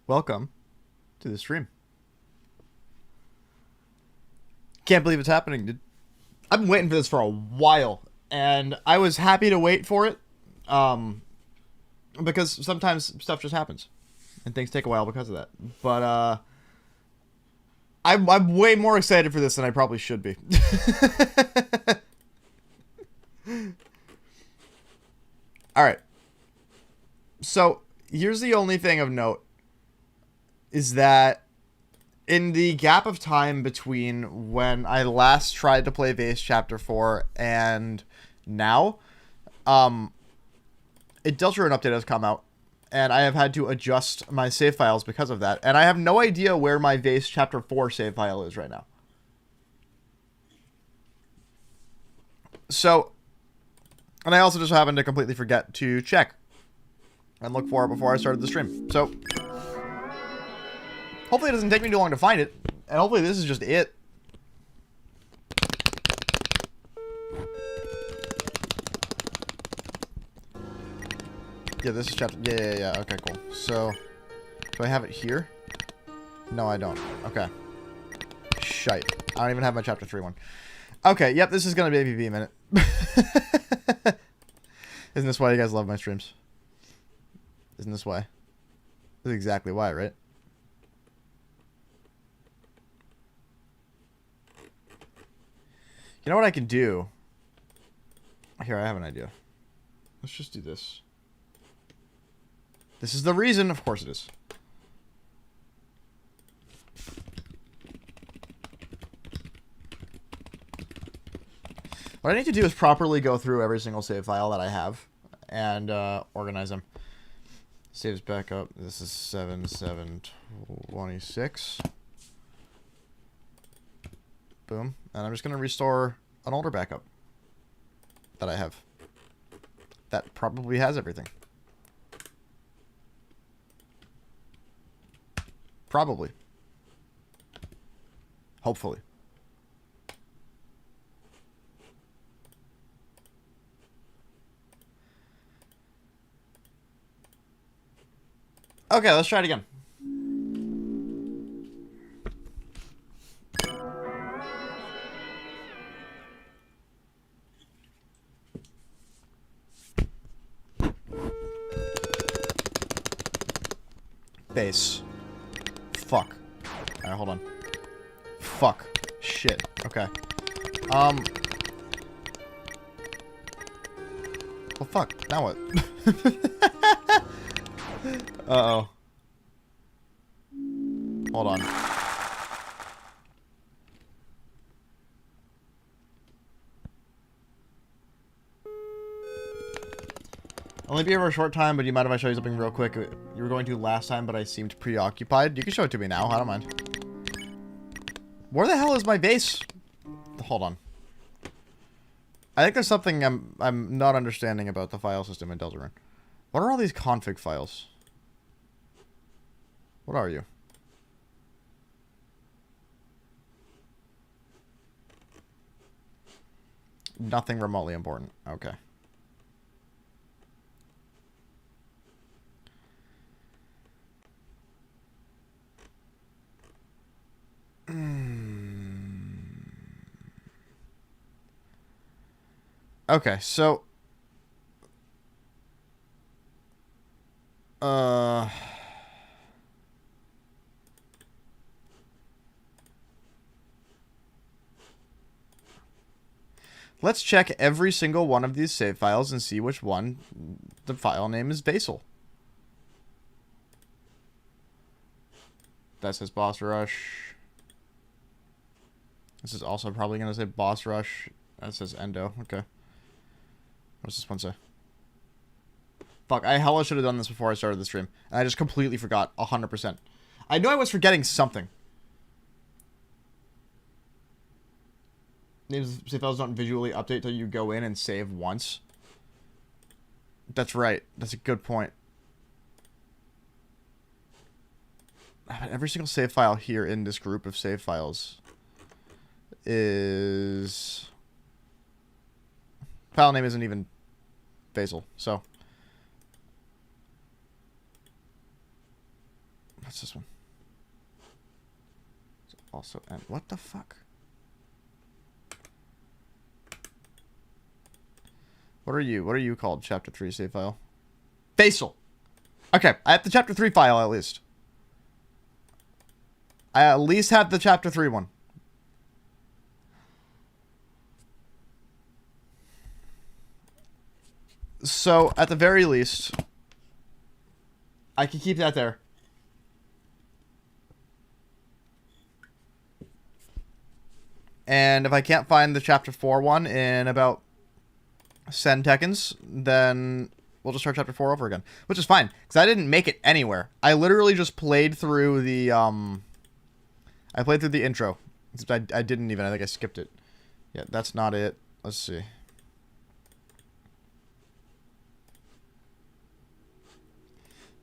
Welcome to the stream. Can't believe it's happening, dude. I've been waiting for this for a while, and I was happy to wait for it, because sometimes stuff just happens, and things take a while because of that. But I'm way more excited for this than I probably should be. All right. So here's the only thing of note, is that in the gap of time between when I last tried to play Vase Chapter 4 and now, a Deltarune update has come out, and I have had to adjust my save files because of that, and I have no idea where my Vase Chapter 4 save file is right now. So, and I also just happened to completely forget to check and look for it before I started the stream. So, hopefully it doesn't take me too long to find it, and hopefully this is just it. Yeah, this is chapter... Yeah. Okay, cool. So, do I have it here? No, I don't. Okay. Shite. I don't even have my chapter 3 one. Okay, yep, this is gonna be a minute. Isn't this why you guys love my streams? Isn't this why? This is exactly why, right? You know what I can do? Here, I have an idea. Let's just do this. This is the reason. Of course it is. What I need to do is properly go through every single save file that I have and organize them. Saves back up. This is 7/7/26. Boom. And I'm just going to restore an older backup that I have. That probably has everything. Probably. Hopefully. Okay, let's try it again. Base. Fuck. Alright, hold on. Fuck. Shit. Okay. Well, fuck. Now what? Uh-oh. Hold on. Only be here for a short time, but you mind if I show you something real quick? You were going to last time, but I seemed preoccupied. You can show it to me now. I don't mind. Where the hell is my base? Hold on. I think there's something I'm not understanding about the file system in Deltarune. What are all these config files? What are you? Nothing remotely important. Okay. Okay, so... Let's check every single one of these save files and see which one the file name is Basal. That says Boss Rush. This is also probably going to say Boss Rush. That says Endo. Okay. What does this one say? Fuck, I hella should have done this before I started the stream. And I just completely forgot. 100%. I knew I was forgetting something. Names save files don't visually update till you go in and save once. That's right. That's a good point. Every single save file here in this group of save files is... File name isn't even Basil, so... What's this one? It's also end. What the fuck? What are you? What are you called? Chapter 3 save file. Basal. Okay, I have the chapter 3 file at least. I at least have the chapter 3 one. So, at the very least, I can keep that there. And if I can't find the chapter 4 one in about 10 seconds, then we'll just start chapter 4 over again. Which is fine, because I didn't make it anywhere. I literally just played through the, I played through the intro. Except I didn't even, I think I skipped it. Yeah, that's not it. Let's see.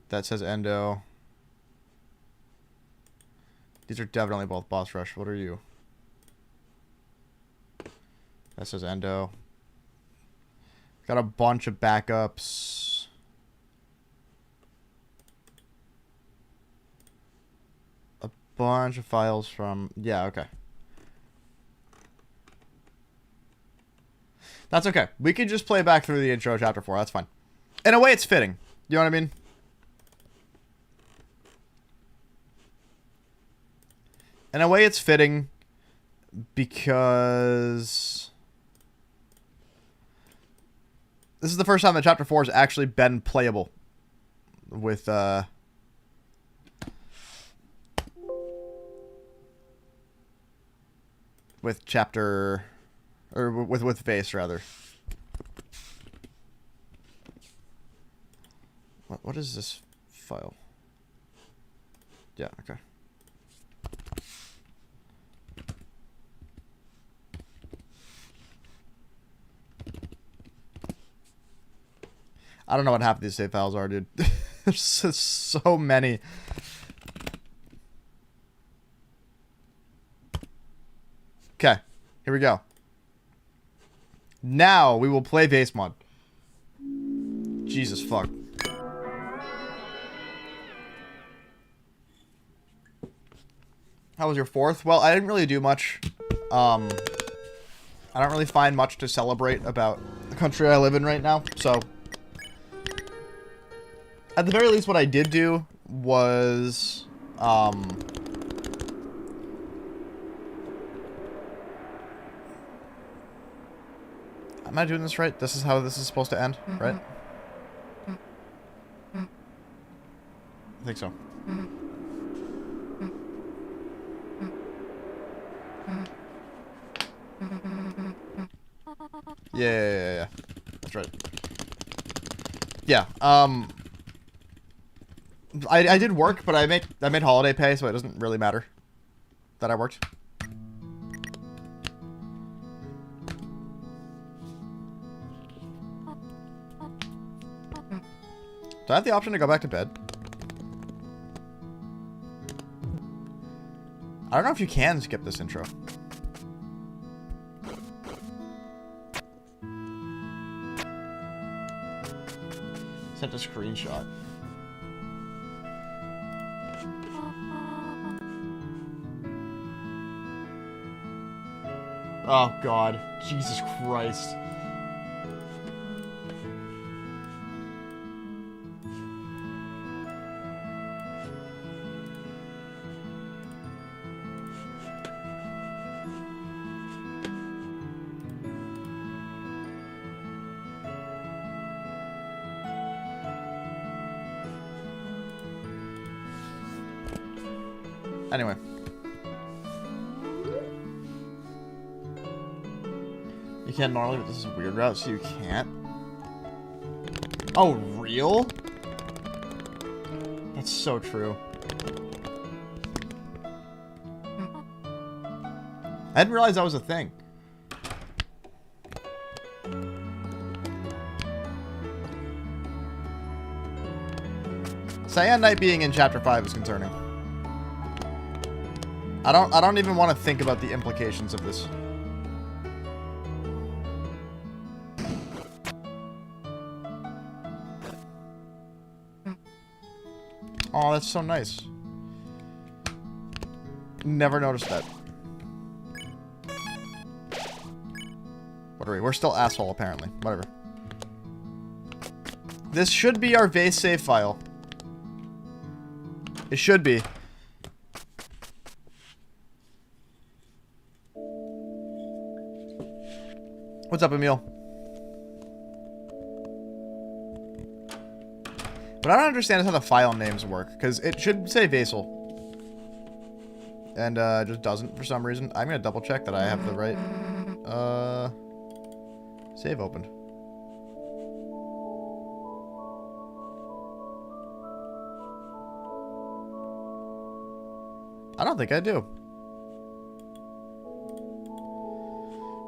That says Endo. These are definitely both boss rush. What are you? That says Endo. Got a bunch of backups. A bunch of files from... Yeah, okay. That's okay. We can just play back through the intro of chapter 4. That's fine. In a way, it's fitting. You know what I mean? In a way, it's fitting because this is the first time that Chapter 4 has actually been playable with Chapter, or with Vase rather. What is this file? Yeah, okay. I don't know what half of these save files are, dude. There's just so many. Okay, here we go. Now we will play Vase mod. Jesus fuck. How was your 4th? Well, I didn't really do much. I don't really find much to celebrate about the country I live in right now, so... At the very least, what I did do was, am I doing this right? This is how this is supposed to end, right? I think so. Yeah. That's right. Yeah, I did work, but I made holiday pay, so it doesn't really matter that I worked. Do I have the option to go back to bed? I don't know if you can skip this intro. Sent a screenshot. Oh, God. Jesus Christ. Anyway. You can't normally, but this is a weird route, so you can't. Oh, real? That's so true. I didn't realize that was a thing. Cyan Knight being in Chapter 5 is concerning. I don't even want to think about the implications of this. Oh, that's so nice. Never noticed that. What are we? We're still asshole, apparently. Whatever. This should be our Vase save file. It should be. What's up, Emil? What I don't understand is how the file names work, because it should say Vasel. And, it just doesn't for some reason. I'm gonna double check that I have the right, save opened. I don't think I do.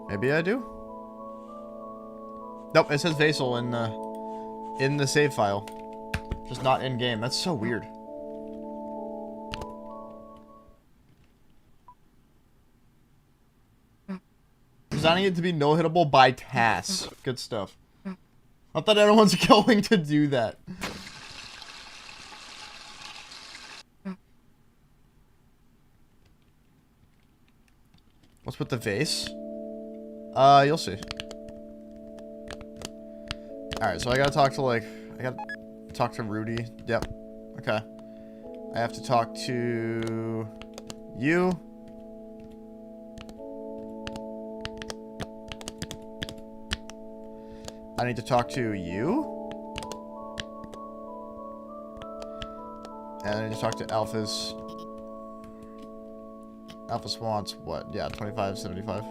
Maybe I do? Nope, it says Vasel in the save file. Just not in-game. That's so weird. Designing it to be no-hittable by tasks. Good stuff. Not that anyone's going to do that. What's with the vase? You'll see. Alright, so I gotta talk to, like... I gotta talk to Rudy. Yep. Okay. I have to talk to... you. I need to talk to you. And I need to talk to Alphys. Alphys wants what? Yeah, 2575.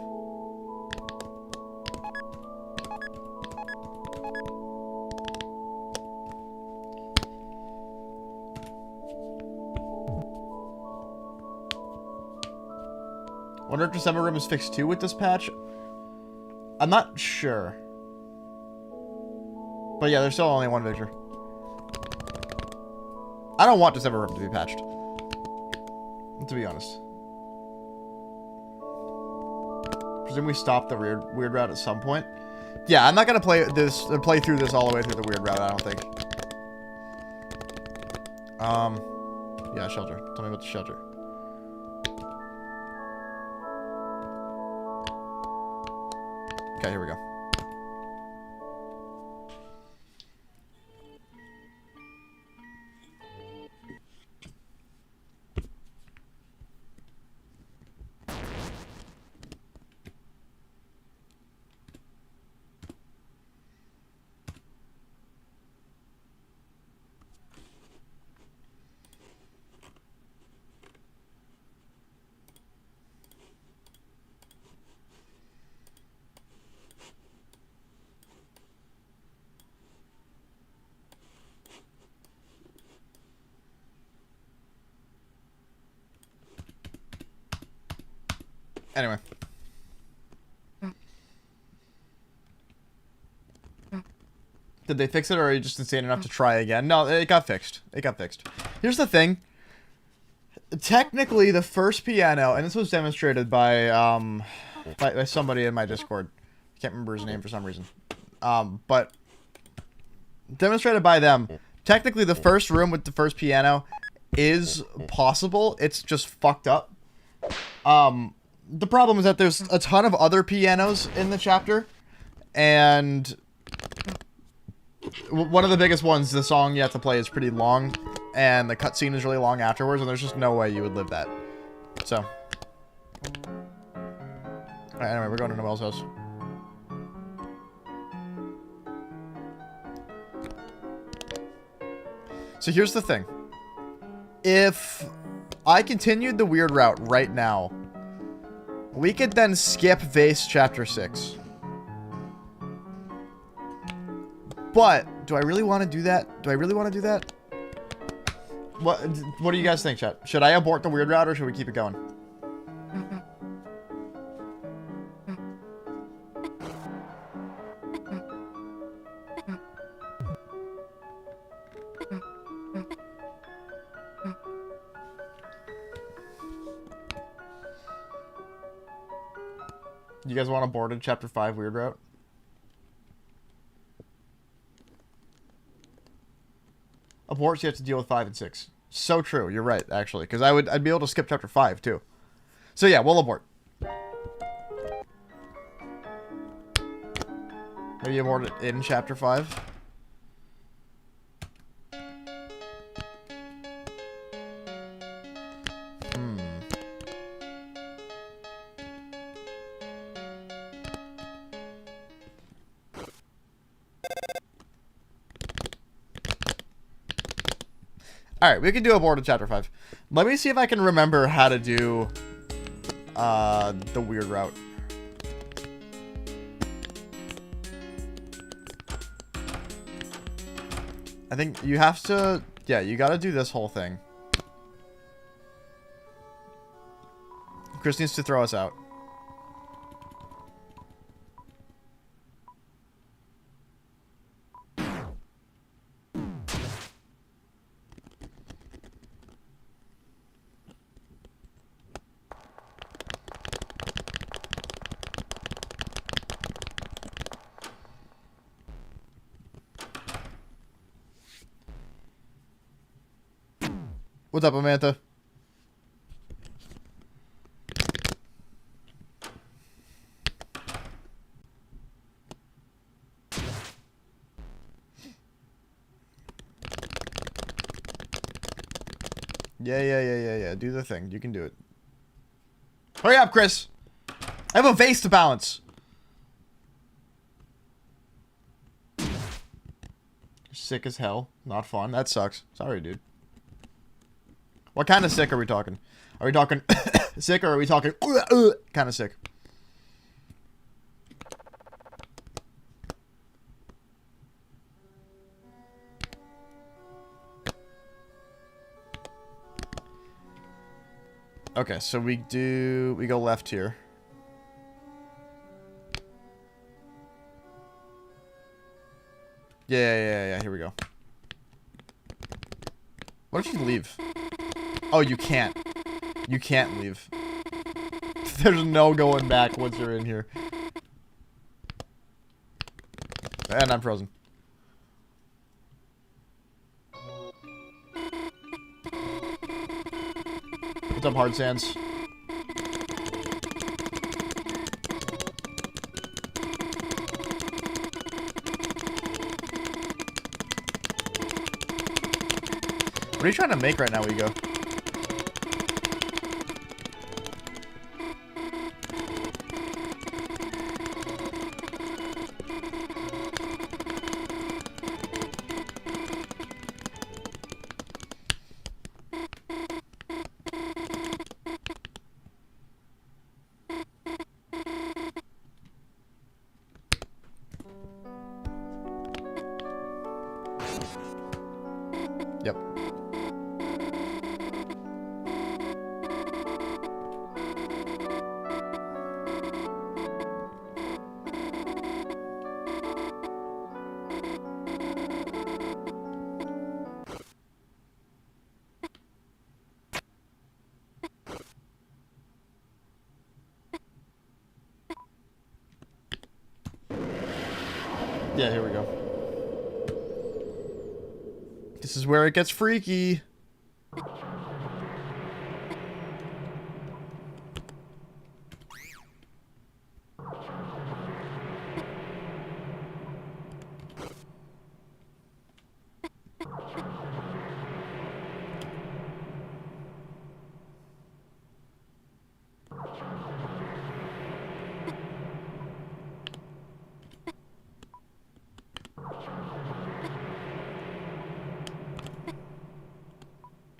Wonder if December Room is fixed too with this patch? I'm not sure. But yeah, there's still only one Victor. I don't want December Room to be patched, to be honest. Presume we stop the weird route at some point. Yeah, I'm not gonna play through this all the way through the weird route, I don't think. Yeah, shelter. Tell me about the shelter. Okay, here we go. Anyway. Did they fix it, or are you just insane enough to try again? No, it got fixed. It got fixed. Here's the thing. Technically, the first piano, and this was demonstrated by somebody in my Discord. I can't remember his name for some reason. But demonstrated by them. Technically, the first room with the first piano is possible. It's just fucked up. The problem is that there's a ton of other pianos in the chapter, and one of the biggest ones, the song you have to play is pretty long, and the cutscene is really long afterwards, and there's just no way you would live that. So. Alright, anyway, we're going to Noelle's house. So here's the thing. If I continued the weird route right now, we could then skip Vase Chapter 6. But, do I really want to do that? Do I really want to do that? What do you guys think, chat? Should I abort the weird route, or should we keep it going? You guys want aborted Chapter 5 weird route? Abort, so you have to deal with 5 and 6. So true, you're right, actually. Because I'd be able to skip Chapter 5, too. So yeah, we'll abort. Maybe abort it in chapter 5. Alright, we can do abort in chapter 5. Let me see if I can remember how to do the weird route. I think you have to... Yeah, you gotta do this whole thing. Chris needs to throw us out. What's up, Amantha? Yeah. Do the thing. You can do it. Hurry up, Chris. I have a vase to balance. You're sick as hell. Not fun. That sucks. Sorry, dude. What kind of sick are we talking? Are we talking sick or are we talking kind of sick? Okay, so we go left here. Yeah, here we go. What if you leave? Oh, you can't. You can't leave. There's no going back once you're in here. And I'm frozen. What's up, Hard Sands? What are you trying to make right now, Ego? Yep. Yeah, here we go. This is where it gets freaky.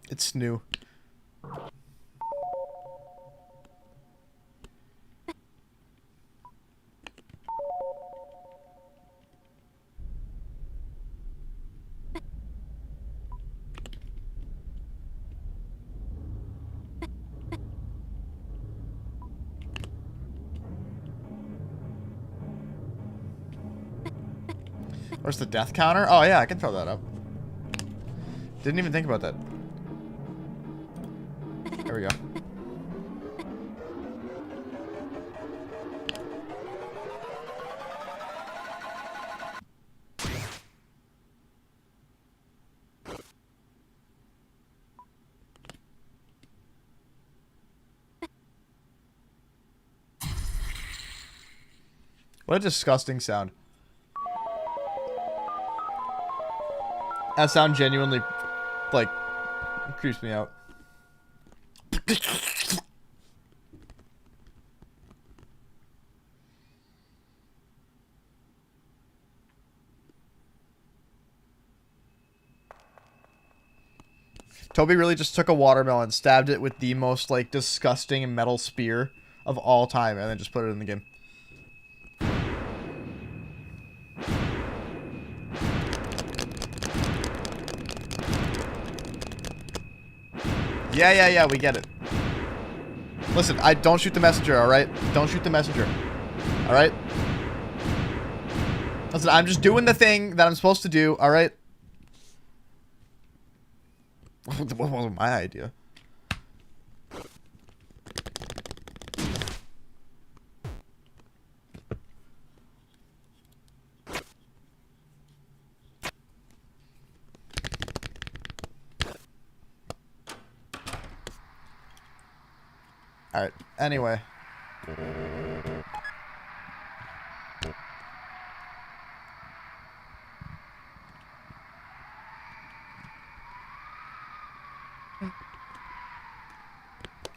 It's new. Where's the death counter? Oh yeah, I can throw that up. Didn't even think about that. There we go. What a disgusting sound. That sound genuinely, like, creeps me out. Toby really just took a watermelon, stabbed it with the most, like, disgusting metal spear of all time, and then just put it in the game. Yeah, we get it. Listen, don't shoot the messenger, alright? Don't shoot the messenger. Alright? Listen, I'm just doing the thing that I'm supposed to do, alright? What wasn't my idea? Alright, anyway.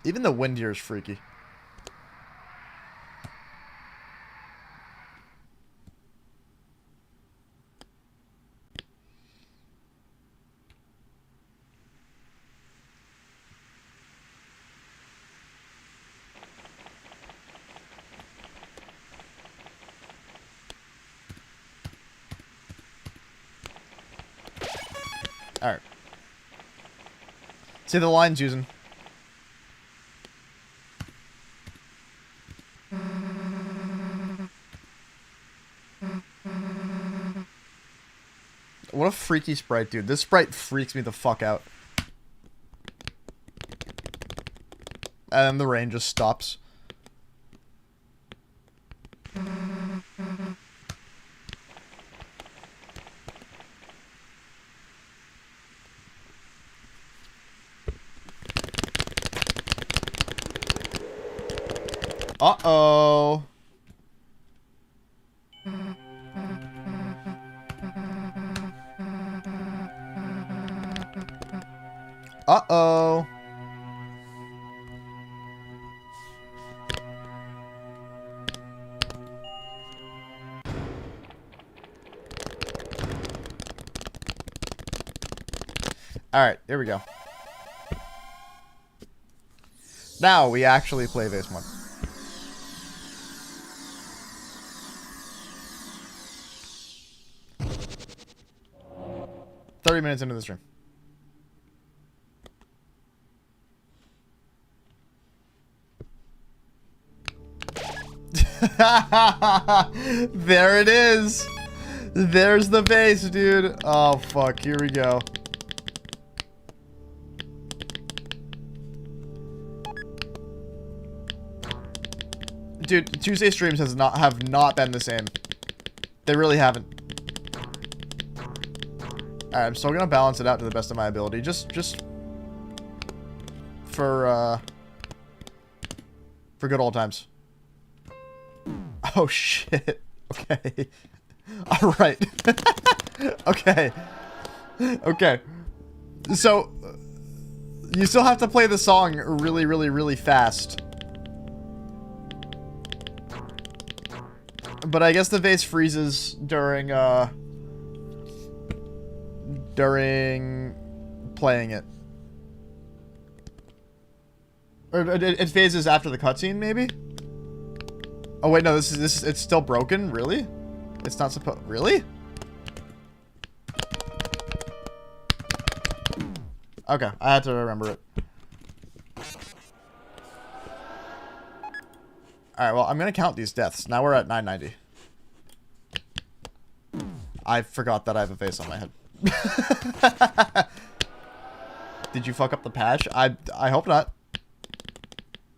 Even the wind here is freaky. Alright. See the line's using. What a freaky sprite, dude. This sprite freaks me the fuck out. And then the rain just stops. Uh-oh. Uh-oh. Alright, here we go. Now we actually play Vase 1. Minutes into the stream. There it is. There's the base, dude. Oh, fuck. Here we go. Dude, Tuesday streams have not been the same. They really haven't. Alright, I'm still gonna balance it out to the best of my ability. Just for good old times. Oh shit. Okay. Alright. Okay. Okay. So you still have to play the song really, really, really fast. But I guess the vase freezes during playing it. Or it phases after the cutscene, maybe? Oh wait, no, this is it's still broken? Really? It's not supposed... Really? Okay, I had to remember it. Alright, well, I'm gonna count these deaths. Now we're at 990. I forgot that I have a face on my head. Did you fuck up the patch? I hope not.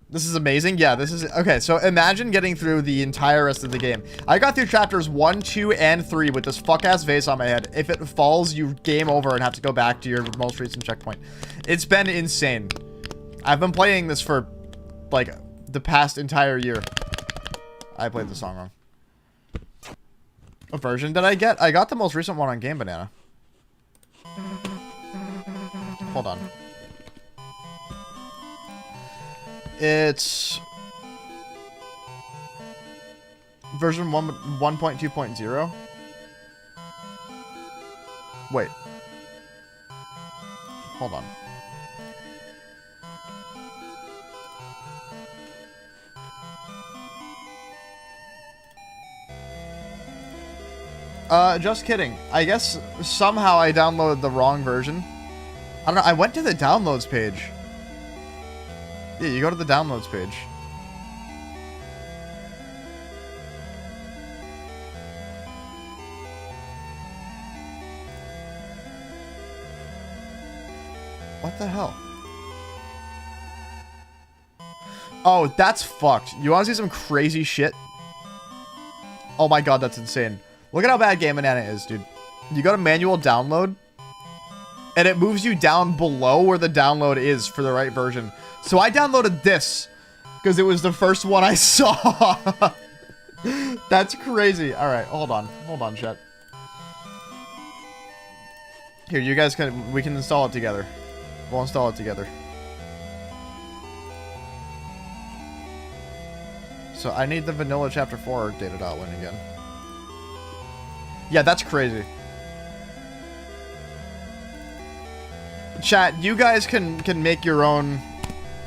This is amazing. Yeah, this is... Okay, so imagine getting through the entire rest of the game. I got through chapters 1, 2, and 3 with this fuck-ass vase on my head. If it falls, you game over and have to go back to your most recent checkpoint. It's been insane. I've been playing this for, like, the past entire year. I played the song wrong. What version did I get? I got the most recent one on Game Banana. Hold on. It's version 1.2.0. Wait. Hold on. Just kidding. I guess somehow I downloaded the wrong version. I don't know. I went to the downloads page. Yeah, you go to the downloads page. What the hell? Oh, that's fucked. You want to see some crazy shit? Oh my god, that's insane. Look at how bad Game Banana is, dude. You go to manual download, and it moves you down below where the download is for the right version. So I downloaded this, because it was the first one I saw. That's crazy. Alright, hold on. Hold on, chat. Here, you guys can... We can install it together. We'll install it together. So I need the vanilla chapter 4 data.win again. Yeah, that's crazy. Chat, you guys can make your own...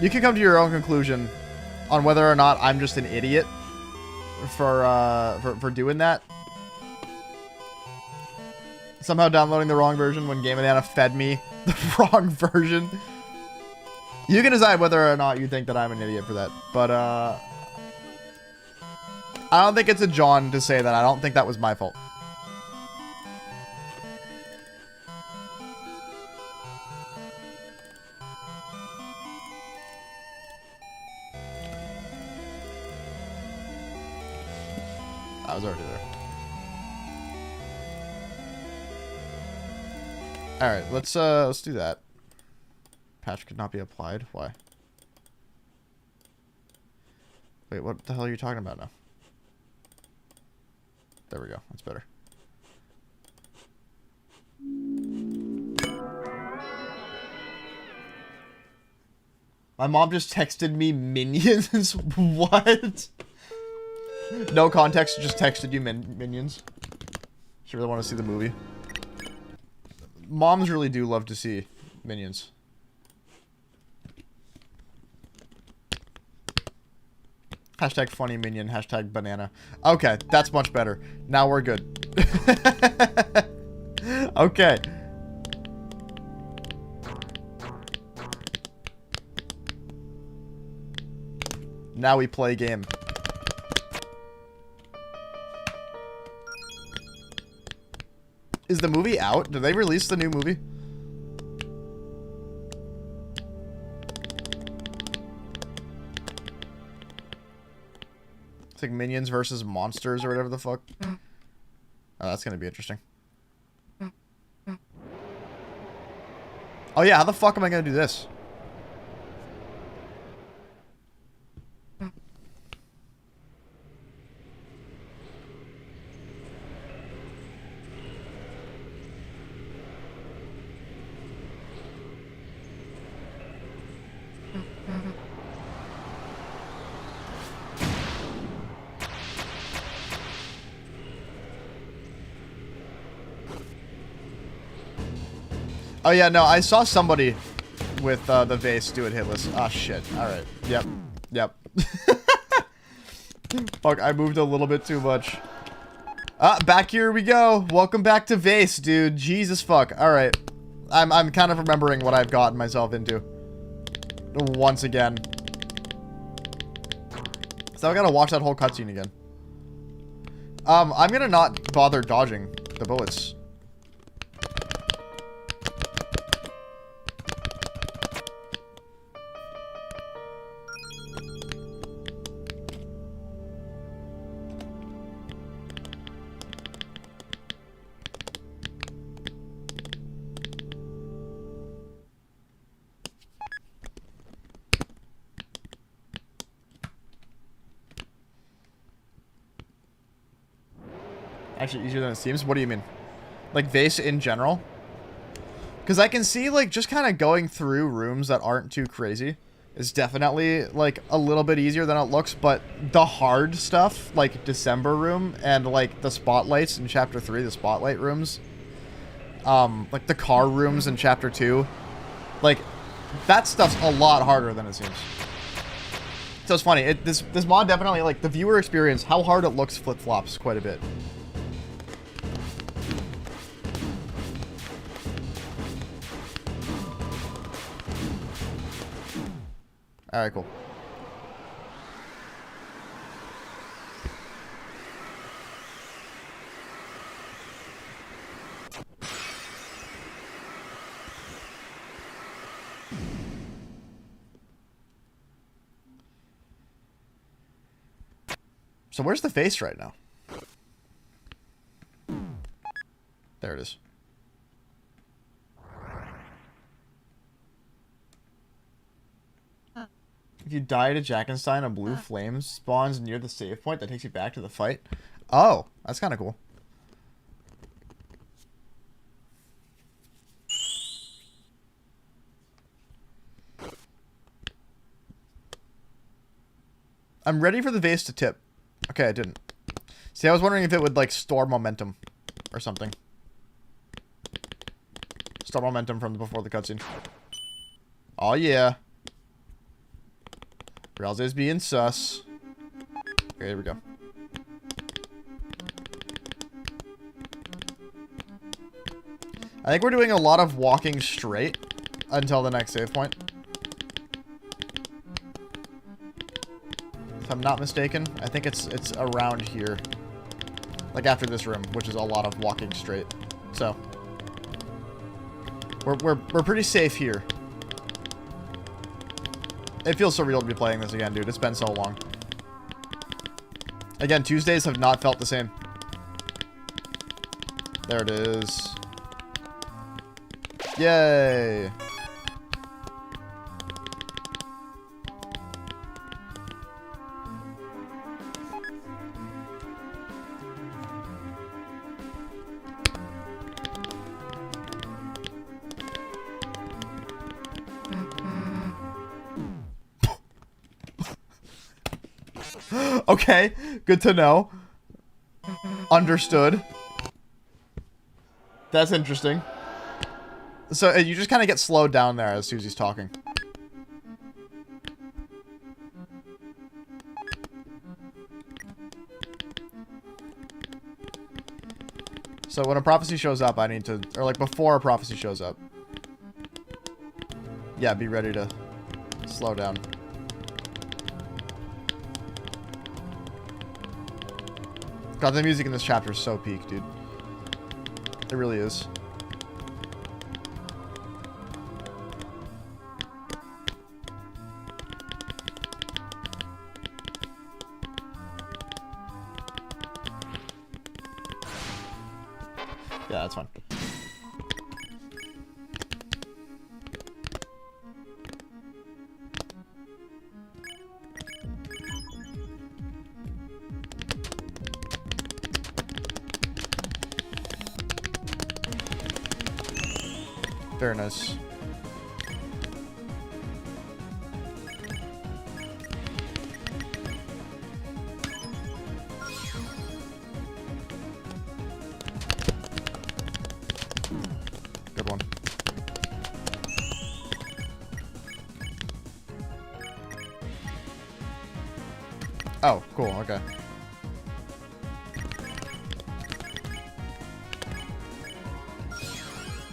You can come to your own conclusion on whether or not I'm just an idiot for doing that. Somehow downloading the wrong version when Game Banana fed me the wrong version. You can decide whether or not you think that I'm an idiot for that. But, I don't think it's a John to say that. I don't think that was my fault. I was already there. Alright, let's do that. Patch could not be applied. Why? Wait, what the hell are you talking about now? There we go. That's better. My mom just texted me minions. What? No context, just texted you minions. She really want to see the movie. Moms really do love to see minions. Hashtag funny minion, hashtag banana. Okay, that's much better. Now we're good. Okay. Now we play game. Is the movie out? Did they release the new movie? It's like Minions versus Monsters or whatever the fuck. Oh, that's gonna be interesting. Oh yeah, how the fuck am I gonna do this? Oh yeah, no, I saw somebody with the Vase do it hitless. Ah, shit. Alright. Yep. Yep. Fuck, I moved a little bit too much. Ah, back here we go. Welcome back to Vase, dude. Jesus fuck. Alright. I'm kind of remembering what I've gotten myself into. Once again. So I gotta watch that whole cutscene again. I'm gonna not bother dodging the bullets. actually easier than it seems. What do you mean? Like Vase in general? Because I can see, like, just kind of going through rooms that aren't too crazy is definitely, like, a little bit easier than it looks, but the hard stuff, like December room and, like, the spotlights in Chapter 3, the spotlight rooms, like the car rooms in Chapter 2, like, that stuff's a lot harder than it seems. So it's funny. This mod definitely, like, the viewer experience, how hard it looks flip-flops quite a bit. Alright, cool. So where's the face right now? There it is. If you die to Jackenstein, a blue flame spawns near the save point that takes you back to the fight. Oh, that's kind of cool. I'm ready for the vase to tip. Okay, I didn't. See, I was wondering if it would, like, store momentum or something. Store momentum from before the cutscene. Oh, yeah. Browser's being sus. Okay, here we go. I think we're doing a lot of walking straight until the next save point. If I'm not mistaken, I think it's around here. Like after this room, which is a lot of walking straight. So we're pretty safe here. It feels so real to be playing this again, dude. It's been so long. Again, Tuesdays have not felt the same. There it is. Yay! Okay, good to know. Understood. That's interesting. So you just kind of get slowed down there as Susie's talking. So when a prophecy shows up, I need to, or like before a prophecy shows up. Yeah, be ready to slow down. God, the music in this chapter is so peak, dude. It really is. Yeah, that's fine. Very nice. Good one. Oh, cool, okay.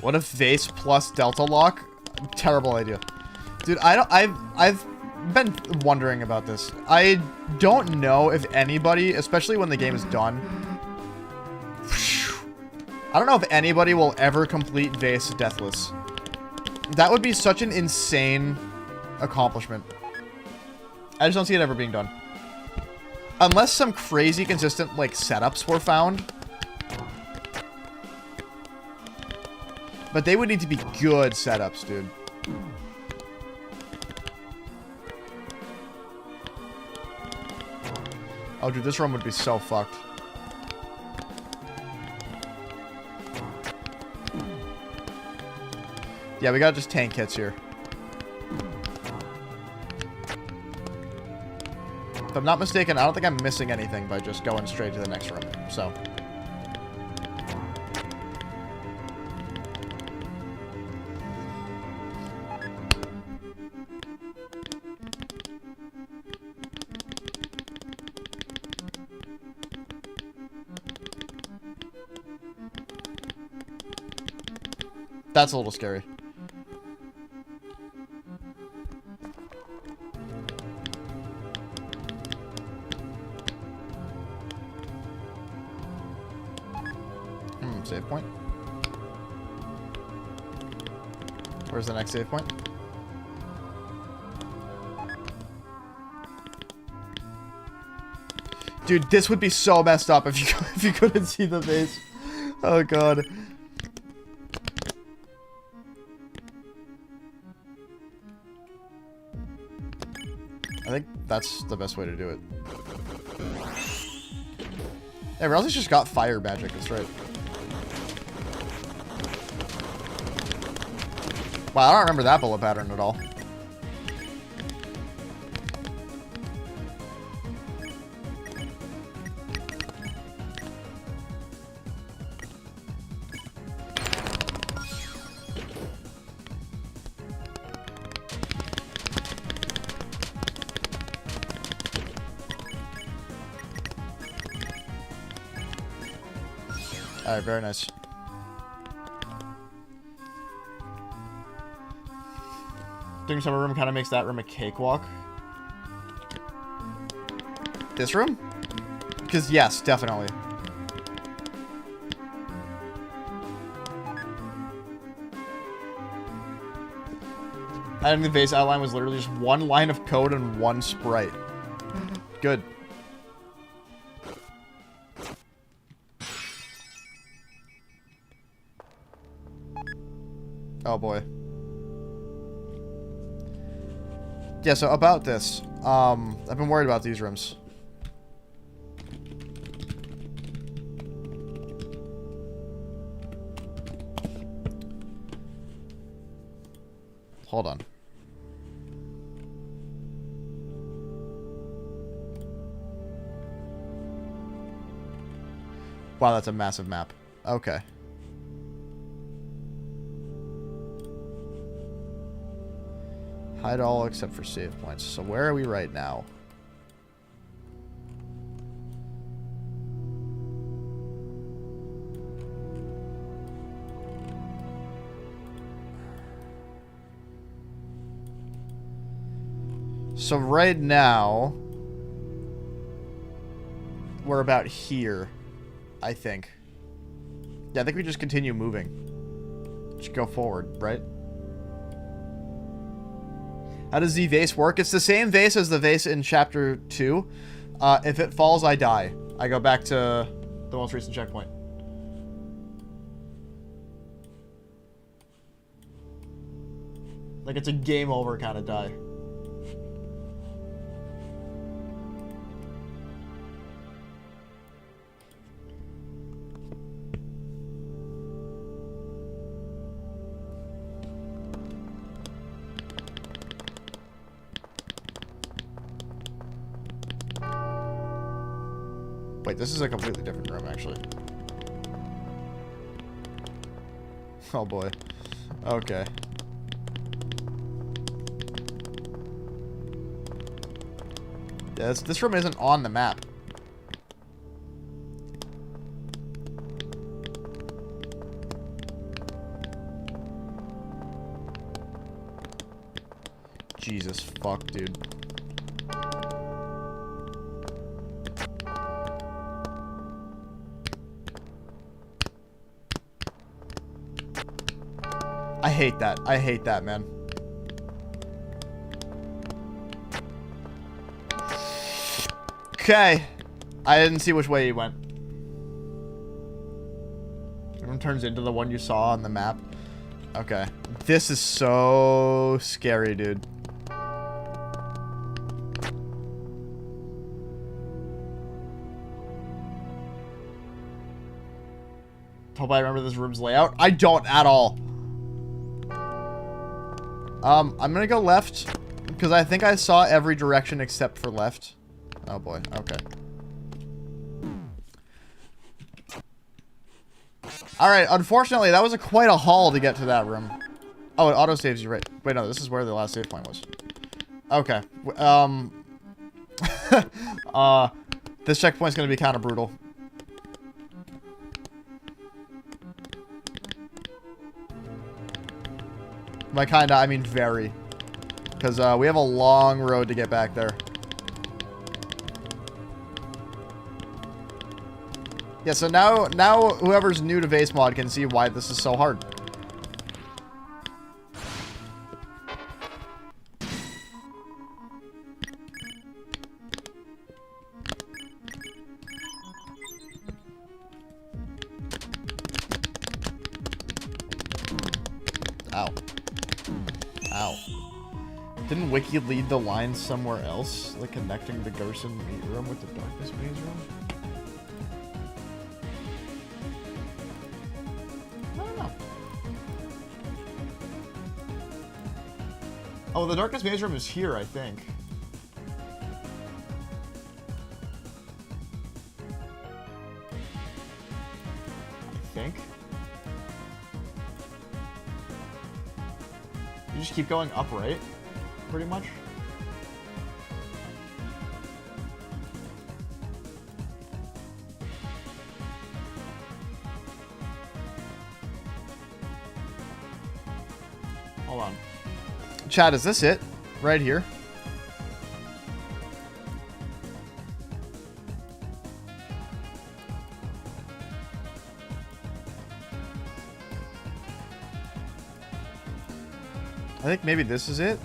What if Vase plus Delta Lock? Terrible idea. Dude, I've been wondering about this. I don't know if anybody, especially when the game is done, I don't know if anybody will ever complete Vase deathless. That would be such an insane accomplishment. I just don't see it ever being done. Unless some crazy consistent, like, setups were found. But they would need to be good setups, dude. Oh, dude, this room would be so fucked. Yeah, we got just tank hits here. If I'm not mistaken, I don't think I'm missing anything by just going straight to the next room. So. That's a little scary. Save point. Where's the next save point? Dude, this would be so messed up if you couldn't see the vase. Oh god. I think that's the best way to do it. Hey, Rosie's just got fire magic, that's right. Wow, I don't remember that bullet pattern at all. Alright, very nice. Doing summer room kind of makes that room a cakewalk. This room? Because yes, definitely. Adding the vase outline was literally just one line of code and one sprite. Good. Oh boy. Yeah, so about this, I've been worried about these rooms. Hold on. Wow, that's a massive map. Okay. Hide all except for save points. So where are we right now? So right now, we're about here, I think. Yeah, I think we just continue moving. Just go forward, right? How does the vase work? It's the same vase as the vase in chapter 2. If it falls, I die. I go back to the most recent checkpoint. Like, it's a game over kind of die. Wait, this is a completely different room, actually. Oh boy. Okay. Yeah, this room isn't on the map. Jesus fuck, dude. I hate that. I hate that, man. Okay. I didn't see which way he went. Everyone turns into the one you saw on the map. Okay. This is so scary, dude. Hope I remember this room's layout. I don't at all. I'm gonna go left, because I think I saw every direction except for left. Oh boy, okay. Alright, unfortunately, that was quite a haul to get to that room. Oh, it auto-saves you right. Wait, no, this is where the last save point was. Okay. This checkpoint's gonna be kind of brutal. By kinda, I mean very. Because we have a long road to get back there. Yeah, so now whoever's new to Vase mod can see why this is so hard. Ow. Ow. Didn't Wiki lead the line somewhere else? Like connecting the Gerson meat room with the Darkness maze room? I don't know. Oh, the Darkness maze room is here, I think. You just keep going upright, pretty much. Hold on. Chat, is this it? Right here? I think maybe this is it.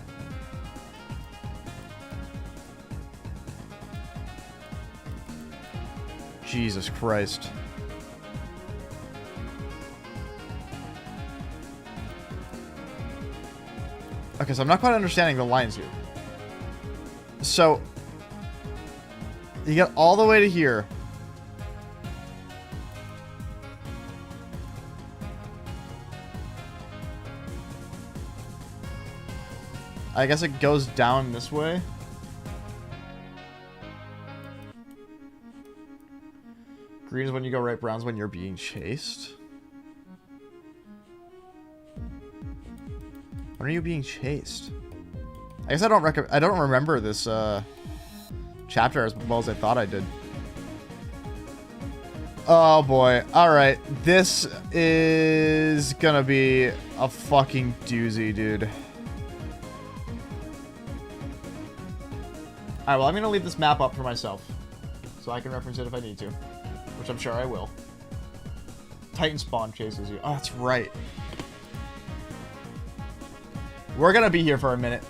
Jesus Christ. Okay, so I'm not quite understanding the lines here. So, you get all the way to here. I guess it goes down this way. Green is when you go right, brown's when you're being chased. When are you being chased? I guess I don't remember this chapter as well as I thought I did. Oh boy. Alright. This is gonna be a fucking doozy, dude. Alright, well, I'm gonna leave this map up for myself. So I can reference it if I need to. Which I'm sure I will. Titan spawn chases you. Oh, that's right. We're gonna be here for a minute.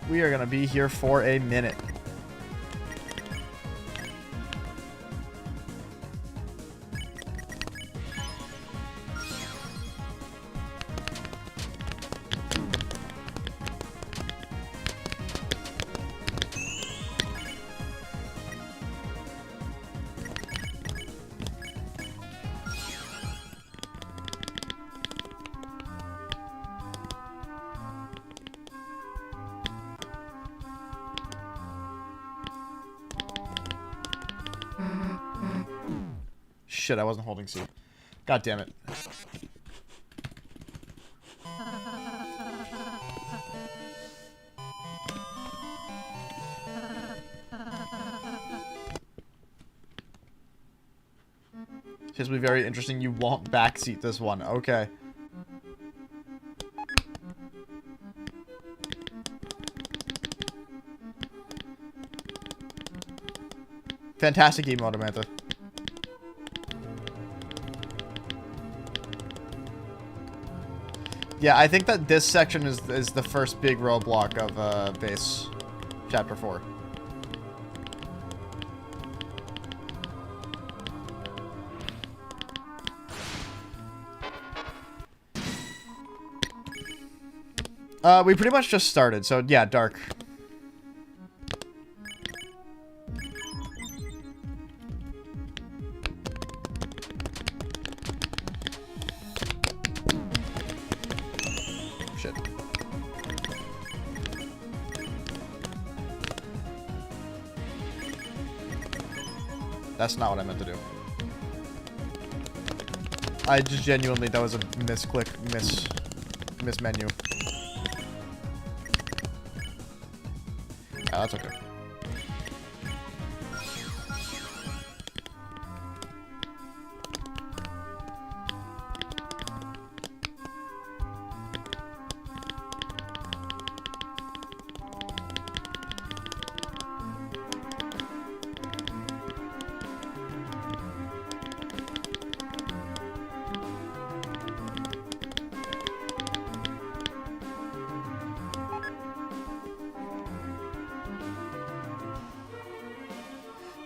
We are gonna be here for a minute. Shit, I wasn't holding C. God damn it. This will be very interesting. You won't backseat this one. Okay. Fantastic emote, Amantha. Yeah, I think that this section is the first big roadblock of Vase Chapter 4. We pretty much just started, so yeah, dark. That's not what I meant to do. I just genuinely, that was a misclick, miss menu. Yeah, that's okay.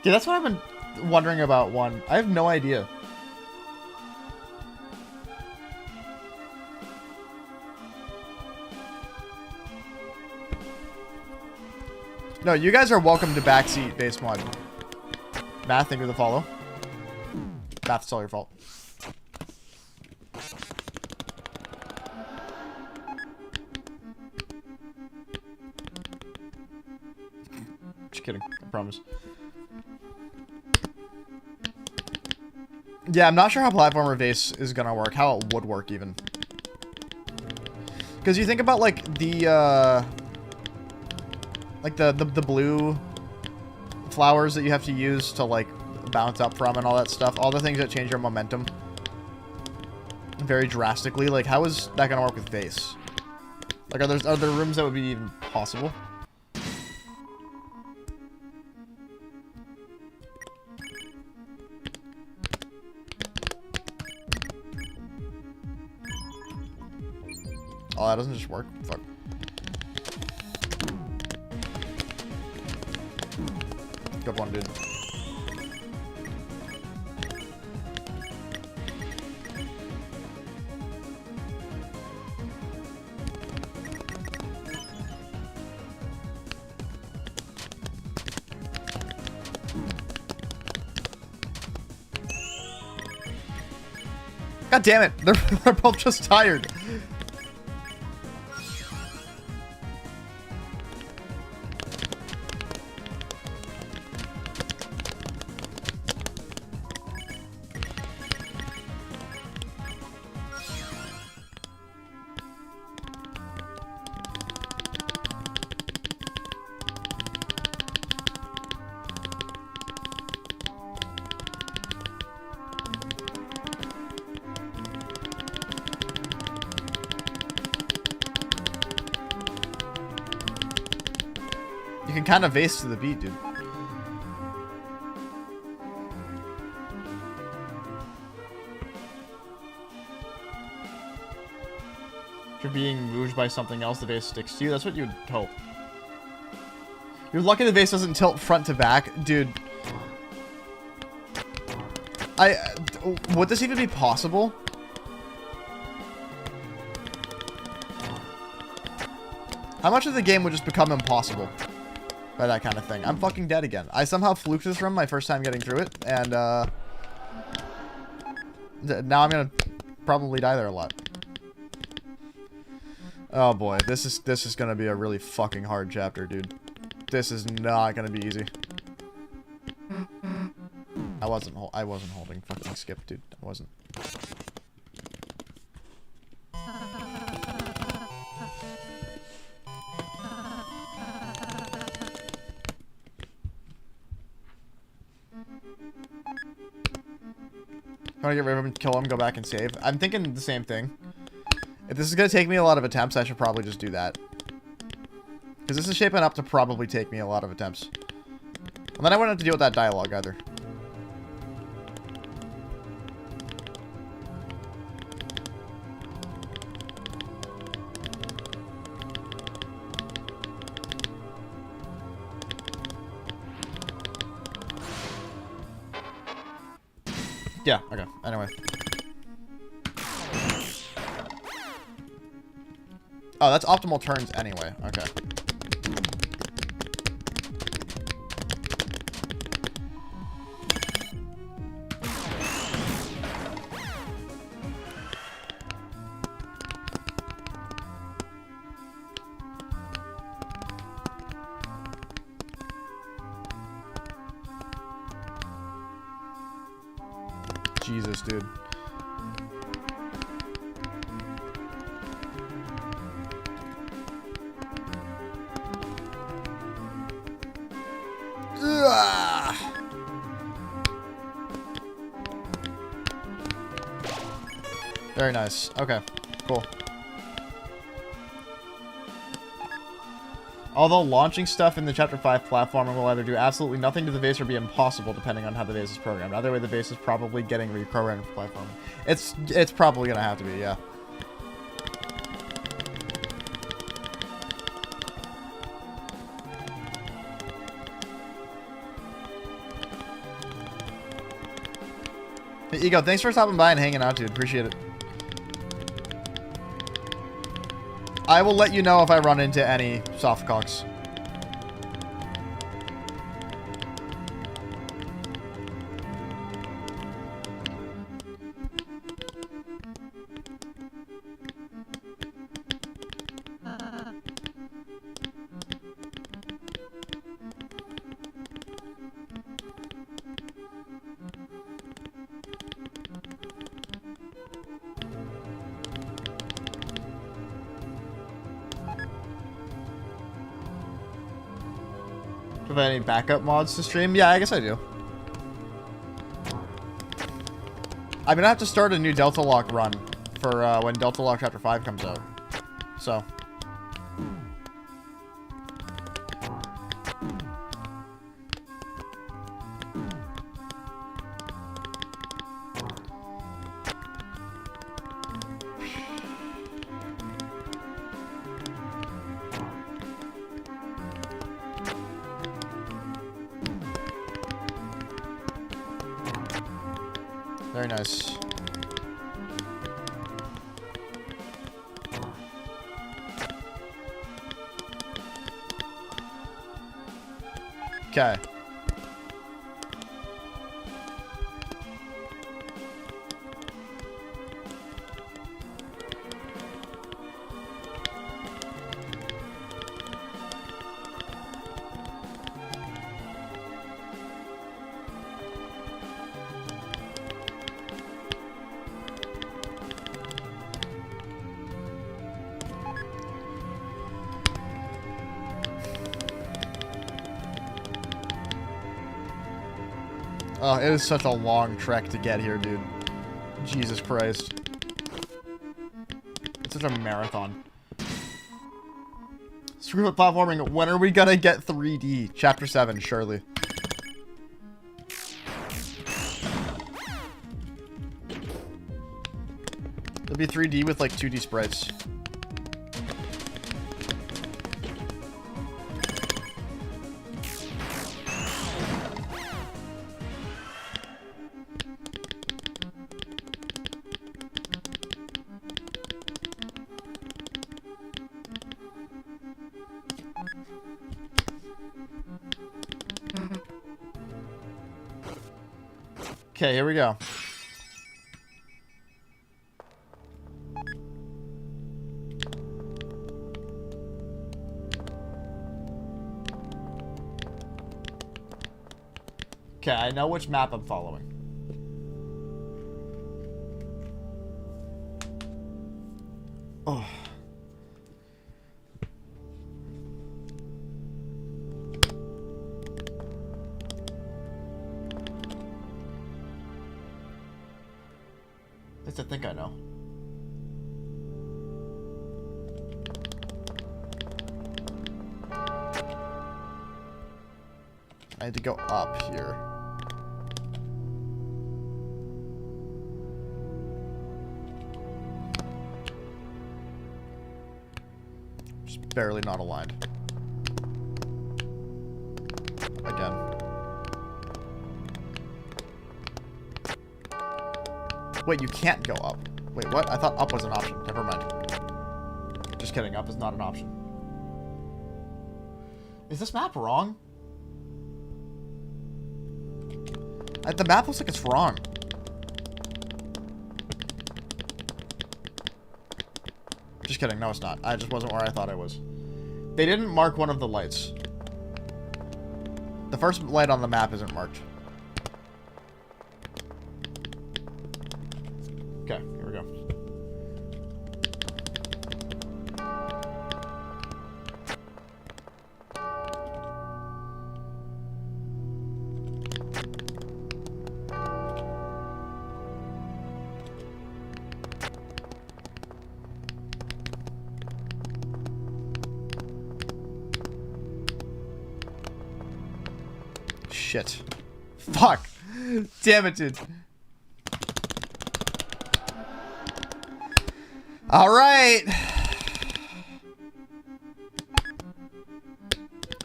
Yeah, that's what I've been wondering about one. I have no idea. No, you guys are welcome to backseat base mod. Math, thank you for the follow. Math, it's all your fault. Just kidding, I promise. Yeah, I'm not sure how platformer Vase is gonna work, how it would work even. Because you think about like the blue flowers that you have to use to like bounce up from and all that stuff, all the things that change your momentum very drastically. Like, how is that gonna work with Vase? Like, are there rooms that would be even possible? Oh, that doesn't just work? Fuck. Good one, dude. God damn it! They're both just tired. You can kind of Vase to the beat, dude. If you're being moved by something else, the Vase sticks to you. That's what you'd hope. You're lucky the Vase doesn't tilt front to back. Dude. Would this even be possible? How much of the game would just become impossible by that kind of thing? I'm fucking dead again. I somehow fluked this room my first time getting through it, and now I'm gonna probably die there a lot. Oh boy, this is gonna be a really fucking hard chapter, dude. This is not gonna be easy. I wasn't holding fucking skip, dude. I wasn't. I want to get rid of him, kill him, go back and save. I'm thinking the same thing. If this is going to take me a lot of attempts, I should probably just do that. Because this is shaping up to probably take me a lot of attempts. And then I wouldn't have to deal with that dialogue either. Yeah, okay. Anyway. Oh, that's optimal turns anyway. Okay. Jesus, dude. Ugh. Very nice. Okay, cool. Although launching stuff in the Chapter 5 platforming will either do absolutely nothing to the Vase or be impossible depending on how the Vase is programmed. Either way, the Vase is probably getting reprogrammed for platforming. It's probably going to have to be, yeah. Hey, Ego, thanks for stopping by and hanging out, dude. Appreciate it. I will let you know if I run into any softcocks. Do I have any backup mods to stream? Yeah, I guess I do. I'm gonna have to start a new Delta Lock run for when Delta Lock Chapter 5 comes out. So. Very nice. Okay. Oh, it is such a long trek to get here, dude. Jesus Christ. It's such a marathon. Screw it, platforming. When are we gonna get 3D? Chapter 7, surely. It'll be 3D with, like, 2D sprites. Okay, here we go. Okay, I know which map I'm following. Oh. At least I think I know. I had to go up here. Just barely not aligned. Again. Wait, you can't go up. Wait, what? I thought up was an option. Never mind. Just kidding, up is not an option. Is this map wrong? The map looks like it's wrong. Just kidding, no it's not. I just wasn't where I thought I was. They didn't mark one of the lights. The first light on the map isn't marked. Okay, here we go. Shit. Fuck. Damn it, dude. All right.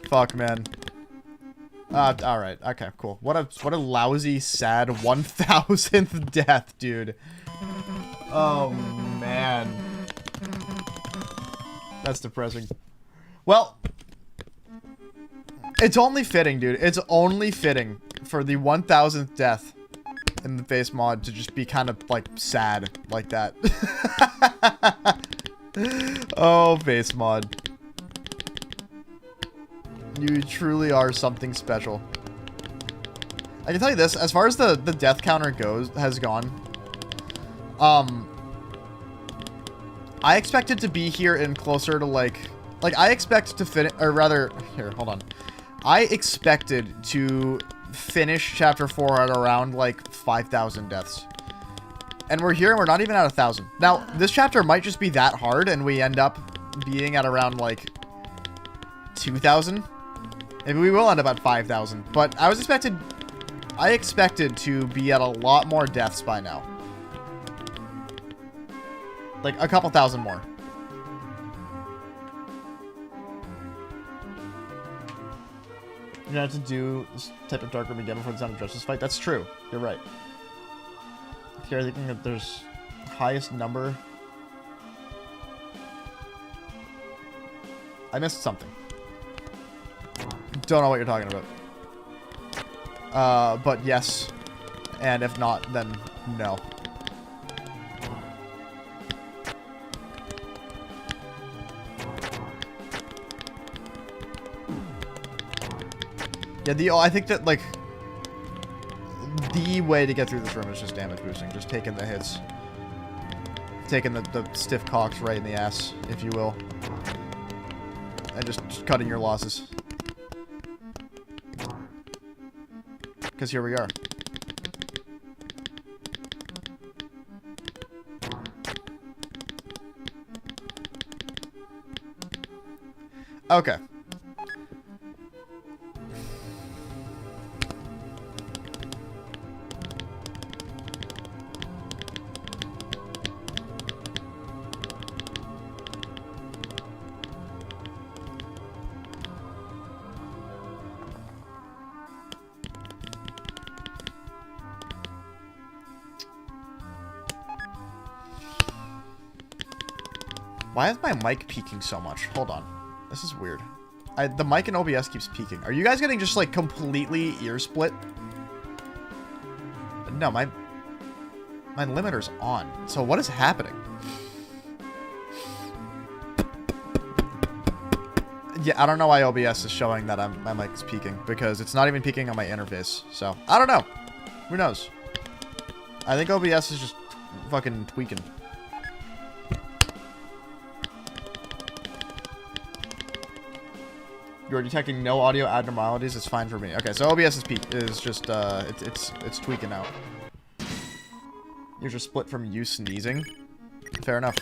Fuck, man. All right. Okay, cool. What a lousy, sad 1000th death, dude. Oh, man. That's depressing. Well, it's only fitting, dude. It's only fitting for the 1000th death in the Vase mod to just be kind of, like, sad like that. Oh, Vase mod. You truly are something special. I can tell you this, as far as the death counter has gone, I expect it to be here in closer to, like I expect to finish, or rather, here, hold on. I expected to finish Chapter 4 at around, like, 5,000 deaths. And we're here, and we're not even at 1,000. Now, this chapter might just be that hard, and we end up being at around, like, 2,000. Maybe we will end up at 5,000. But I expected to be at a lot more deaths by now. Like, a couple thousand more. You're gonna have to do this type of dark room again before the Sound of Justice fight. That's true. You're right. Here, thinking that there's highest number. I missed something. Don't know what you're talking about. But yes. And if not, then no. Yeah, I think that, like, the way to get through this room is just damage boosting. Just taking the hits. Taking the stiff cocks right in the ass, if you will. And just cutting your losses. Because here we are. Okay. Why is my mic peaking so much? Hold on. This is weird. The mic in OBS keeps peaking. Are you guys getting just, like, completely ear split? No, my limiter's on. So what is happening? Yeah, I don't know why OBS is showing that my mic is peaking. Because it's not even peaking on my interface. So, I don't know. Who knows? I think OBS is just fucking tweaking. You're detecting no audio abnormalities. It's fine for me. Okay, so OBS is just it's tweaking out. You're just split from you sneezing. Fair enough.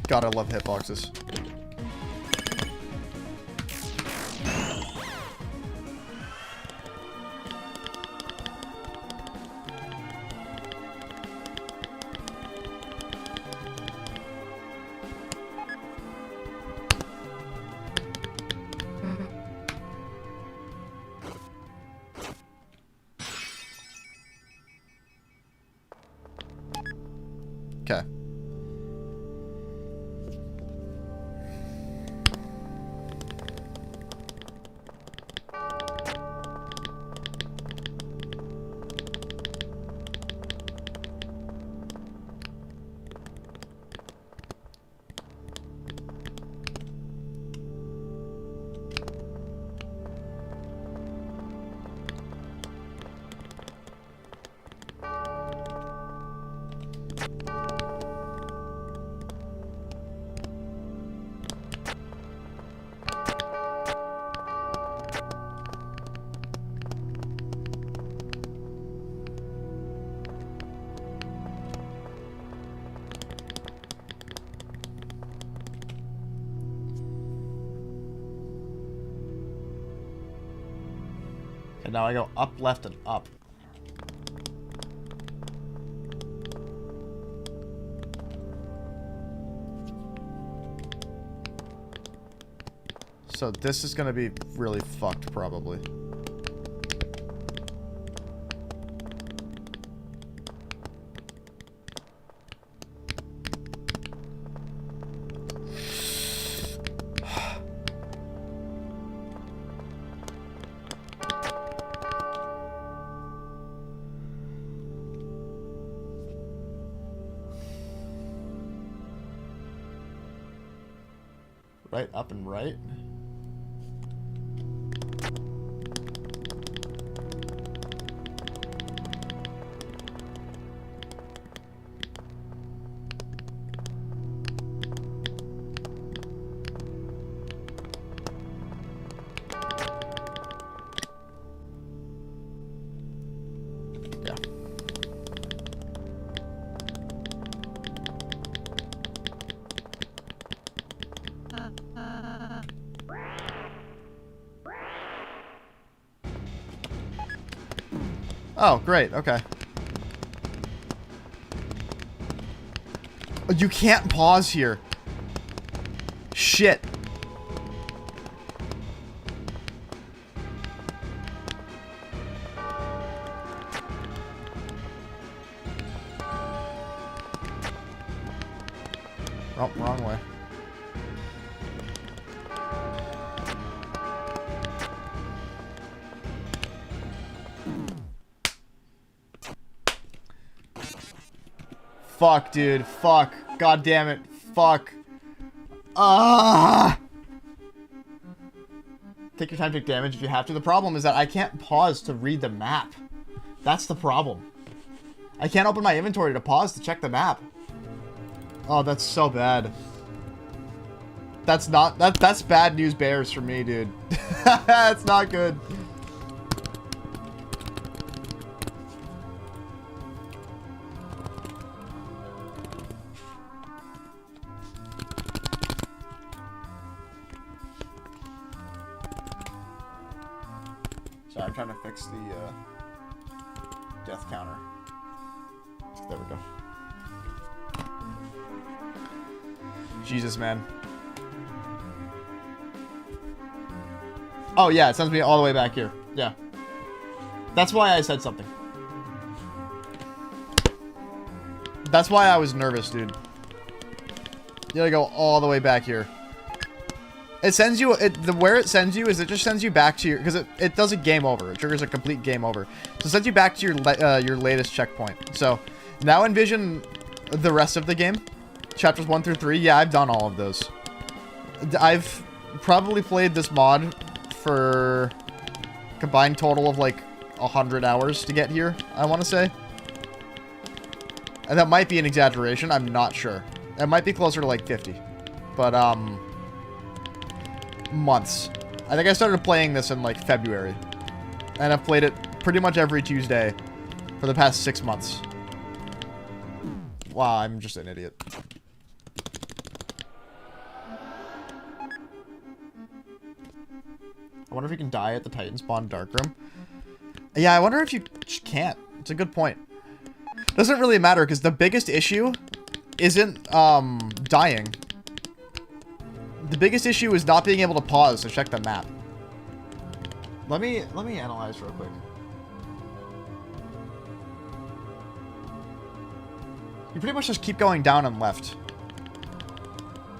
God, I love hitboxes. Okay. And now I go up, left, and up. So this is gonna be really fucked, probably. Right, up and right. Yeah. Oh, great. Okay. You can't pause here. Shit. Oh, wrong way. Fuck, dude. Fuck. God damn it. Fuck. Ah! Take your time, take damage if you have to. The problem is that I can't pause to read the map. That's the problem. I can't open my inventory to pause to check the map. Oh, that's so bad. That's not... That's bad news bears for me, dude. That's not good. Sorry, I'm trying to fix the death counter. There we go. Jesus, man. Oh, yeah, it sends me all the way back here. Yeah. That's why I said something. That's why I was nervous, dude. You gotta go all the way back here. It sends you, where it sends you is it just sends you back to your, because it does a game over. It triggers a complete game over. So it sends you back to your latest checkpoint. So now envision the rest of the game. Chapters 1 through 3. Yeah, I've done all of those. I've probably played this mod for combined total of like 100 hours to get here, I want to say. And that might be an exaggeration. I'm not sure. It might be closer to like 50. But, months. I think I started playing this in like February. And I've played it pretty much every Tuesday for the past 6 months. Wow, I'm just an idiot. I wonder if you can die at the Titan spawn dark room. Yeah, I wonder if you can't. It's a good point. Doesn't really matter because the biggest issue isn't dying. The biggest issue is not being able to pause to check the map. Let me analyze real quick. You pretty much just keep going down and left.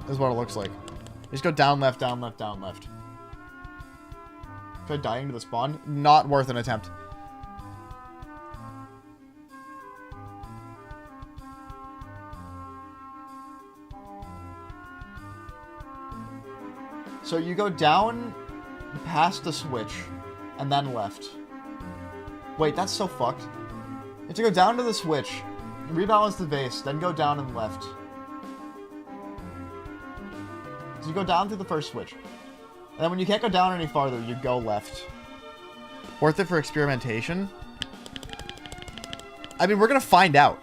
Is what it looks like. You just go down, left, down, left, down, left. Try dying to the spawn. Not worth an attempt. So you go down past the switch and then left. Wait, that's so fucked. You have to go down to the switch, rebalance the vase, then go down and left. So you go down through the first switch. And then when you can't go down any farther, you go left. Worth it for experimentation? I mean, we're gonna find out.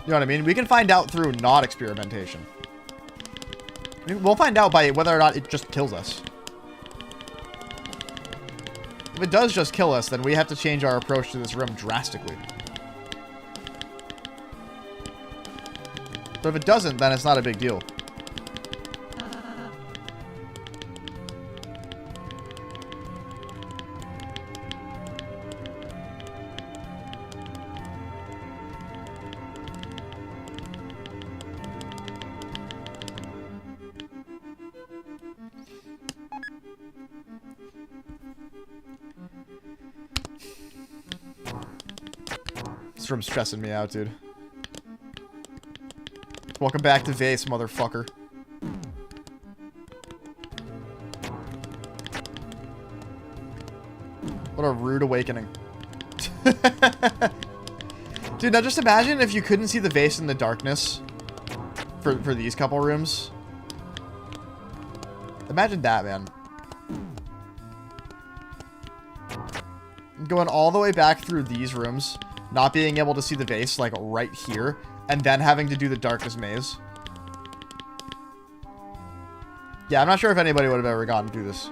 You know what I mean? We can find out through not experimentation. We'll find out by whether or not it just kills us. If it does just kill us, then we have to change our approach to this room drastically. But if it doesn't, then it's not a big deal. This room's stressing me out, dude. Welcome back to Vase, motherfucker. What a rude awakening. Dude, now just imagine if you couldn't see the vase in the darkness for these couple rooms. Imagine that, man. Going all the way back through these rooms, not being able to see the vase, like, right here, and then having to do the darkest maze. Yeah, I'm not sure if anybody would have ever gotten through this.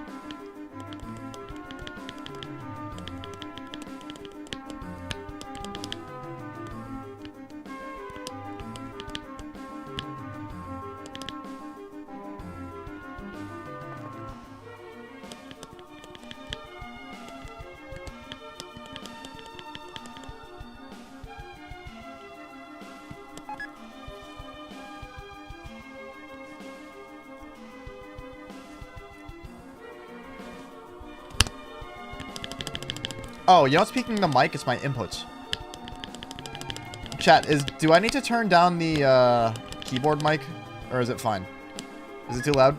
Oh, you know what's peaking the mic? It's my inputs. Chat, do I need to turn down the keyboard mic? Or is it fine? Is it too loud?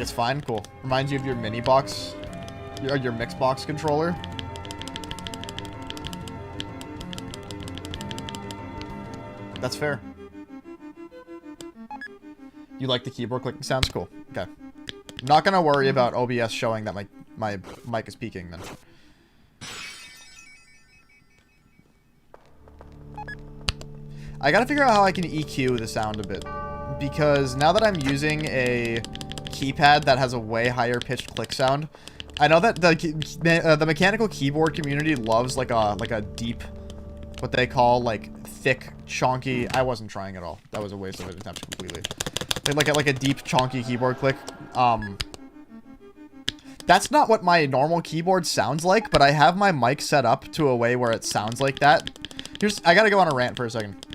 It's fine? Cool. Reminds you of your mini box, your mix box controller. That's fair. You like the keyboard clicking sounds? Cool. Okay. I'm not gonna worry about OBS showing that my mic is peaking then. I gotta figure out how I can EQ the sound a bit, because now that I'm using a keypad that has a way higher pitched click sound, I know that the mechanical keyboard community loves like a deep, what they call like thick, chonky. I wasn't trying at all. That was a waste of an attempt completely. Like a deep, chonky keyboard click. That's not what my normal keyboard sounds like, but I have my mic set up to a way where it sounds like that. I gotta go on a rant for a second.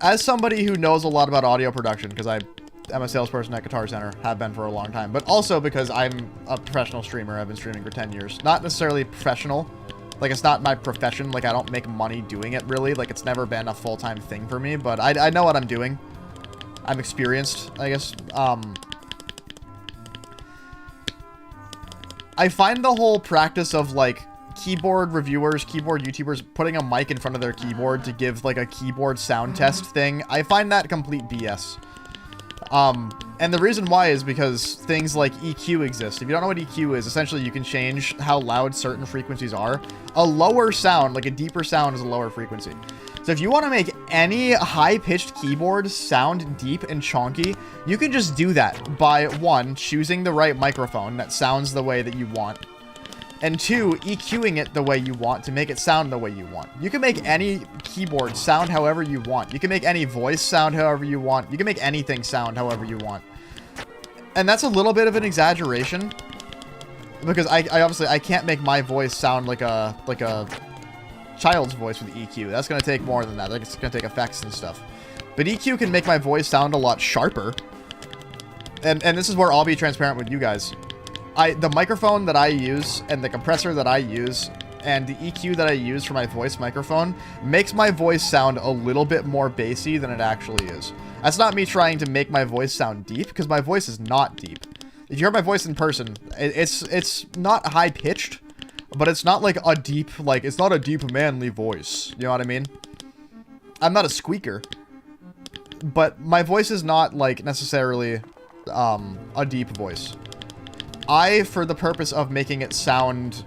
As somebody who knows a lot about audio production, because I'm a salesperson at Guitar Center, have been for a long time, but also because I'm a professional streamer. I've been streaming for 10 years. Not necessarily professional. Like, it's not my profession. Like, I don't make money doing it, really. Like, it's never been a full-time thing for me, but I know what I'm doing. I'm experienced, I guess. I find the whole practice of, like, keyboard reviewers, keyboard YouTubers putting a mic in front of their keyboard to give, like, a keyboard sound test thing, I find that complete BS. And the reason why is because things like EQ exist. If you don't know what EQ is, essentially you can change how loud certain frequencies are. A lower sound, like a deeper sound, is a lower frequency. So if you want to make any high-pitched keyboard sound deep and chonky, you can just do that by, 1, choosing the right microphone that sounds the way that you want, and 2, EQing it the way you want to make it sound the way you want. You can make any keyboard sound however you want. You can make any voice sound however you want. You can make anything sound however you want. And that's a little bit of an exaggeration, because I obviously I can't make my voice sound like a child's voice with EQ. That's going to take more than that. Like, it's going to take effects and stuff. But EQ can make my voice sound a lot sharper. and this is where I'll be transparent with you guys. The microphone that I use and the compressor that I use and the EQ that I use for my voice microphone makes my voice sound a little bit more bassy than it actually is. That's not me trying to make my voice sound deep, because my voice is not deep. If you hear my voice in person, it's not high-pitched, but it's not like a deep, like, it's not a deep manly voice. You know what I mean? I'm not a squeaker, but my voice is not, like, necessarily a deep voice. For the purpose of making it sound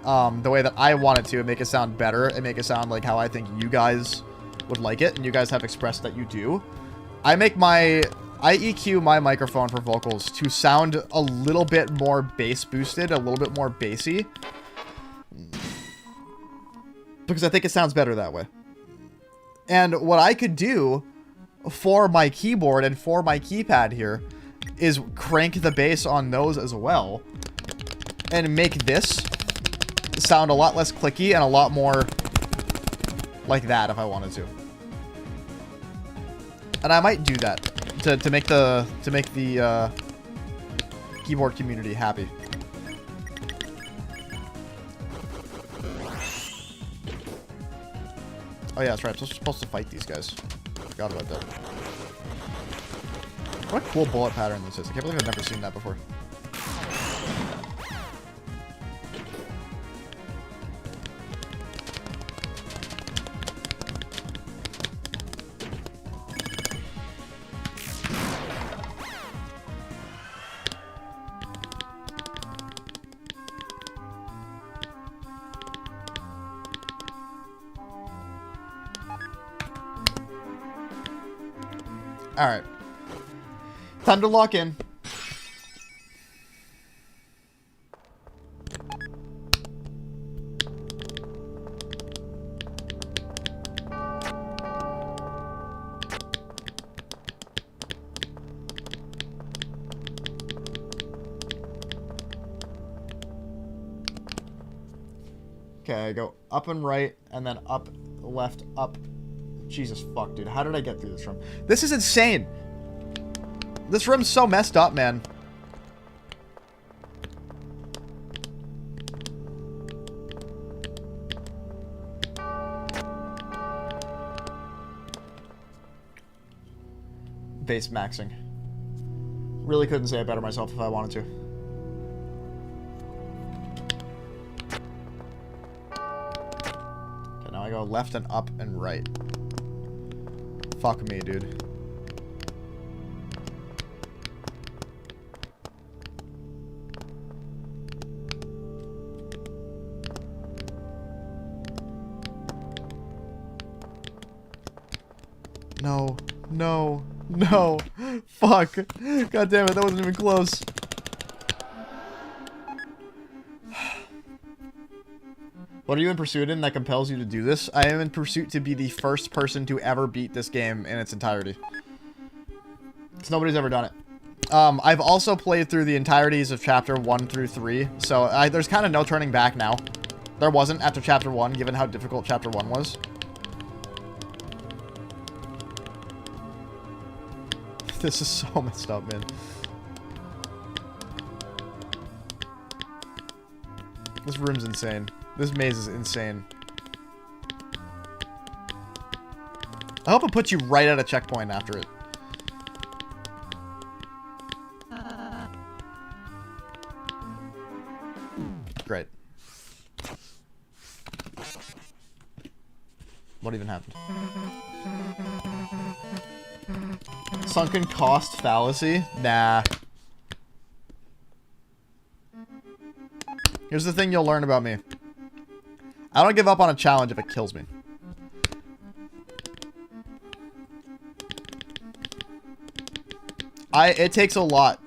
the way that I want it to, make it sound better, and make it sound like how I think you guys would like it, and you guys have expressed that you do, I EQ my microphone for vocals to sound a little bit more bass boosted, a little bit more bassy, because I think it sounds better that way. And what I could do for my keyboard and for my keypad here is crank the bass on those as well and make this sound a lot less clicky and a lot more like that if I wanted to. And I might do that to make the keyboard community happy. Oh yeah, that's right. I'm supposed to fight these guys. Forgot about that. What a cool bullet pattern this is. I can't believe I've never seen that before. Alright. Time to lock in. Okay, I go up and right, and then up, left, up. Jesus fuck, dude. How did I get through this room? This is insane. This room's so messed up, man. Base maxing. Really couldn't say it better myself if I wanted to. Okay, now I go left and up and right. Fuck me, dude. No. No. No. Fuck. God damn it, that wasn't even close. What are you in pursuit in that compels you to do this? I am in pursuit to be the first person to ever beat this game in its entirety. Because nobody's ever done it. I've also played through the entirities of chapter 1 through 3, so there's kind of no turning back now. There wasn't after chapter 1, given how difficult chapter 1 was. This is so messed up, man. This room's insane. This maze is insane. I hope it puts you right at a checkpoint after it. Great. What even happened? Sunken cost fallacy? Nah. Here's the thing you'll learn about me. I don't give up on a challenge if it kills me. It takes a lot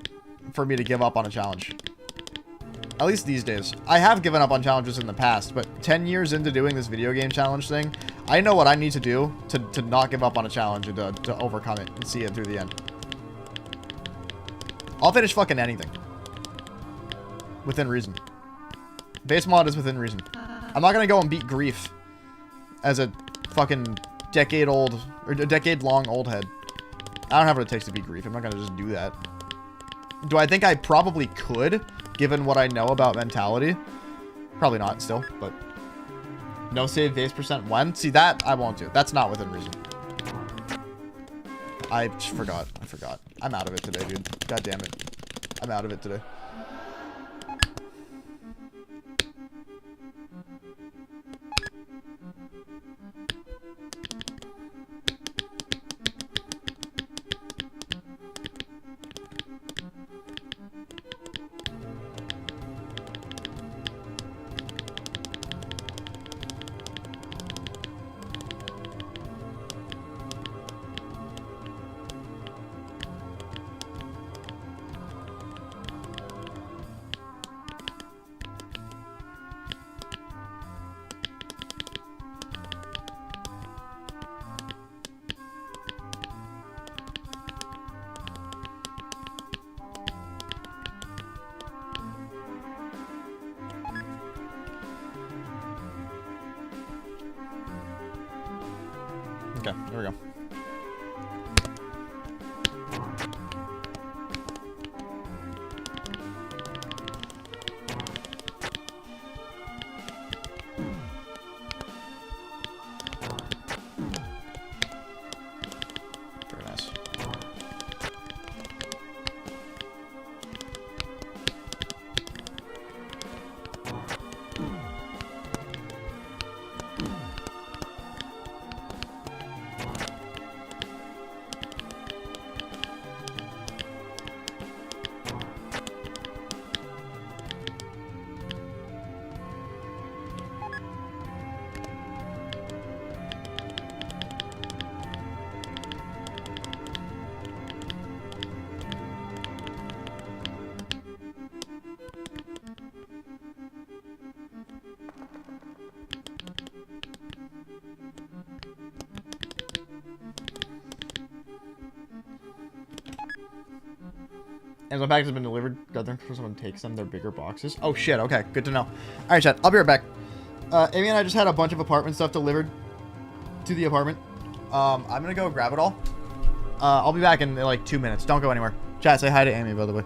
for me to give up on a challenge. At least these days. I have given up on challenges in the past, but 10 years into doing this video game challenge thing, I know what I need to do to not give up on a challenge and to overcome it and see it through the end. I'll finish fucking anything. Within reason. Base mod is within reason. I'm not gonna go and beat Grief as a fucking decade-long old head. I don't have what it takes to beat Grief. I'm not gonna just do that. Do I think I probably could, given what I know about mentality? Probably not still, but... No save vase percent when? See, that I won't do. That's not within reason. I forgot. I forgot. I'm out of it today, dude. God damn it. I'm out of it today. Okay, there we go. Very nice. Amazon package has been delivered. God, there someone takes them. They're bigger boxes. Oh shit. Okay, good to know. All right, chat. I'll be right back. Amy and I just had a bunch of apartment stuff delivered to the apartment. I'm gonna go grab it all. I'll be back in like 2 minutes. Don't go anywhere. Chat, say hi to Amy, by the way.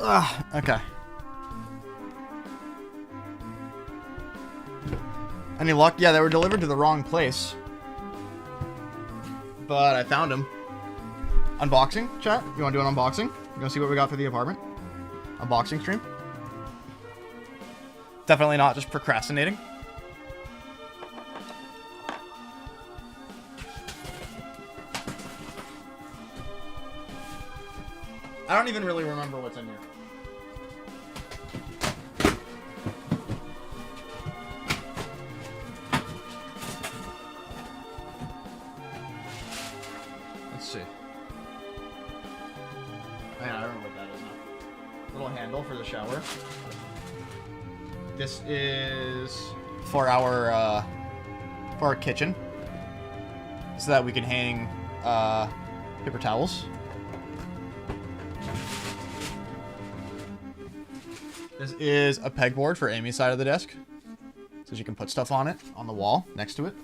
Ugh, okay. Any luck? Yeah, they were delivered to the wrong place. But I found them. Unboxing, chat? You want to do an unboxing? You want to see what we got for the apartment? Unboxing stream? Definitely not just procrastinating. I don't even really remember what's in here. Let's see. Oh, yeah, I remember what that is now. Little handle for the shower. This is for our kitchen, so that we can hang paper towels. This is a pegboard for Amy's side of the desk, so she can put stuff on it on the wall next to it.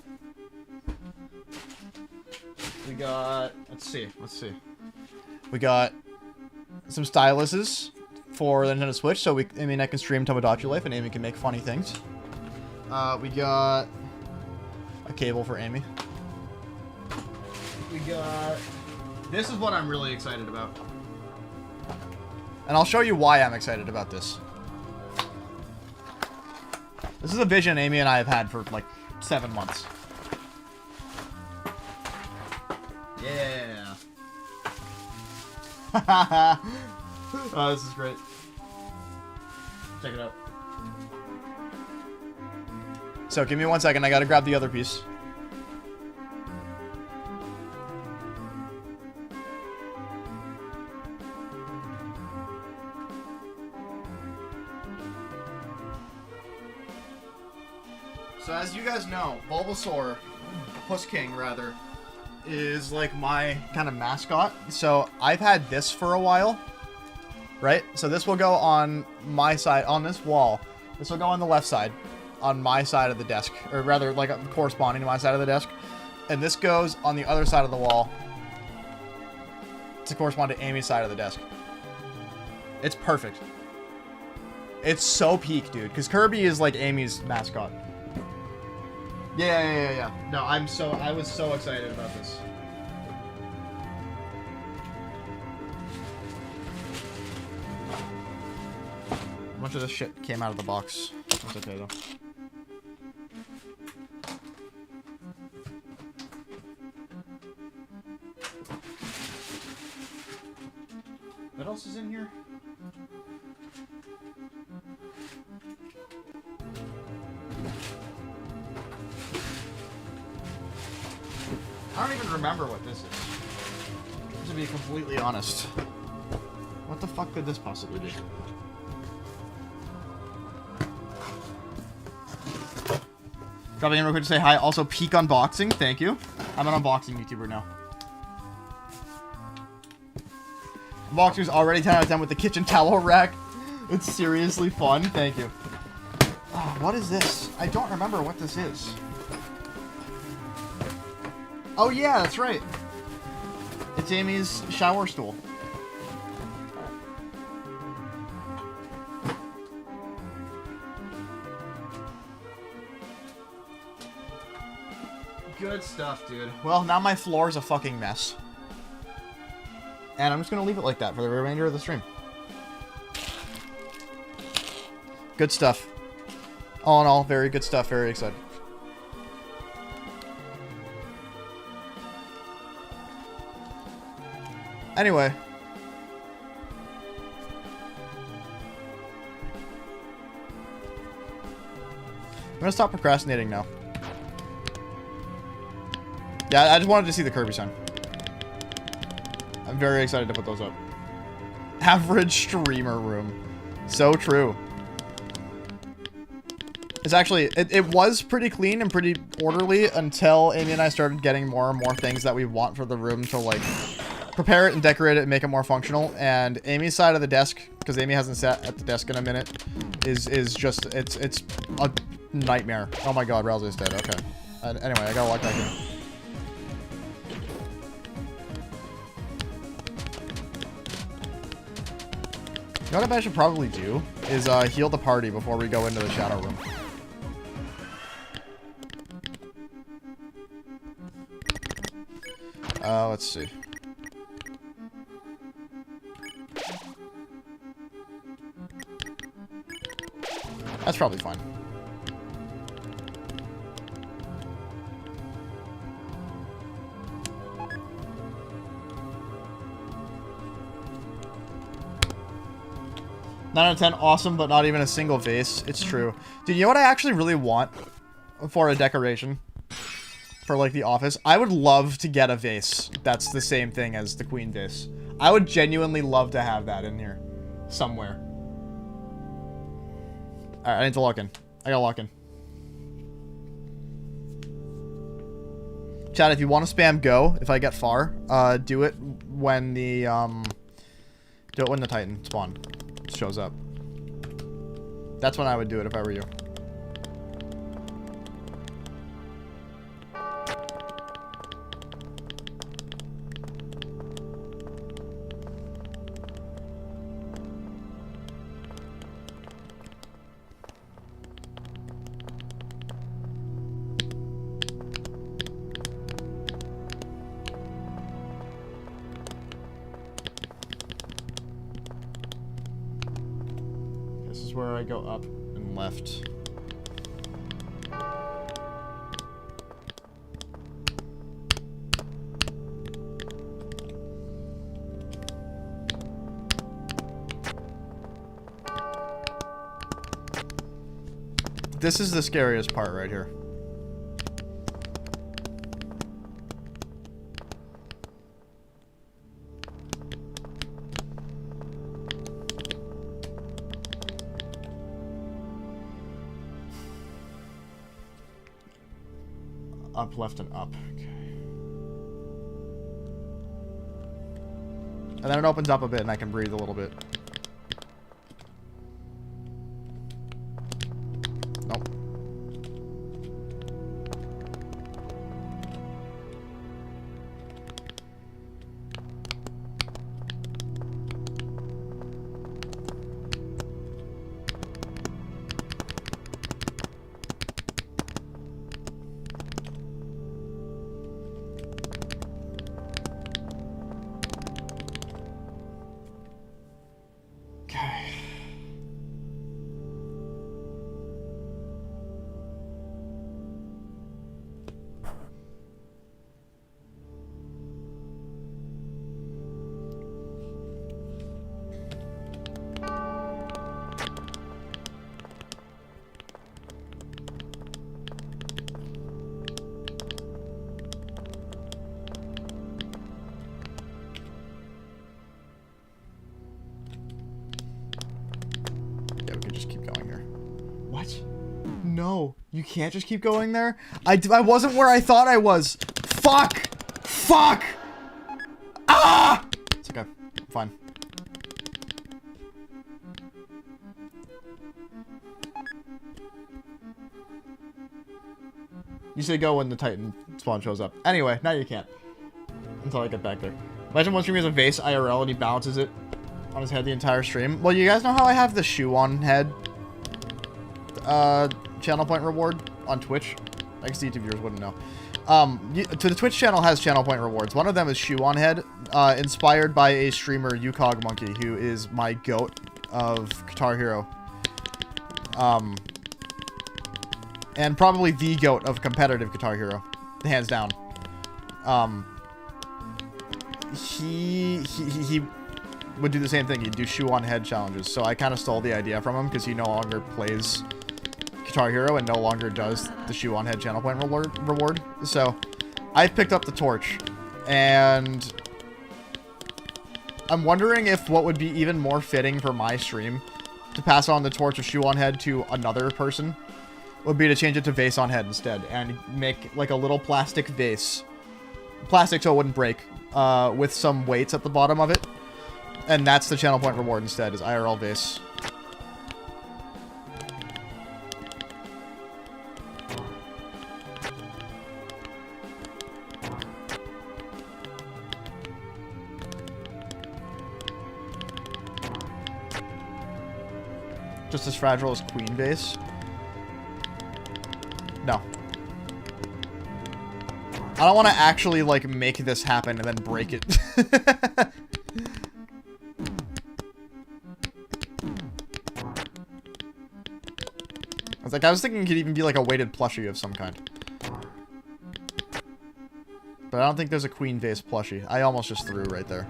We got, let's see. We got some styluses for the Nintendo Switch, so Amy and I can stream Tomodachi Life, and Amy can make funny things. We got a cable for Amy. We got, this is what I'm really excited about, and I'll show you why I'm excited about this. This is a vision Amy and I have had for like 7 months. Yeah. Oh, this is great. Check it out. So give me 1 second. I gotta grab the other piece. So as you guys know, Bulbasaur, Puss King rather, is like my kind of mascot. So I've had this for a while, right? So this will go on my side, on this wall. This will go on the left side, on my side of the desk, or rather like corresponding to my side of the desk. And this goes on the other side of the wall to correspond to Amy's side of the desk. It's perfect. It's so peak, dude, because Kirby is like Amy's mascot. Yeah. No, I was so excited about this. A bunch of this shit came out of the box. That's okay, though. What else is in here? I don't even remember what this is. To be completely honest. What the fuck could this possibly be? Dropping in real quick to say hi. Also, peak unboxing. Thank you. I'm an unboxing YouTuber now. Unboxing's already 10 out of 10 with the kitchen towel rack. It's seriously fun. Thank you. Oh, what is this? I don't remember what this is. Oh yeah, that's right. It's Amy's shower stool. Good stuff, dude. Well, now my floor is a fucking mess. And I'm just gonna leave it like that for the remainder of the stream. Good stuff. All in all, very good stuff. Very excited. Anyway. I'm gonna stop procrastinating now. Yeah, I just wanted to see the Kirby sign. I'm very excited to put those up. Average streamer room. So true. It's actually, it was pretty clean and pretty orderly until Amy and I started getting more and more things that we want for the room to like prepare it and decorate it and make it more functional. And Amy's side of the desk, because Amy hasn't sat at the desk in a minute, is just, it's a nightmare. Oh my god, Rousey is dead. Okay. Anyway, I gotta walk back in. You know what I should probably do is heal the party before we go into the shadow room. Let's see. That's probably fine. 9 out of 10, awesome, but not even a single vase. It's true. Dude, you know what I actually really want for a decoration? For, like, the office? I would love to get a vase that's the same thing as the queen vase. I would genuinely love to have that in here. Somewhere. Alright, I need to log in. I gotta log in. Chat, if you want to spam go, if I get far, do it when the, do it when the Titan spawn shows up. That's when I would do it if I were you. Where I go up and left. This is the scariest part right here. Up, left, and up. Okay. And then it opens up a bit and I can breathe a little bit. Nope. No, you can't just keep going there. I wasn't where I thought I was. Fuck! Fuck! Ah! It's okay. Fine. You say go when the Titan spawn shows up. Anyway, now you can't. Until I get back there. Imagine one stream has a vase IRL and he bounces it on his head the entire stream. Well, you guys know how I have the shoe on head channel point reward on Twitch? I guess the YouTube viewers wouldn't know. The Twitch channel has channel point rewards. One of them is shoe on head, inspired by a streamer, Yukog Monkey, who is my goat of Guitar Hero. And probably the goat of competitive Guitar Hero, hands down. He would do the same thing. He'd do shoe on head challenges. So I kind of stole the idea from him because he no longer plays Guitar Hero and no longer does the shoe on head channel point reward. So I picked up the torch, and I'm wondering if what would be even more fitting for my stream to pass on the torch of shoe on head to another person would be to change it to vase on head instead and make like a little plastic vase. Plastic so it wouldn't break, with some weights at the bottom of it. And that's the channel point reward instead, is IRL vase. Just as fragile as queen vase? No. I don't want to actually, like, make this happen and then break it. I was thinking it could even be like a weighted plushie of some kind. But I don't think there's a queen vase plushie. I almost just threw right there.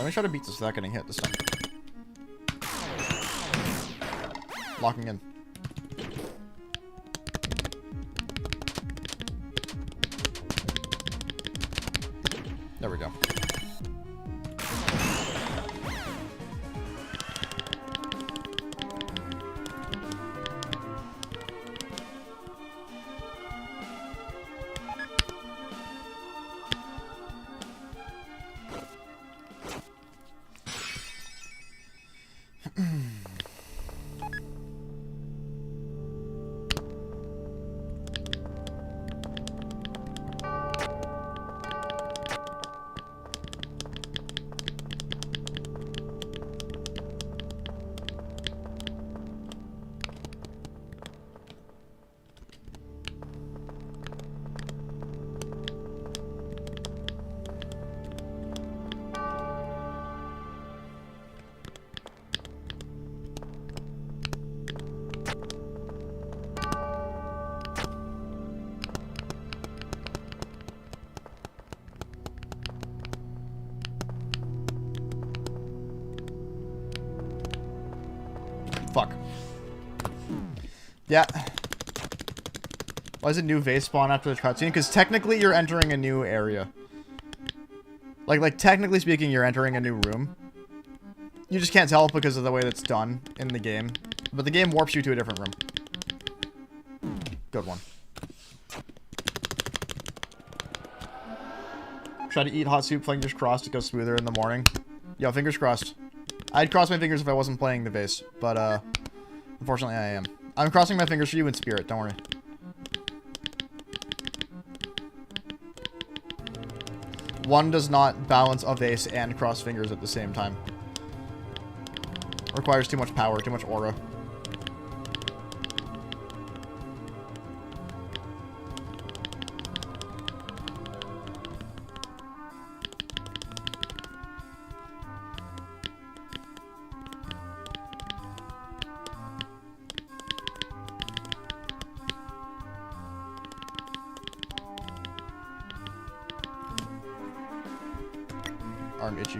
Let me try to beat this without getting hit this time. Locking in. There we go. Fuck. Yeah. Why is a new vase spawn after the cutscene? Because technically you're entering a new area. Like technically speaking, you're entering a new room. You just can't tell because of the way that's done in the game. But the game warps you to a different room. Good one. Try to eat hot soup, fingers crossed, it goes smoother in the morning. Yo, fingers crossed. I'd cross my fingers if I wasn't playing the vase, but, unfortunately I am. I'm crossing my fingers for you in spirit, don't worry. One does not balance a vase and cross fingers at the same time. Requires too much power, too much aura. Arm itchy.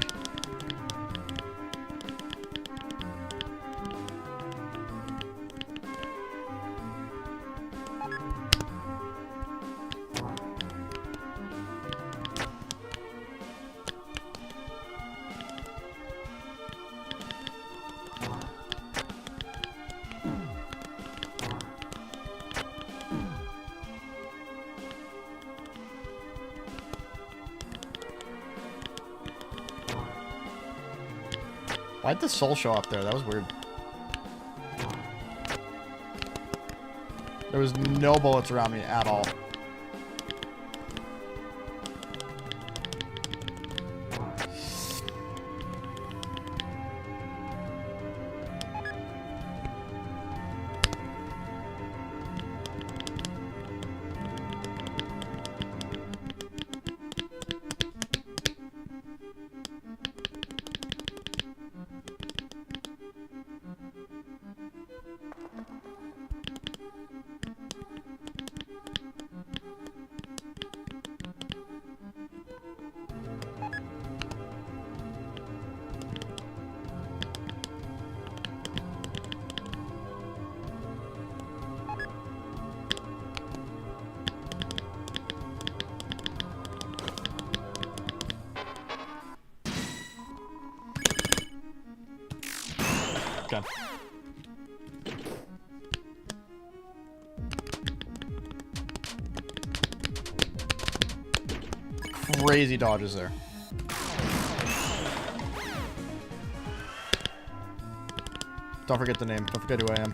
Why'd the soul show up there? That was weird. There was no bullets around me at all. Okay. Crazy dodges there. Don't forget the name. Don't forget who I am.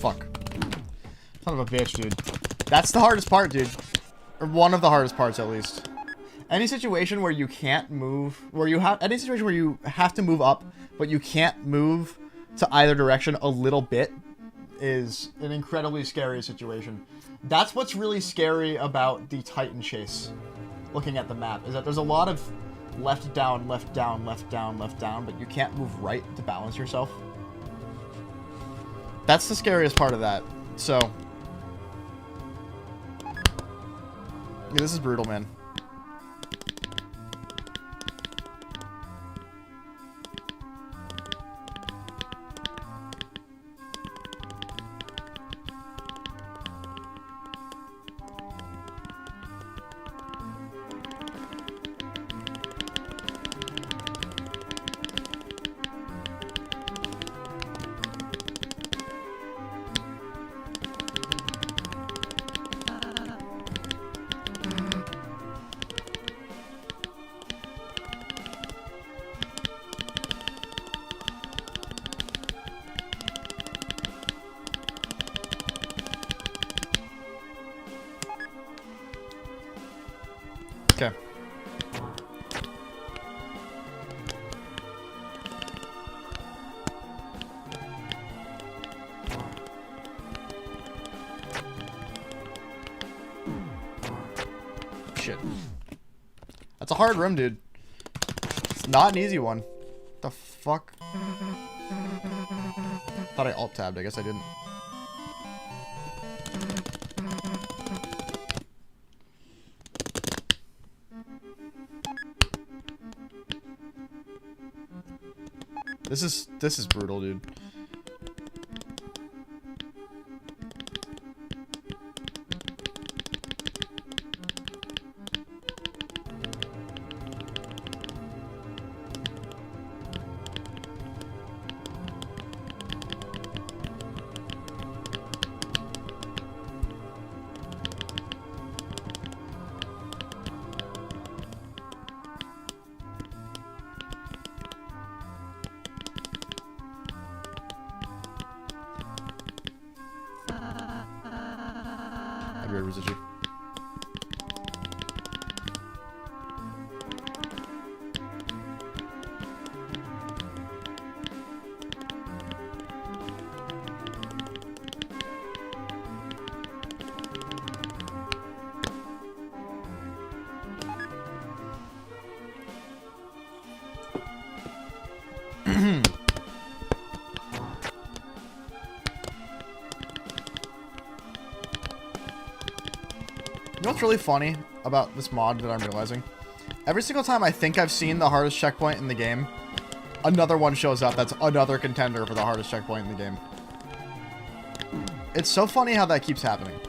fuck. Son of a bitch, dude. That's the hardest part, dude. Or one of the hardest parts, at least. Any situation where you can't move, any situation where you have to move up, but you can't move to either direction a little bit is an incredibly scary situation. That's what's really scary about the Titan chase, looking at the map, is that there's a lot of left down, left down, left down, left down, but you can't move right to balance yourself. That's the scariest part of that. So, yeah, this is brutal, man. Okay. Shit. That's a hard room, dude. It's not an easy one. What the fuck? Thought I alt-tabbed. I guess I didn't. This is brutal, dude. Residual. You know what's really funny about this mod that I'm realizing? Every single time I think I've seen the hardest checkpoint in the game, another one shows up that's another contender for the hardest checkpoint in the game. It's so funny how that keeps happening.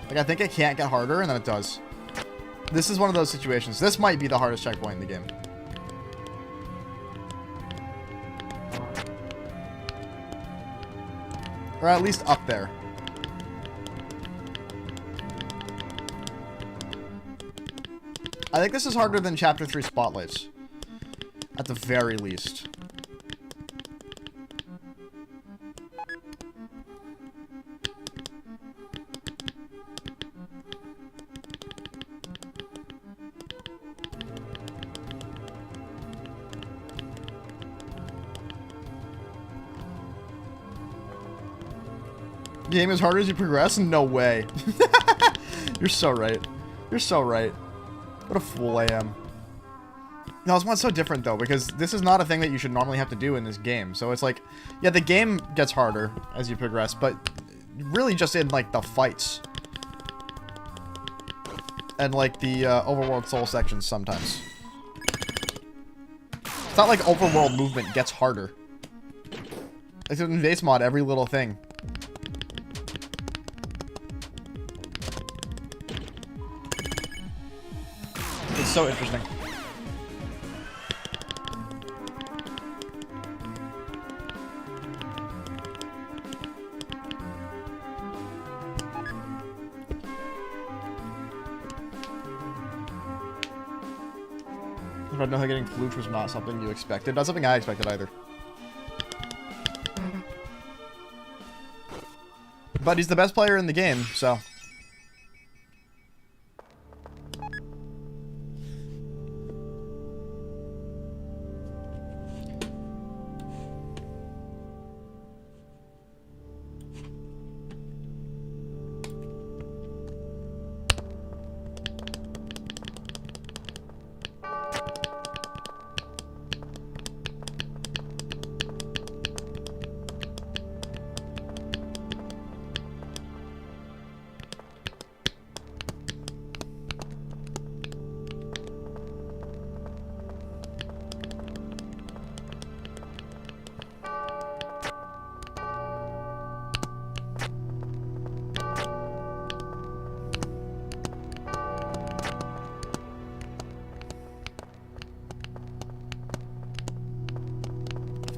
Like, I think it can't get harder, and then it does. This is one of those situations. This might be the hardest checkpoint in the game. Or at least up there. I think this is harder than Chapter 3 Spotlights. At the very least. Game as hard as you progress? No way. You're so right. You're so right. What a fool I am. No, this one's so different, though, because this is not a thing that you should normally have to do in this game. So it's like, yeah, the game gets harder as you progress, but really just in, like, the fights. And, like, the overworld soul sections sometimes. It's not like overworld movement gets harder. Except in Vase mod, every little thing. It's so interesting. I don't know how getting fluked was not something you expected. Not something I expected either. But he's the best player in the game, so.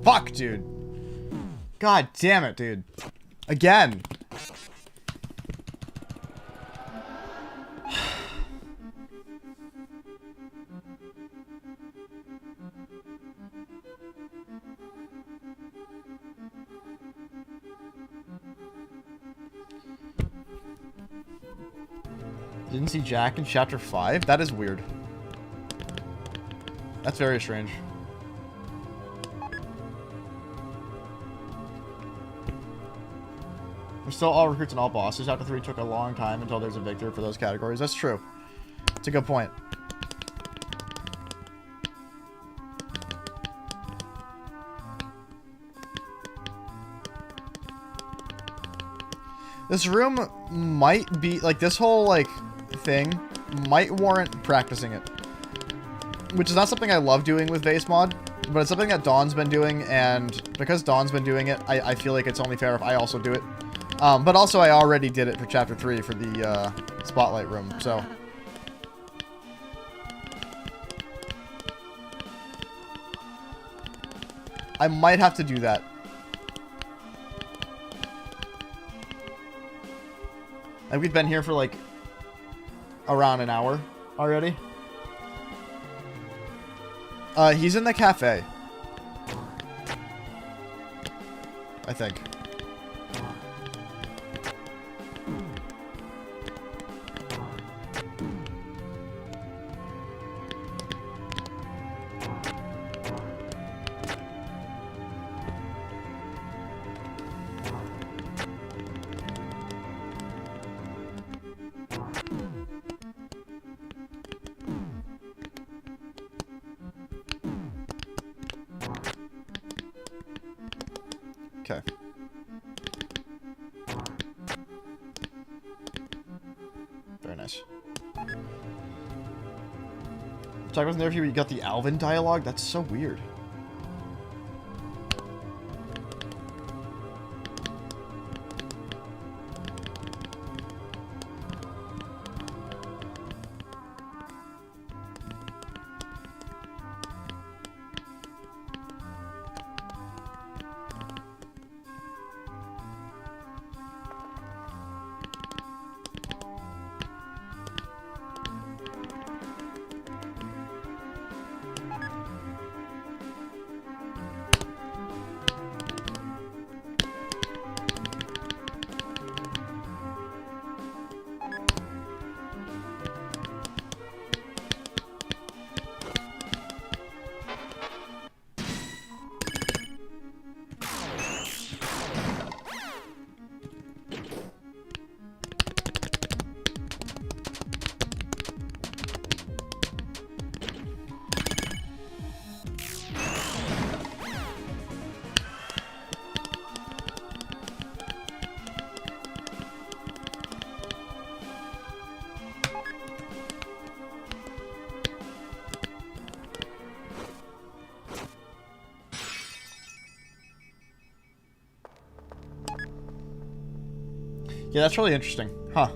Fuck, dude. God damn it, dude. Again. Didn't see Jack in chapter 5? That is weird. That's very strange. We're still all recruits and all bosses. Chapter 3 took a long time until there's a victor for those categories. That's true. It's a good point. This room might be, like, this whole, like, thing might warrant practicing it. Which is not something I love doing with Vase mod, but it's something that Dawn's been doing, and because Dawn's been doing it, I feel like it's only fair if I also do it. But also I already did it for chapter 3 for the, spotlight room, so. I might have to do that. And we've been here for, like, around an hour already. He's in the cafe. I think. Okay. Very nice. Jack wasn't there if you got the Alvin dialogue? That's so weird. Yeah, that's really interesting. Huh.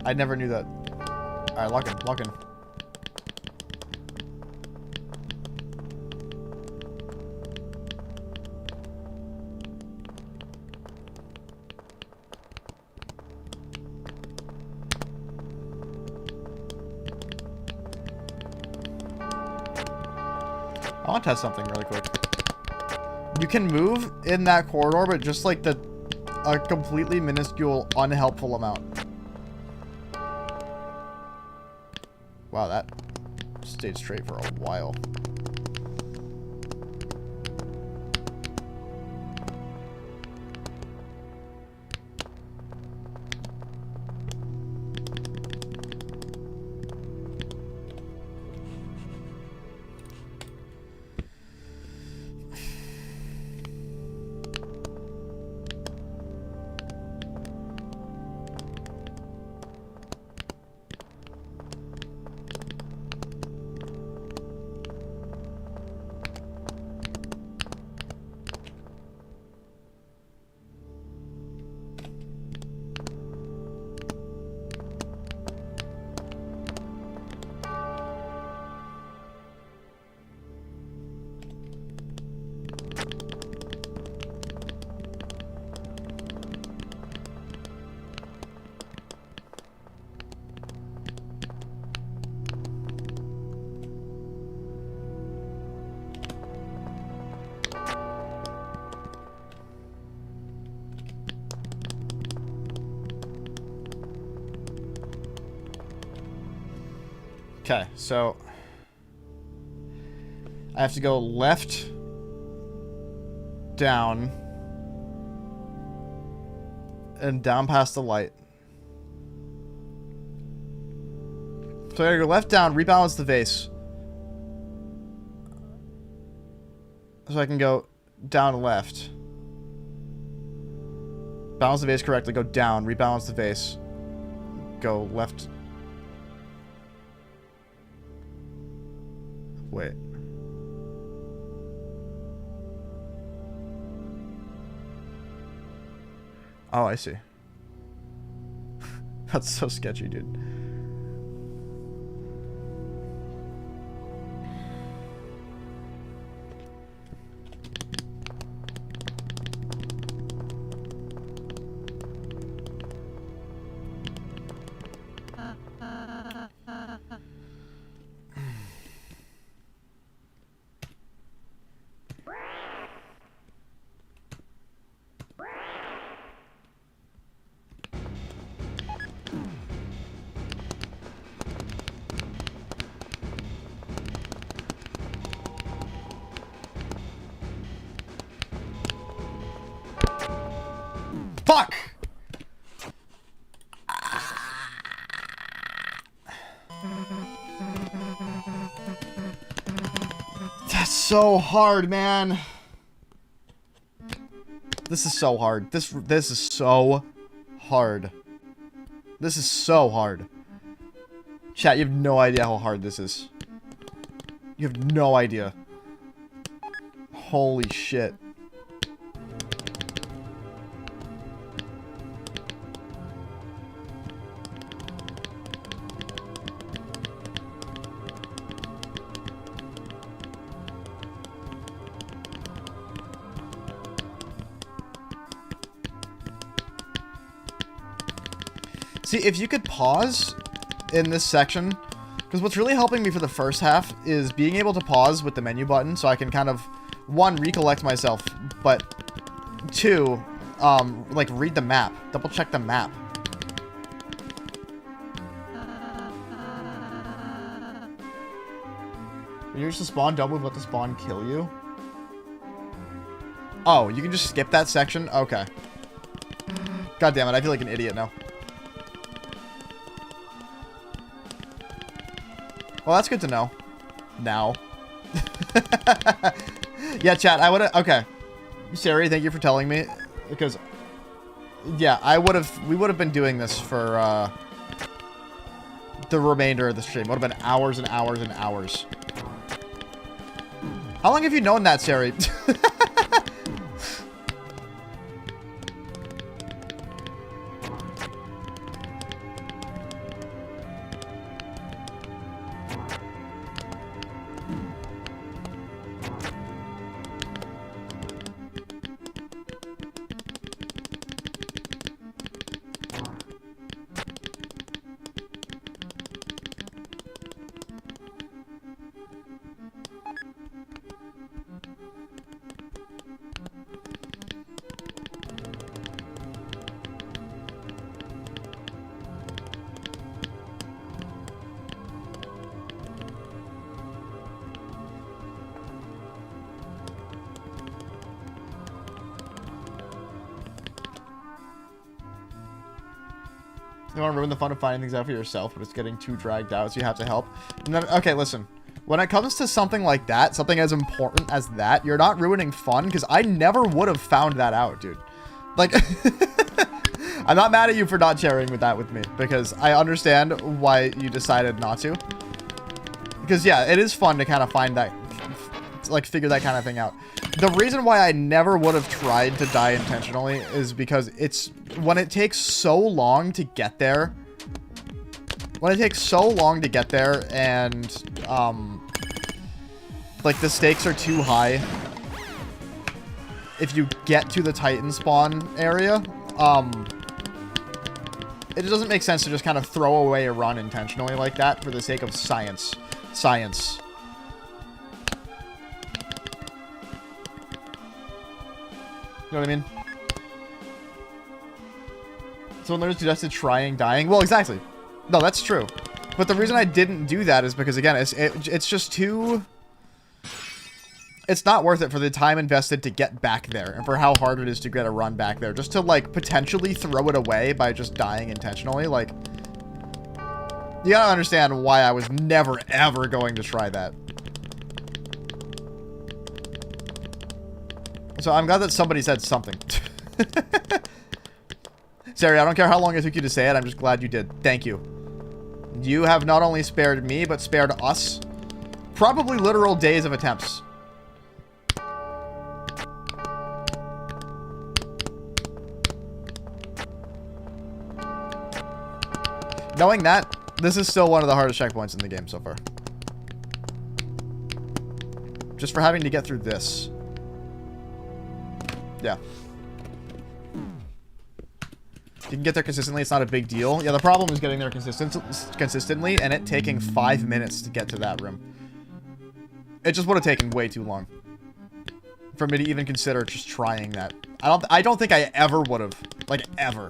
I never knew that. Alright, lock in, lock in. I want to test something really quick. You can move in that corridor, but just like the a completely minuscule, unhelpful amount. Wow, that stayed straight for a while. Okay, so I have to go left, down, and down past the light. So I gotta go left, down, rebalance the vase. So I can go down, left. Balance the vase correctly, go down, rebalance the vase. Go left. Wait. Oh, I see. That's so sketchy, dude. Fuck! That's so hard, man. This is so hard. This is so hard. This is so hard. Chat, you have no idea how hard this is. You have no idea. Holy shit. See, if you could pause in this section, because what's really helping me for the first half is being able to pause with the menu button, so I can kind of, one, recollect myself, but two, like, read the map. Double check the map. When you're just to spawn, don't move, let the spawn kill you. Oh, you can just skip that section? Okay. God damn it, I feel like an idiot now. Well, that's good to know. Now. Yeah, chat, I would've... Okay. Sari, thank you for telling me. Because... Yeah, we would've been doing this for, the remainder of the stream. It would've been hours and hours and hours. How long have you known that, Sari? You want to ruin the fun of finding things out for yourself, but it's getting too dragged out, so you have to help. Okay, listen. When it comes to something like that, something as important as that, you're not ruining fun, because I never would have found that out, dude. Like, I'm not mad at you for not sharing that with me, because I understand why you decided not to. Because, yeah, it is fun to kind of find that, like, figure that kind of thing out. The reason why I never would have tried to die intentionally is because when it takes so long to get there, and, like, the stakes are too high, if you get to the Titan spawn area, it doesn't make sense to just kind of throw away a run intentionally like that for the sake of science. You know what I mean? Someone literally suggested trying dying. Well, exactly. No, that's true. But the reason I didn't do that is because, again, it's just too... It's not worth it for the time invested to get back there and for how hard it is to get a run back there. Just to, like, potentially throw it away by just dying intentionally. Like, you gotta understand why I was never, ever going to try that. So I'm glad that somebody said something. Sari, I don't care how long it took you to say it. I'm just glad you did. Thank you. You have not only spared me, but spared us probably literal days of attempts. Knowing that, this is still one of the hardest checkpoints in the game so far. Just for having to get through this. Yeah. If you can get there consistently, it's not a big deal. Yeah, the problem is getting there consistently and it taking 5 minutes to get to that room. It just would have taken way too long for me to even consider just trying that. I don't think I ever would have. Like, ever.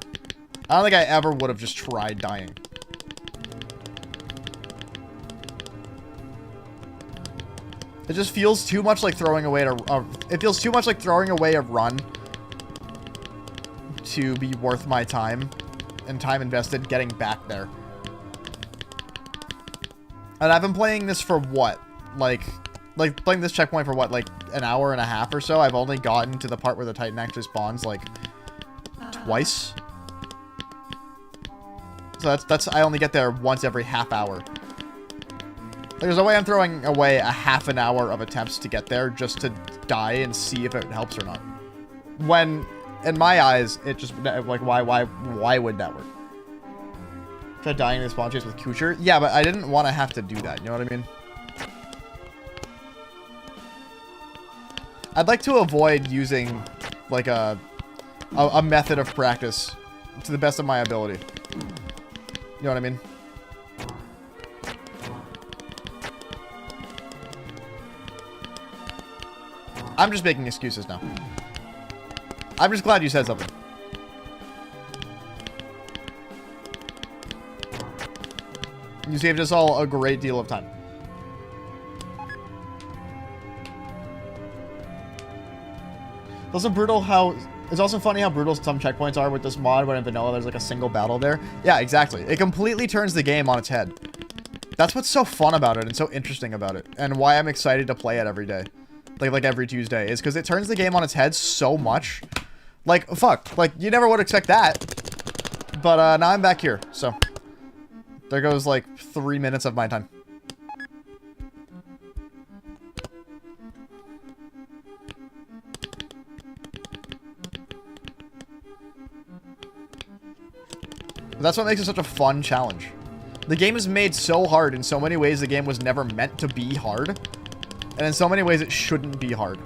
I don't think I ever would have just tried dying. It just feels too much like throwing away it feels too much like throwing away a run to be worth my time and time invested getting back there. And I've been playing this for what? Like playing this checkpoint for what? Like an hour and a half or so. I've only gotten to the part where the Titan actually spawns like twice. So that's I only get there once every half hour. There's no way I'm throwing away a half an hour of attempts to get there just to die and see if it helps or not. When, in my eyes, it just, like, why would that work? Try dying in the spawn chase with Kucher? Yeah, but I didn't want to have to do that, you know what I mean? I'd like to avoid using, like, a method of practice to the best of my ability. You know what I mean? I'm just making excuses now. I'm just glad you said something. You saved us all a great deal of time. It's also brutal how... It's also funny how brutal some checkpoints are with this mod when in vanilla there's like a single battle there. Yeah, exactly. It completely turns the game on its head. That's what's so fun about it and so interesting about it. And why I'm excited to play it every day. Like every Tuesday, is because it turns the game on its head so much. Like, fuck. Like, you never would expect that. But, now I'm back here, so. There goes, like, 3 minutes of my time. But that's what makes it such a fun challenge. The game is made so hard in so many ways the game was never meant to be hard. And in so many ways, it shouldn't be hard.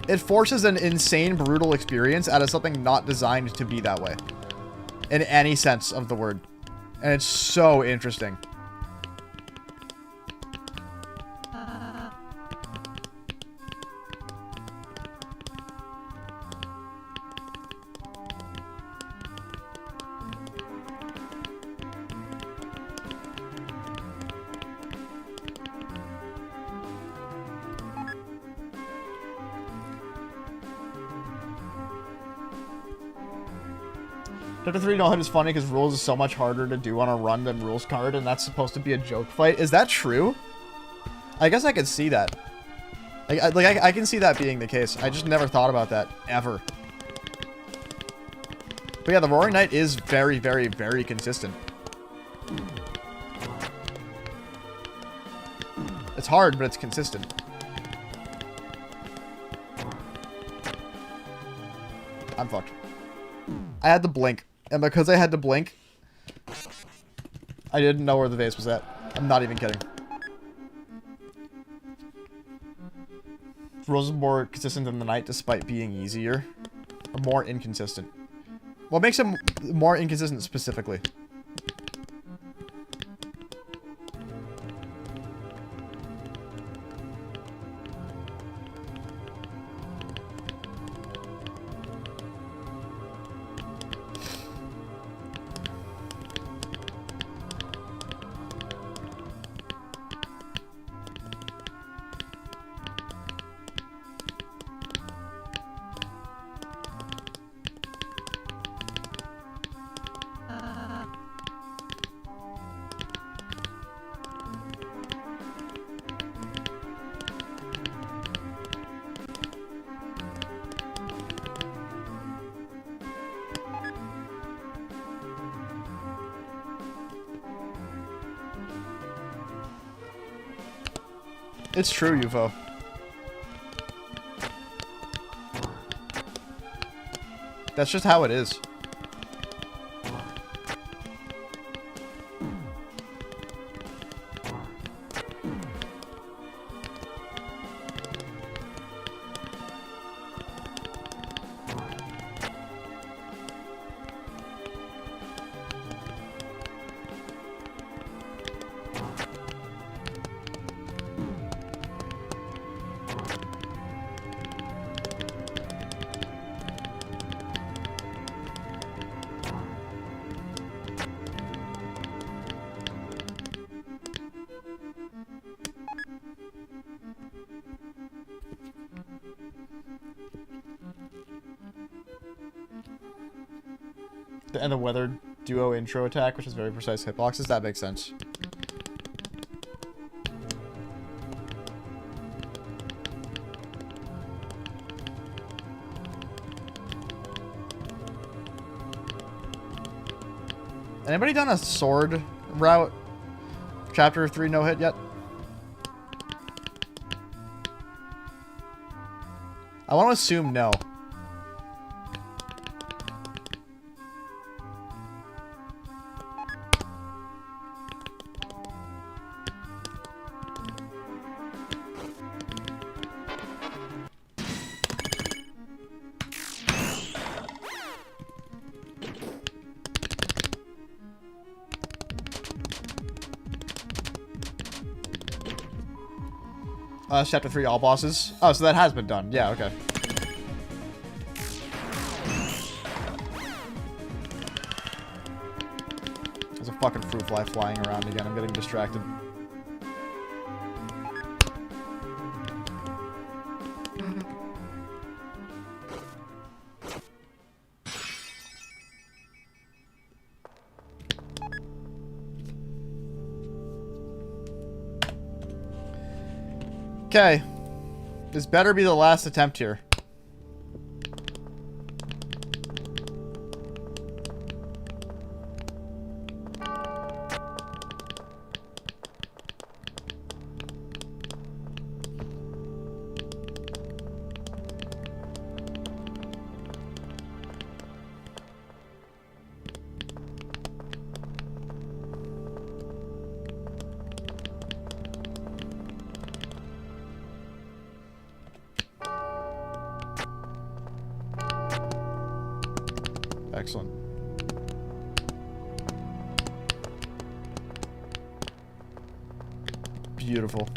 It forces an insane, brutal experience out of something not designed to be that way. In any sense of the word. And it's so interesting. Chapter 3 no hit is funny because rules is so much harder to do on a run than rules card, and that's supposed to be a joke fight. Is that true? I guess I could see that. I can see that being the case. I just never thought about that, ever. But yeah, the Roaring Knight is very, very, very consistent. It's hard, but it's consistent. I'm fucked. I had to blink. And because I had to blink, I didn't know where the vase was at. I'm not even kidding. Rules is more consistent than the knight despite being easier. Or more inconsistent. What makes him more inconsistent specifically? It's true, UFO. That's just how it is. And the weather duo intro attack, which is very precise hitboxes, that makes sense. Anybody done a sword route? Chapter 3 no hit yet? I want to assume no. Chapter 3 all bosses. Oh, so that has been done. Yeah, okay. There's a fucking fruit fly flying around again. I'm getting distracted. Okay. This better be the last attempt here. Excellent. Beautiful.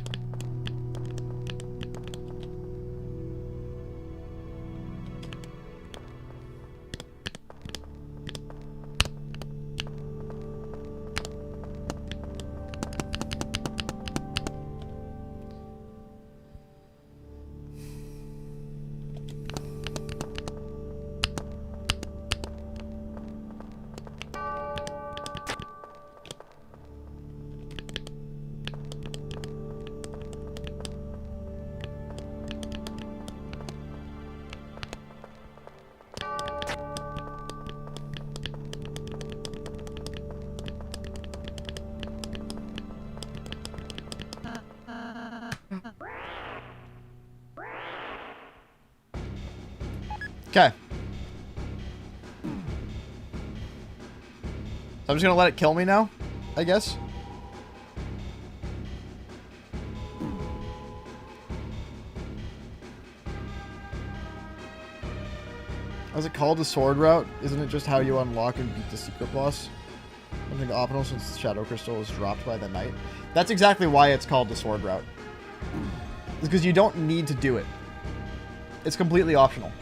Okay. So I'm just gonna let it kill me now, I guess. Is it called the sword route? Isn't it just how you unlock and beat the secret boss? Something optional since the shadow crystal is dropped by the knight. That's exactly why it's called the sword route. It's because you don't need to do it. It's completely optional.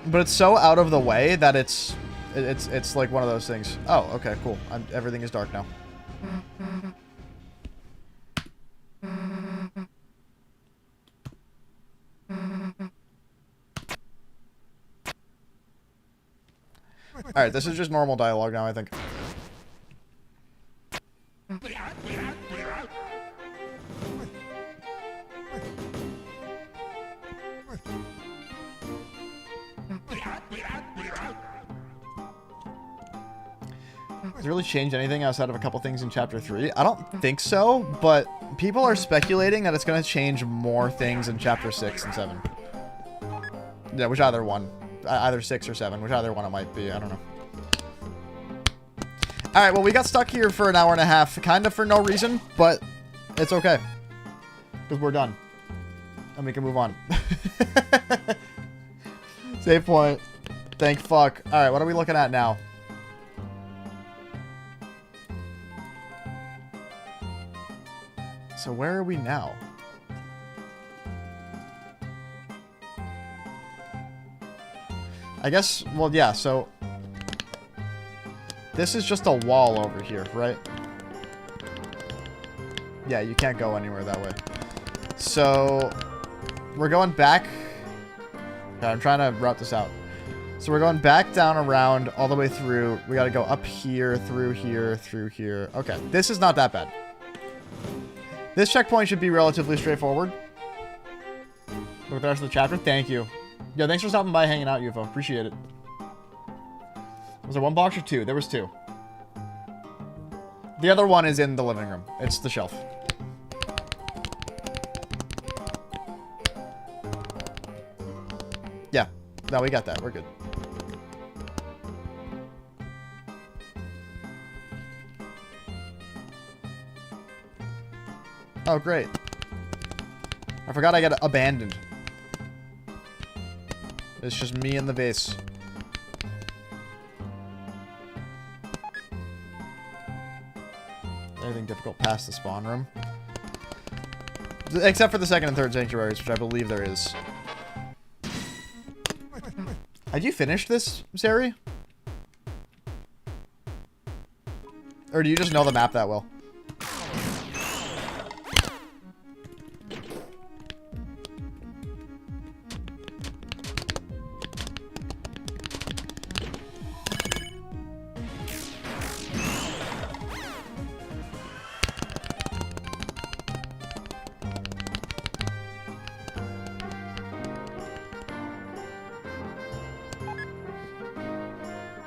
But it's so out of the way that it's like one of those things. Oh, okay, cool. Everything is dark now. Alright, this is just normal dialogue now, I think. Does it really change anything outside of a couple things in Chapter 3? I don't think so, but people are speculating that it's going to change more things in Chapter 6 and 7. Yeah, which either one. Either 6 or 7, which either one it might be. I don't know. Alright, well, we got stuck here for an hour and a half. Kind of for no reason, but it's okay. Because we're done. And we can move on. Save point. Thank fuck. Alright, what are we looking at now? So where are we now? I guess, well, yeah, so this is just a wall over here, right? Yeah, you can't go anywhere that way. So we're going back. Okay, I'm trying to route this out. So we're going back down around all the way through. We got to go up here, through here, through here. Okay, this is not that bad. This checkpoint should be relatively straightforward. Look at the rest of the chapter. Thank you. Yo, thanks for stopping by, hanging out, UFO. Appreciate it. Was there one box or two? There was two. The other one is in the living room. It's the shelf. Yeah. No, we got that. We're good. Oh, great. I forgot I got abandoned. It's just me and the vase. Anything difficult past the spawn room? Except for the second and third sanctuaries, which I believe there is. Had you finished this, Sari? Or do you just know the map that well?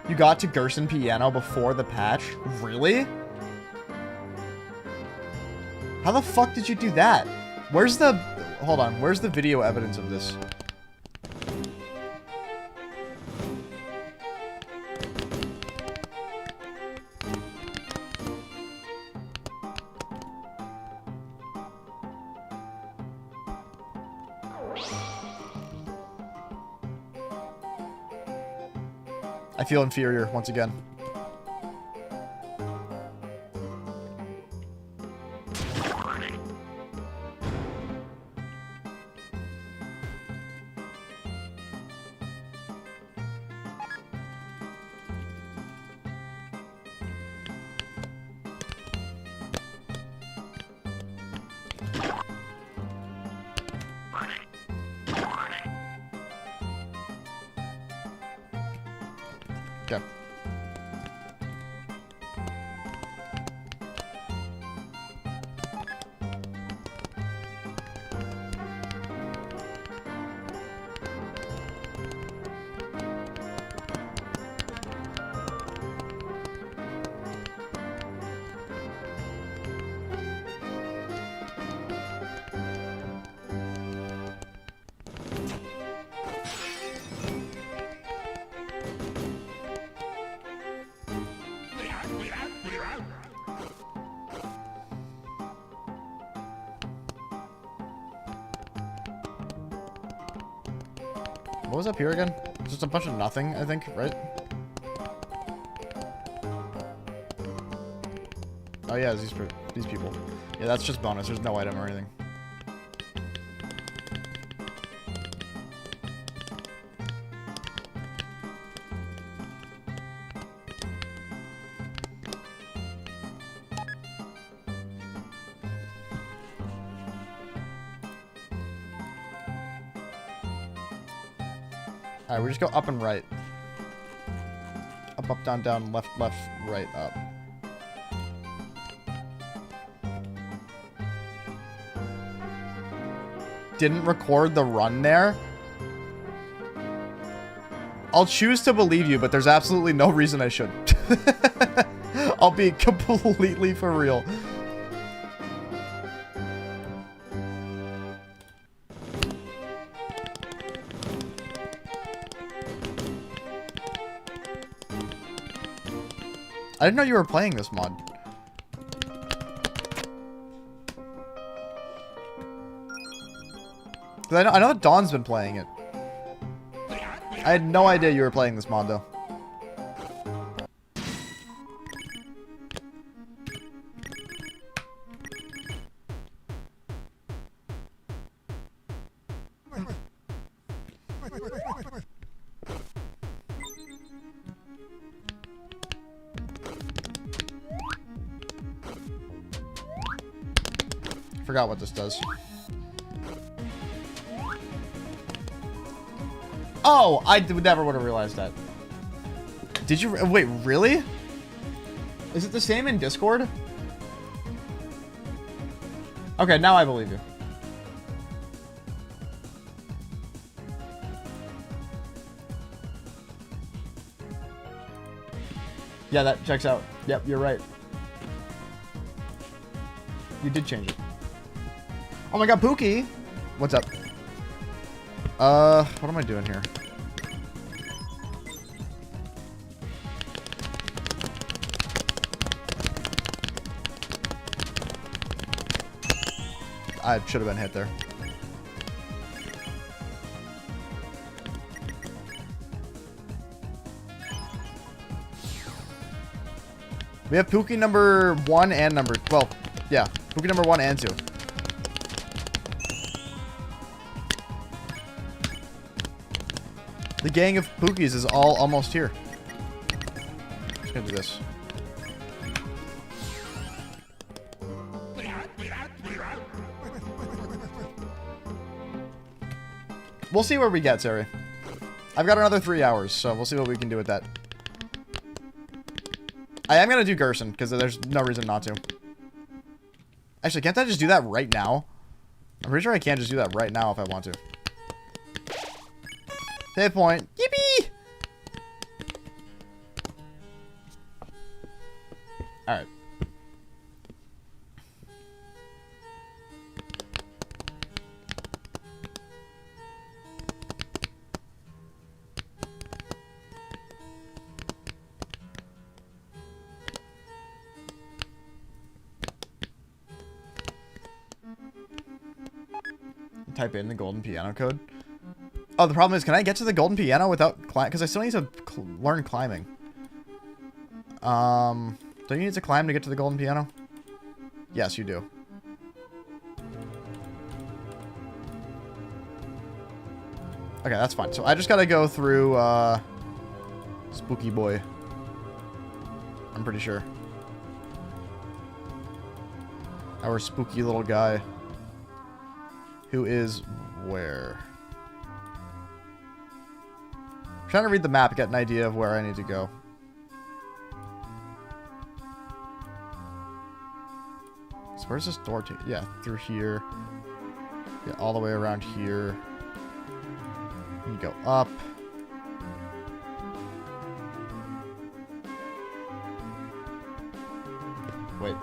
You got to Gerson Piano before the patch? Really? How the fuck did you do that? Where's the... Hold on. Where's the video evidence of this? I feel inferior once again. Okay. What was up here again? Just a bunch of nothing, I think, right? Oh yeah, these people. Yeah, that's just bonus. There's no item or anything. Alright, we just go up and right. Up, up, down, down, left, left, right, up. Didn't record the run there? I'll choose to believe you, but there's absolutely no reason I should. I'll be completely for real. I didn't know you were playing this mod. I know that Dawn's been playing it. I had no idea you were playing this mod, though. Forgot what this does. Oh, I never would have realized that. Did you? Wait, really? Is it the same in Discord? Okay, now I believe you. Yeah, that checks out. Yep, you're right. You did change it. Oh my god, Pookie! What's up? What am I doing here? I should have been hit there. We have Pookie number 1 and number... Well, yeah. Pookie number 1 and 2. The gang of Pookies is all almost here. Just gonna do this. We'll see where we get, Sari. I've got another 3 hours, so we'll see what we can do with that. I am gonna do Gerson, because there's no reason not to. Actually, can't I just do that right now? I'm pretty sure I can just do that right now if I want to. Save point. Yippee! Alright. Type in the golden piano code. Oh, the problem is, can I get to the golden piano without climb? Because I still need to learn climbing. Don't you need to climb to get to the golden piano? Yes, you do. Okay, that's fine. So I just gotta go through, Spooky Boy. I'm pretty sure. Our spooky little guy. Who is where? I'm trying to read the map, get an idea of where I need to go. So where's this door to? Yeah, through here. Yeah, all the way around here. You go up. Wait.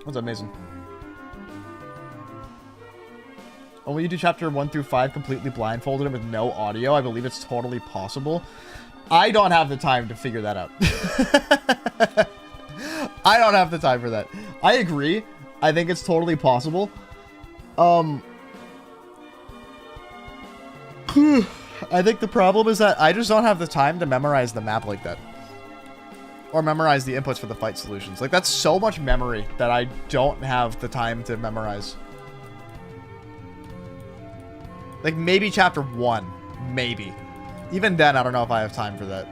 What's up, Mason? Oh, will you do chapter 1 through 5 completely blindfolded and with no audio? I believe it's totally possible. I don't have the time to figure that out. I don't have the time for that. I agree. I think it's totally possible. I think the problem is that I just don't have the time to memorize the map like that. Or memorize the inputs for the fight solutions. Like, that's so much memory that I don't have the time to memorize. Like, maybe chapter 1. Maybe. Even then, I don't know if I have time for that.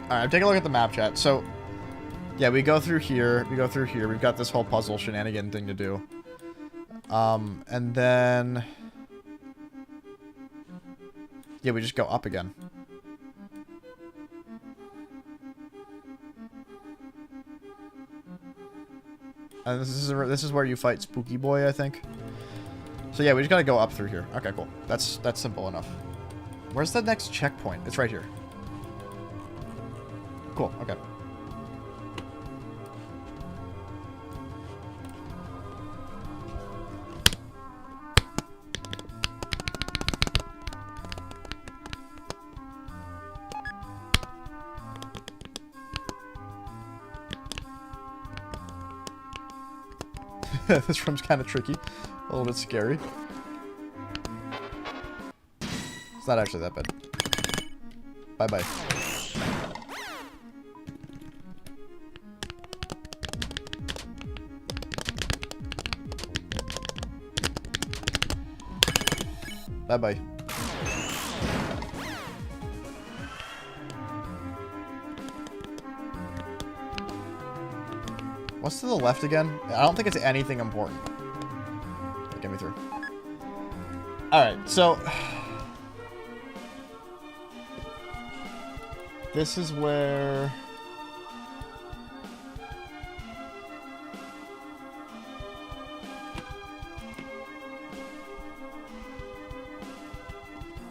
Alright, take a look at the map, chat. So, yeah, we go through here. We go through here. We've got this whole puzzle shenanigan thing to do. And then... yeah, we just go up again. And this is where you fight Spooky Boy, I think. So yeah, we just gotta go up through here. Okay, cool. That's simple enough. Where's the next checkpoint? It's right here. Cool, okay. This room's kind of tricky. A little bit scary. It's not actually that bad. Bye-bye. Bye-bye. What's to the left again? I don't think it's anything important. Get me through. Alright, so... this is where...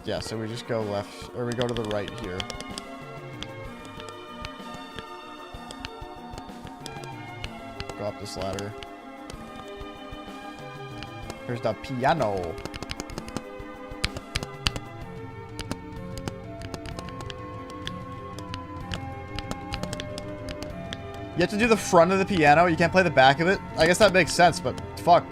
yeah, so we just go left, or we go to the right here. Go up this ladder. Here's the piano. You have to do the front of the piano. You can't play the back of it. I guess that makes sense, but fuck.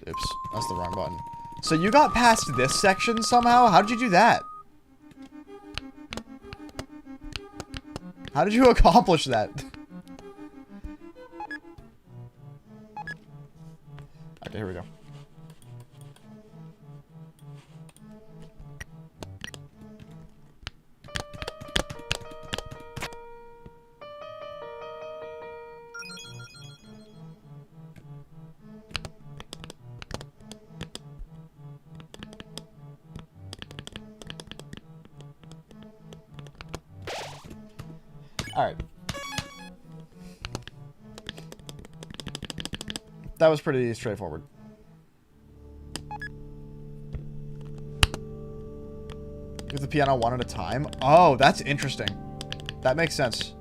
Oops, that's the wrong button. So you got past this section somehow? How did you do that? How did you accomplish that? Okay, here we go. Alright. That was pretty straightforward. Do the piano one at a time? Oh, that's interesting. That makes sense.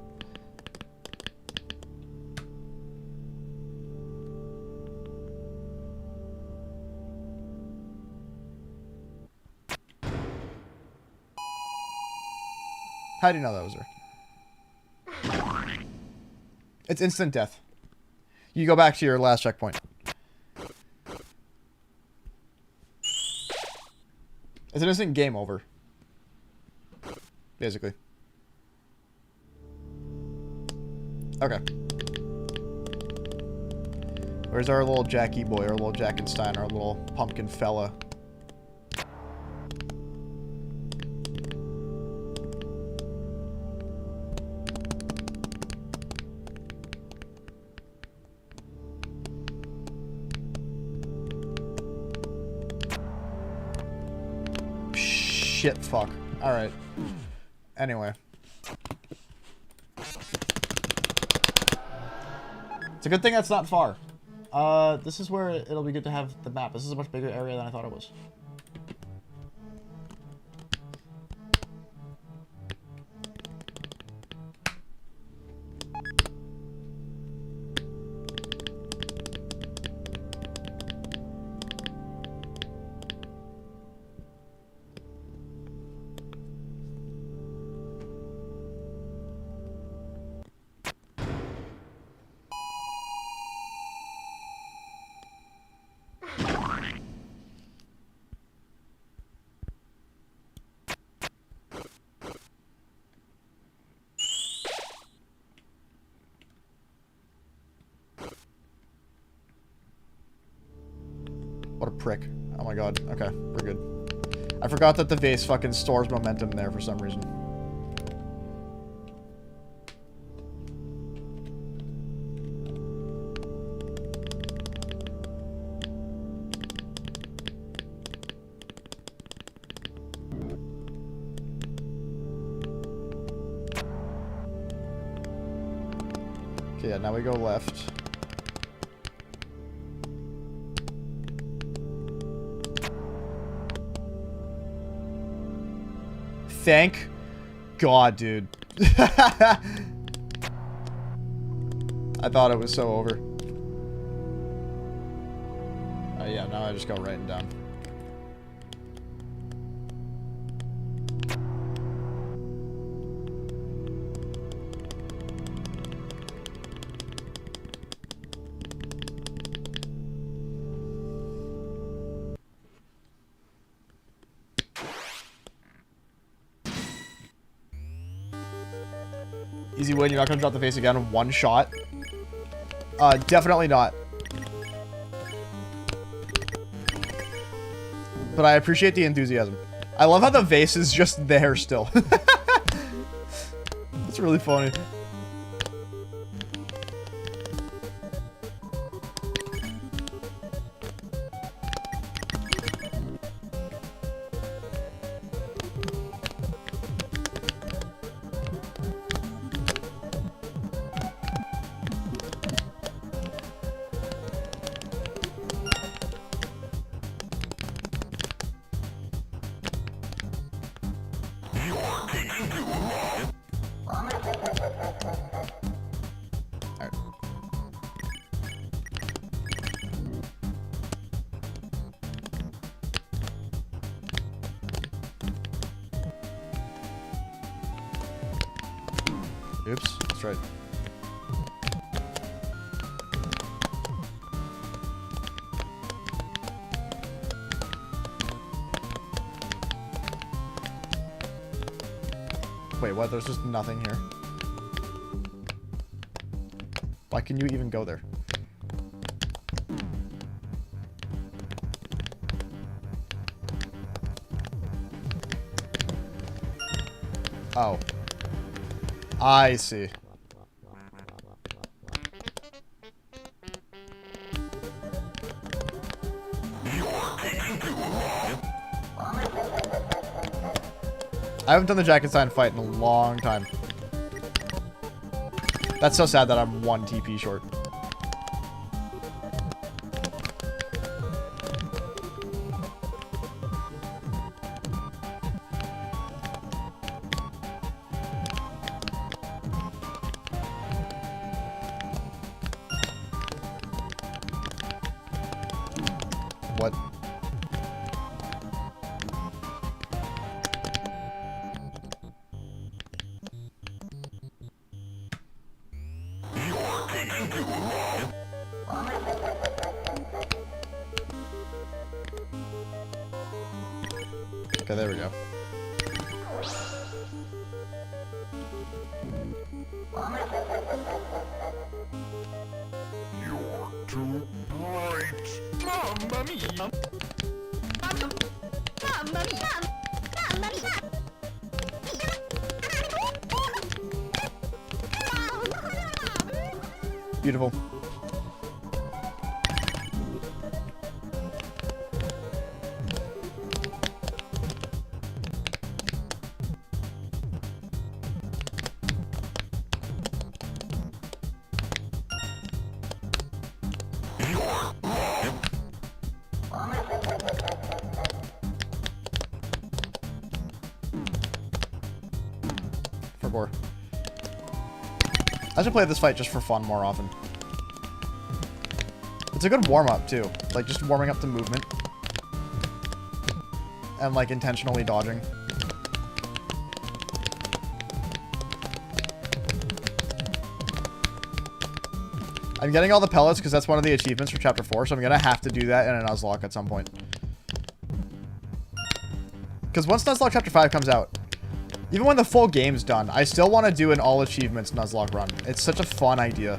How do you know that was there? It's instant death. You go back to your last checkpoint. It's an instant game over. Basically. Okay. Where's our little Jackie boy, our little Jackenstein, our little pumpkin fella? Shit, fuck. Alright. Anyway. It's a good thing that's not far. This is where it'll be good to have the map. This is a much bigger area than I thought it was. What a prick. Oh my god. Okay, we're good. I forgot that the vase fucking stores momentum there for some reason. Okay, yeah, now we go left. Thank God, dude. I thought it was so over. Yeah, now I just go right and down. Easy win, you're not gonna drop the face again in one shot? Definitely not. But I appreciate the enthusiasm. I love how the vase is just there still. It's really funny. Oops, that's right. Wait, what? There's just nothing here. Why can you even go there? Oh. I see. I haven't done the jacket sign fight in a long time. That's so sad that I'm 1 TP short. What? Okay, there we go. You're too bright. Mamma mia. Mamma mia. Mamma mia. Beautiful. For gore. I should play this fight just for fun more often. It's a good warm-up, too. Like, just warming up the movement. And, like, intentionally dodging. I'm getting all the pellets because that's one of the achievements for Chapter 4, so I'm gonna have to do that in a Nuzlocke at some point. Because once Nuzlocke Chapter 5 comes out, even when the full game's done, I still want to do an all achievements Nuzlocke run. It's such a fun idea.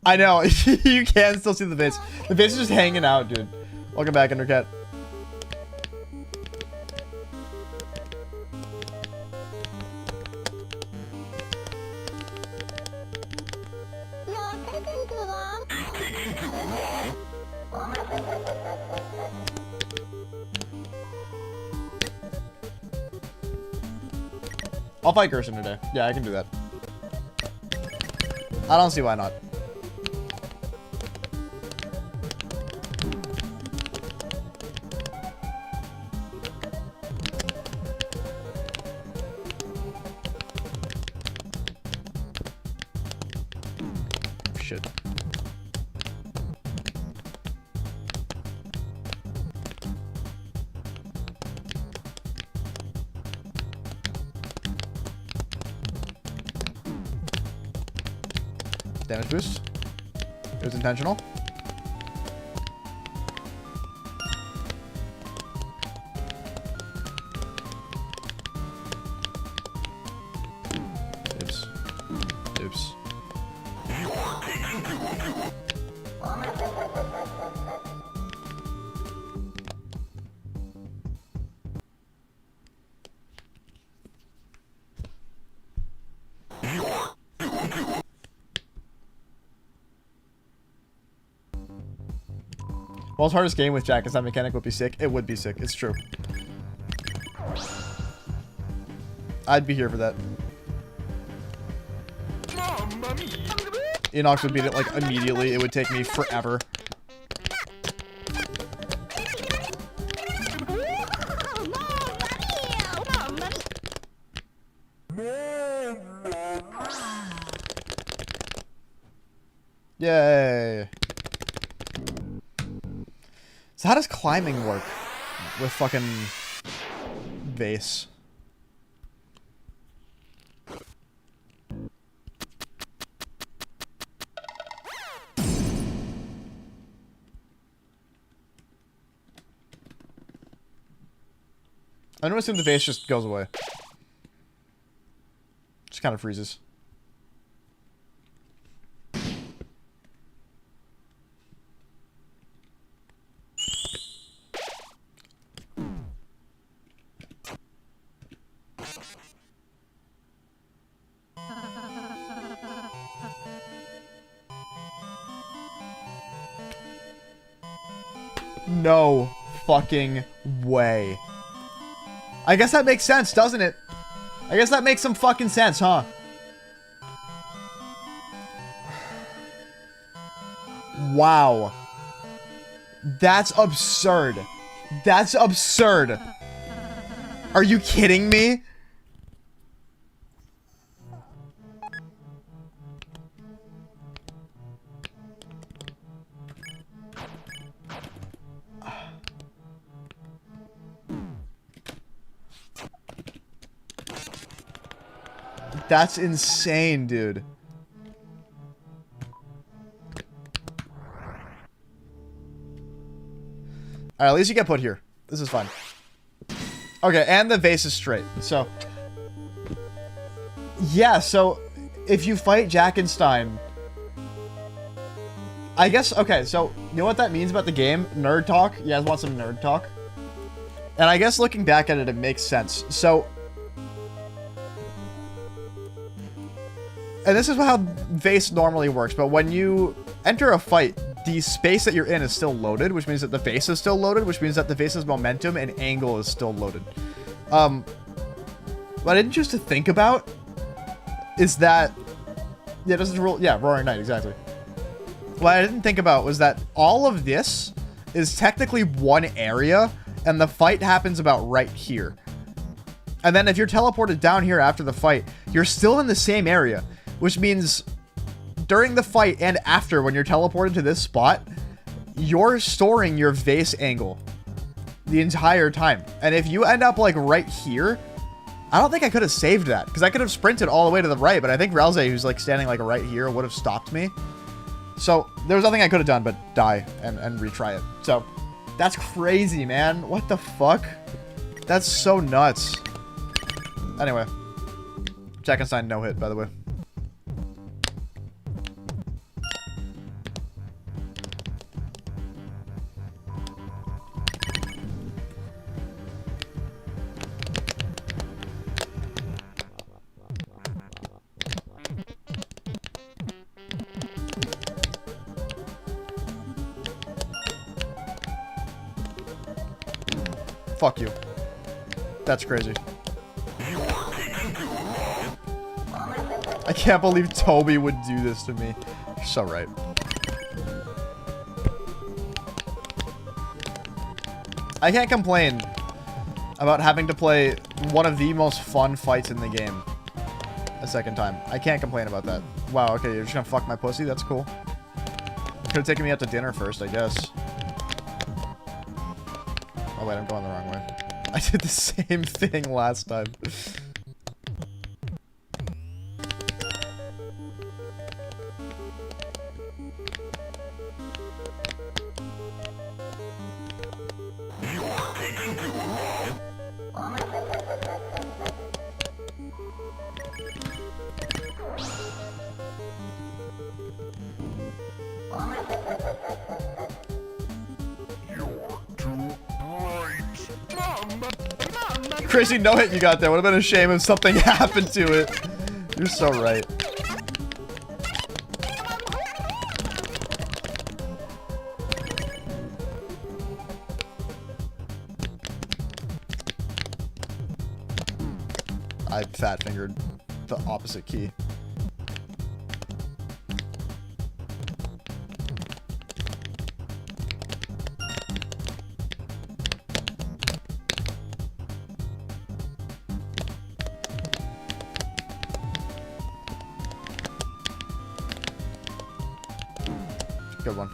I know. You can still see the vase. The vase is just hanging out, dude. Welcome back, Undercat. I'll fight Gerson today. Yeah, I can do that. I don't see why not. Shit. Damage boost. It was intentional. Oops. Oops. World's hardest game with Jack is that mechanic would be sick. It would be sick. It's true. I'd be here for that. Enox would beat it like immediately. It would take me forever. Yay. So how does climbing work with fucking Vase? I'm gonna assume the Vase just goes away. Just kind of freezes. No fucking way. I guess that makes sense, doesn't it? I guess that makes some fucking sense, huh? Wow. That's absurd. That's absurd. Are you kidding me? That's insane, dude. Alright, at least you get put here. This is fine. Okay, and the vase is straight. So, yeah, so if you fight Jackenstein, I guess, okay, so you know what that means about the game? Nerd talk? You guys want some nerd talk? And I guess looking back at it, it makes sense. So, and this is how Vase normally works, but when you enter a fight, the space that you're in is still loaded, which means that the vase is still loaded, which means that the vase's momentum and angle is still loaded. What I didn't choose to think about is that, yeah, this is Roaring Knight, exactly. What I didn't think about was that all of this is technically one area, and the fight happens about right here. And then if you're teleported down here after the fight, you're still in the same area, which means during the fight and after, when you're teleported to this spot, you're storing your vase angle the entire time. And if you end up like right here, I don't think I could have saved that, because I could have sprinted all the way to the right, but I think Ralze, who's like standing like right here, would have stopped me. So there was nothing I could have done but die and retry it. So that's crazy, man. What the fuck? That's so nuts. Anyway, Jackenstein no hit, by the way. Fuck you. That's crazy. I can't believe Toby would do this to me. You're so right. I can't complain about having to play one of the most fun fights in the game a second time. I can't complain about that. Wow, okay, you're just gonna fuck my pussy? That's cool. Could have taken me out to dinner first, I guess. Oh wait, I'm going the wrong way. I did the same thing last time. Crazy no hit you got there. Would have been a shame if something happened to it. You're so right. I fat fingered the opposite key. Good one.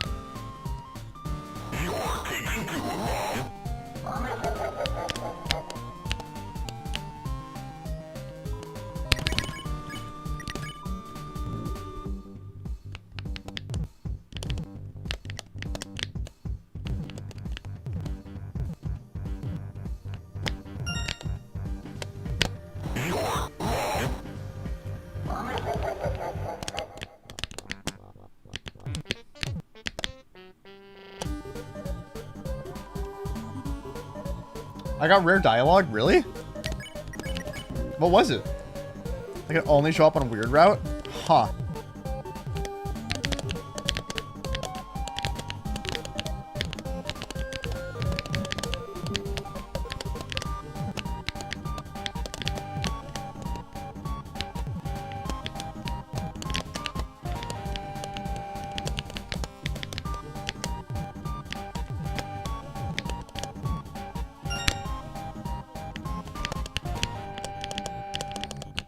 I got rare dialogue? Really? What was it? I can only show up on a weird route? Huh.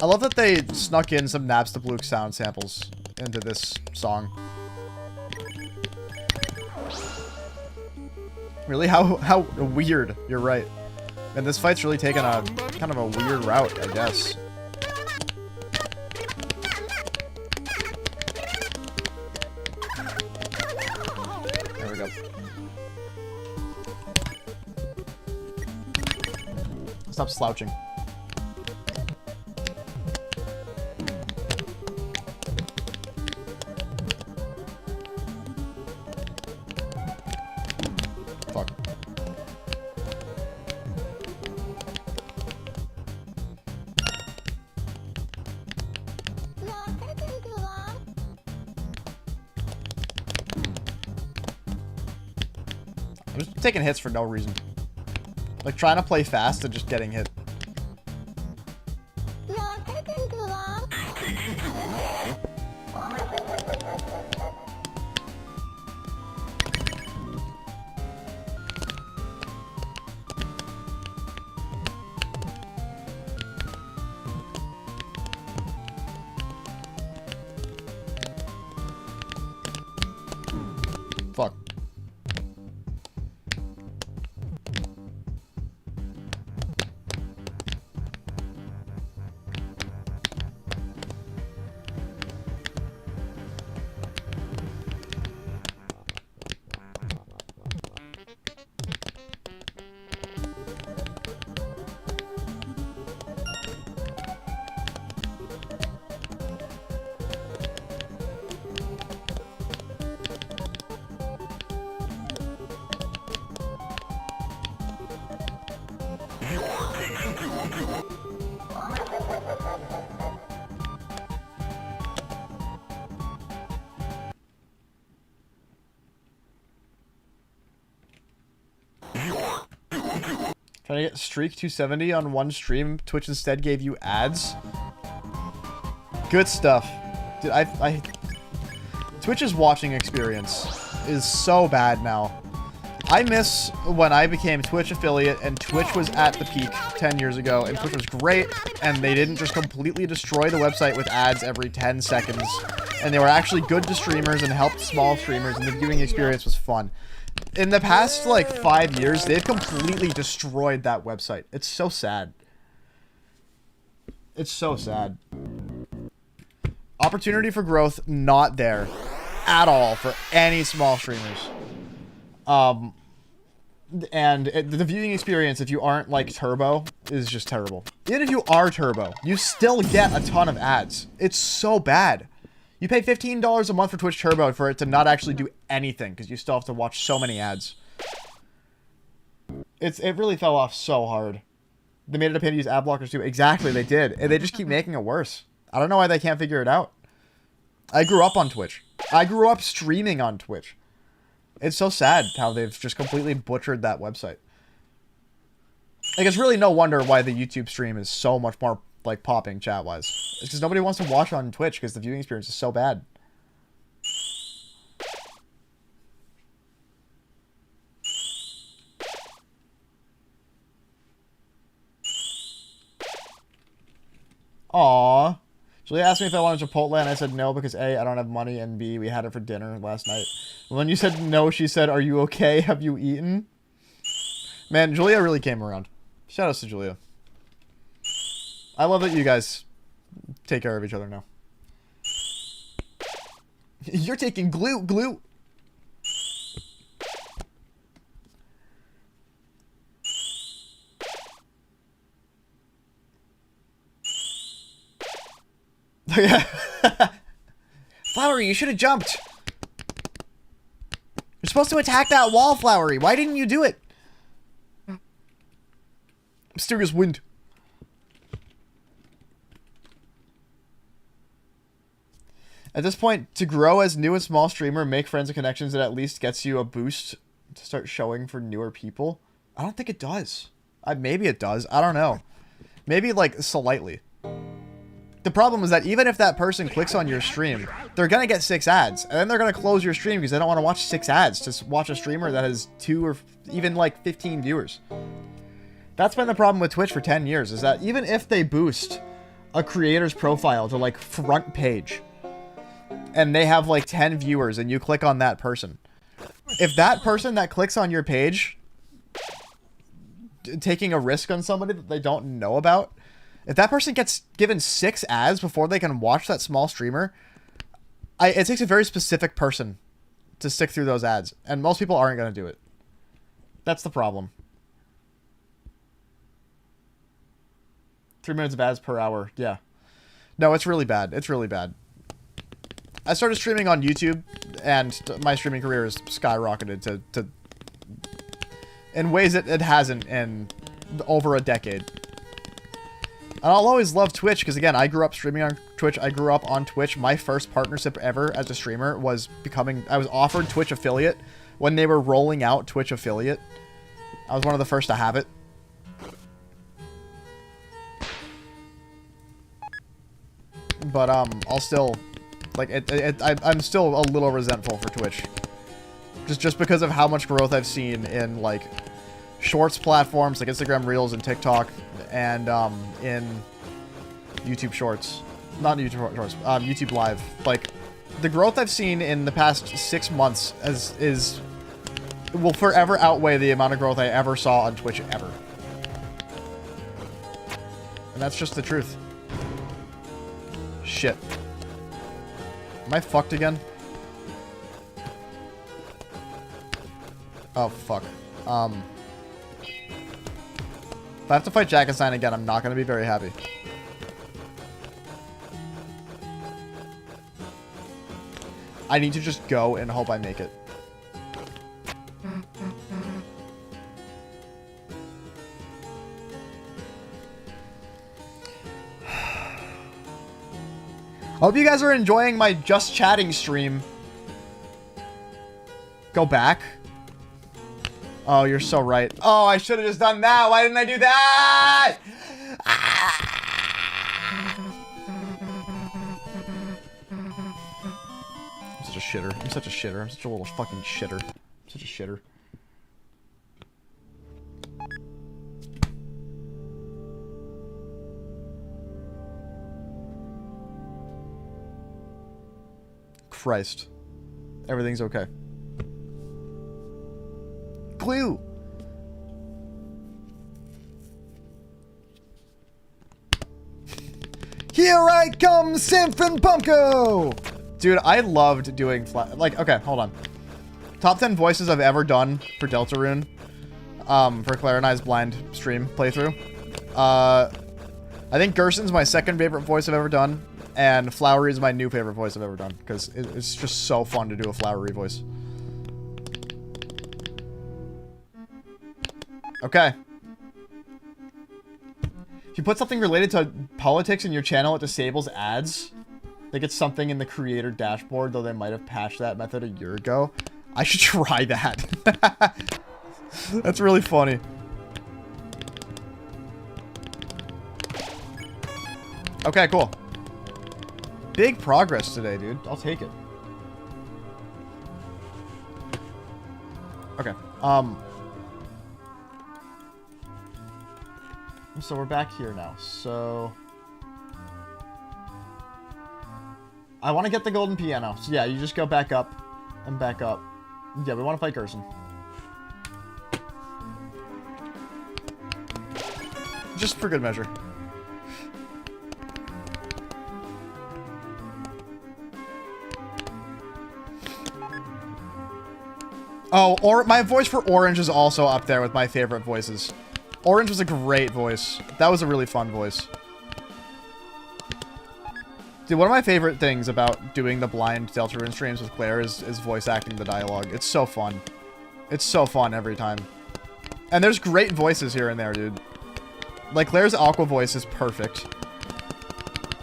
I love that they snuck in some Naps the Blook sound samples into this song. Really? How weird. You're right. And this fight's really taken a kind of a weird route, I guess. There we go. Stop slouching. Fuck. I'm just taking hits for no reason. Like trying to play fast and just getting hit. Fuck. Trying to get streak 270 on one stream. Twitch instead gave you ads. Good stuff. Dude, Twitch's watching experience is so bad now. I miss when I became Twitch affiliate and Twitch was at the peak 10 years ago and Twitch was great and they didn't just completely destroy the website with ads every 10 seconds. And they were actually good to streamers and helped small streamers and the viewing experience was fun. In the past, like, 5 years, they've completely destroyed that website. It's so sad. It's so sad. Opportunity for growth, not there. At all for any small streamers. And the viewing experience, if you aren't, like, Turbo, is just terrible. Even if you are Turbo, you still get a ton of ads. It's so bad. You pay $15 a month for Twitch Turbo for it to not actually do anything, because you still have to watch so many ads. It really fell off so hard. They made it a pain to use ad blockers too. Exactly, they did. And they just keep making it worse. I don't know why they can't figure it out. I grew up on Twitch. I grew up streaming on Twitch. It's so sad how they've just completely butchered that website. Like, it's really no wonder why the YouTube stream is so much more, like, popping chat-wise. It's because nobody wants to watch on Twitch because the viewing experience is so bad. Aww. Julia asked me if I wanted Chipotle, and I said no because A, I don't have money, and B, we had it for dinner last night. When you said no, she said, are you okay? Have you eaten? Man, Julia really came around. Shout outs to Julia. I love that you guys take care of each other now. You're taking glue. Yeah. Flowery, you should have jumped. You're supposed to attack that wall, Flowery. Why didn't you do it? Mysterious wind. At this point, to grow as new and small streamer, make friends and connections that at least gets you a boost to start showing for newer people. I don't think it does. Maybe it does. I don't know. Maybe, like, slightly. The problem is that even if that person clicks on your stream, they're going to get 6 ads. And then they're going to close your stream because they don't want to watch 6 ads to watch a streamer that has 2 or even, like, 15 viewers. That's been the problem with Twitch for 10 years, is that even if they boost a creator's profile to, like, front page, and they have, like, 10 viewers, and you click on that person, if that person that clicks on your page, taking a risk on somebody that they don't know about, if that person gets given 6 ads before they can watch that small streamer, it takes a very specific person to stick through those ads, and most people aren't going to do it. That's the problem. 3 minutes of ads per hour. Yeah. No, it's really bad. It's really bad. I started streaming on YouTube, and my streaming career has skyrocketed to in ways it hasn't in over a decade. And I'll always love Twitch, because again, I grew up streaming on Twitch. I grew up on Twitch. My first partnership ever as a streamer was I was offered Twitch affiliate when they were rolling out Twitch affiliate. I was one of the first to have it. But, I'll still, like, I'm still a little resentful for Twitch. Just because of how much growth I've seen in, like, shorts platforms, like Instagram Reels and TikTok, and, in YouTube Shorts. Not YouTube Shorts, YouTube Live. Like, the growth I've seen in the past 6 months will forever outweigh the amount of growth I ever saw on Twitch ever. And that's just the truth. Shit. Am I fucked again? Oh, fuck. If I have to fight Jackenstein again, I'm not going to be very happy. I need to just go and hope I make it. Hope you guys are enjoying my just chatting stream. Go back. Oh, you're so right. Oh, I should have just done that. Why didn't I do that? Ah! I'm such a shitter. I'm such a shitter. I'm such a little fucking shitter. I'm such a shitter. Christ. Everything's okay. Glue! Here I come, Sanfran Bunko! Dude, I loved doing like, okay, hold on. Top 10 voices I've ever done for Deltarune. For Claire and I's blind stream playthrough. I think Gerson's my second favorite voice I've ever done. And Flowery is my new favorite voice I've ever done. Because it's just so fun to do a Flowery voice. Okay. If you put something related to politics in your channel, it disables ads. I think it's something in the creator dashboard, though they might have patched that method a year ago. I should try that. That's really funny. Okay, cool. Big progress today, dude. I'll take it. Okay. So we're back here now. So I want to get the golden piano. So yeah, you just go back up and back up. Yeah, we want to fight Gerson. Just for good measure. Oh, or my voice for Orange is also up there with my favorite voices. Orange was a great voice. That was a really fun voice. Dude, one of my favorite things about doing the blind Deltarune streams with Claire is voice acting the dialogue. It's so fun. It's so fun every time. And there's great voices here and there, dude. Like, Claire's Aqua voice is perfect.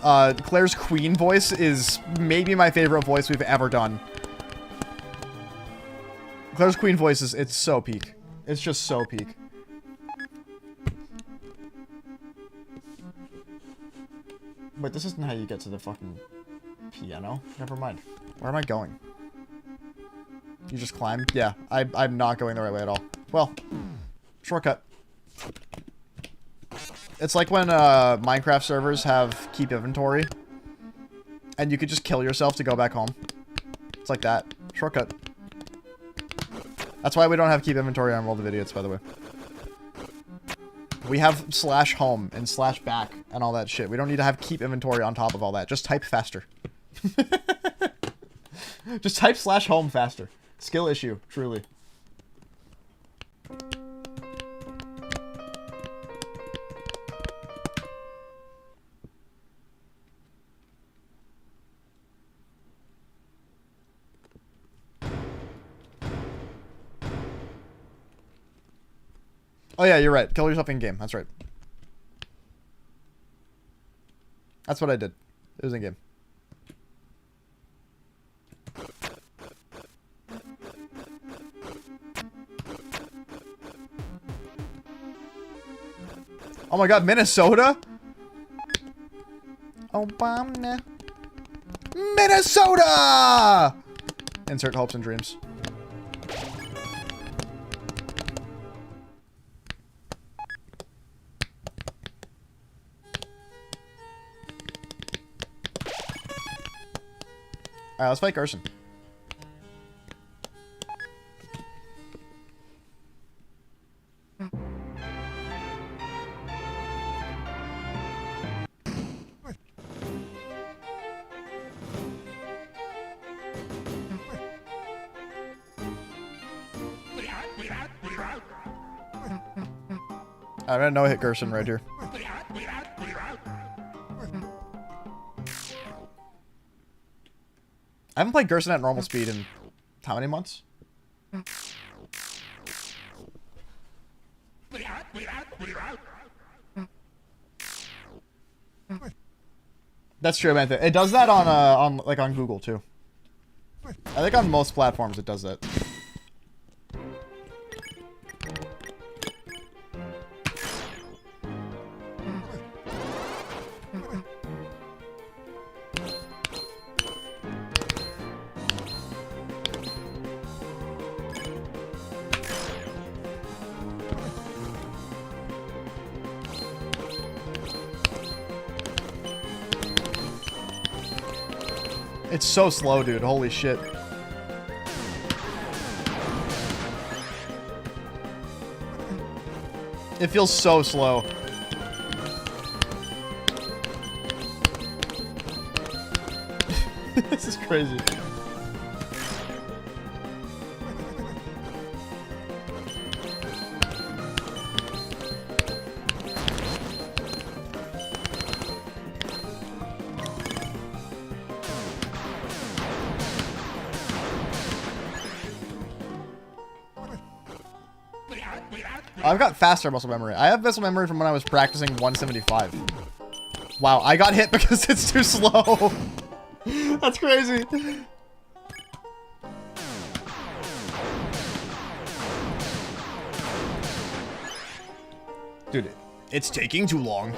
Claire's Queen voice is maybe my favorite voice we've ever done. Claire's Queen voice is, it's so peak. It's just so peak. Wait, this isn't how you get to the fucking piano? Never mind. Where am I going? You just climb? Yeah, I'm not going the right way at all. Well, shortcut. It's like when Minecraft servers have keep inventory. And you could just kill yourself to go back home. It's like that. Shortcut. That's why we don't have keep inventory on World of Idiots, by the way. We have /home and /back and all that shit. We don't need to have keep inventory on top of all that. Just type faster. Just type /home faster. Skill issue, truly. Oh yeah, you're right. Kill yourself in game. That's right. That's what I did. It was in game. Oh my god, Minnesota? Obama. Minnesota! Insert hopes and dreams. Alright, let's fight Gerson. I'm gonna no-hit Gerson right here. I haven't played Gerson at normal speed in how many months? That's true, man. It does that on Google too. I think on most platforms it does that. It's so slow, dude. Holy shit. It feels so slow. This is crazy. I've got faster muscle memory. I have muscle memory from when I was practicing 175. Wow, I got hit because it's too slow. That's crazy. Dude, it's taking too long.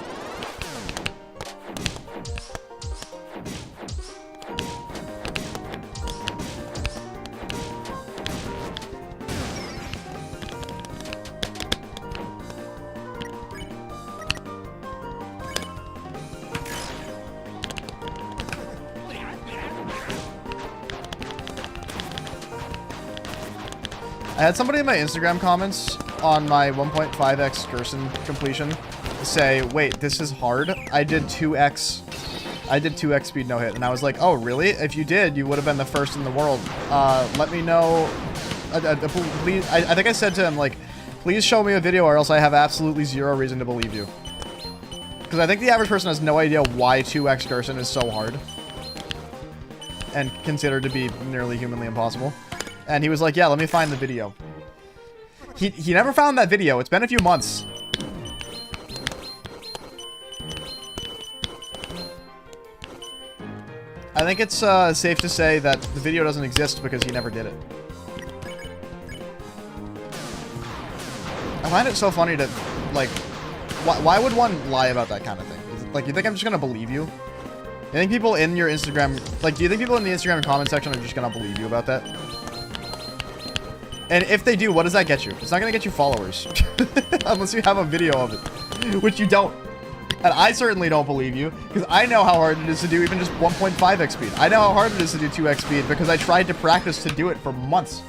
I had somebody in my Instagram comments on my 1.5x Gerson completion say, wait, this is hard? I did 2x speed no hit. And I was like, oh, really? If you did, you would have been the first in the world. Let me know. Please, I think I said to him, like, please show me a video or else I have absolutely zero reason to believe you. Because I think the average person has no idea why 2x Gerson is so hard. And considered to be nearly humanly impossible. And he was like, yeah, let me find the video. He never found that video. It's been a few months. I think it's safe to say that the video doesn't exist because he never did it. I find it so funny to, like, why would one lie about that kind of thing? Like, you think I'm just gonna believe you? You think people in your Instagram, like, do you think people in the Instagram comment section are just gonna believe you about that? And if they do, what does that get you? It's not going to get you followers. Unless you have a video of it. Which you don't. And I certainly don't believe you. Because I know how hard it is to do even just 1.5x speed. I know how hard it is to do 2x speed because I tried to practice to do it for months.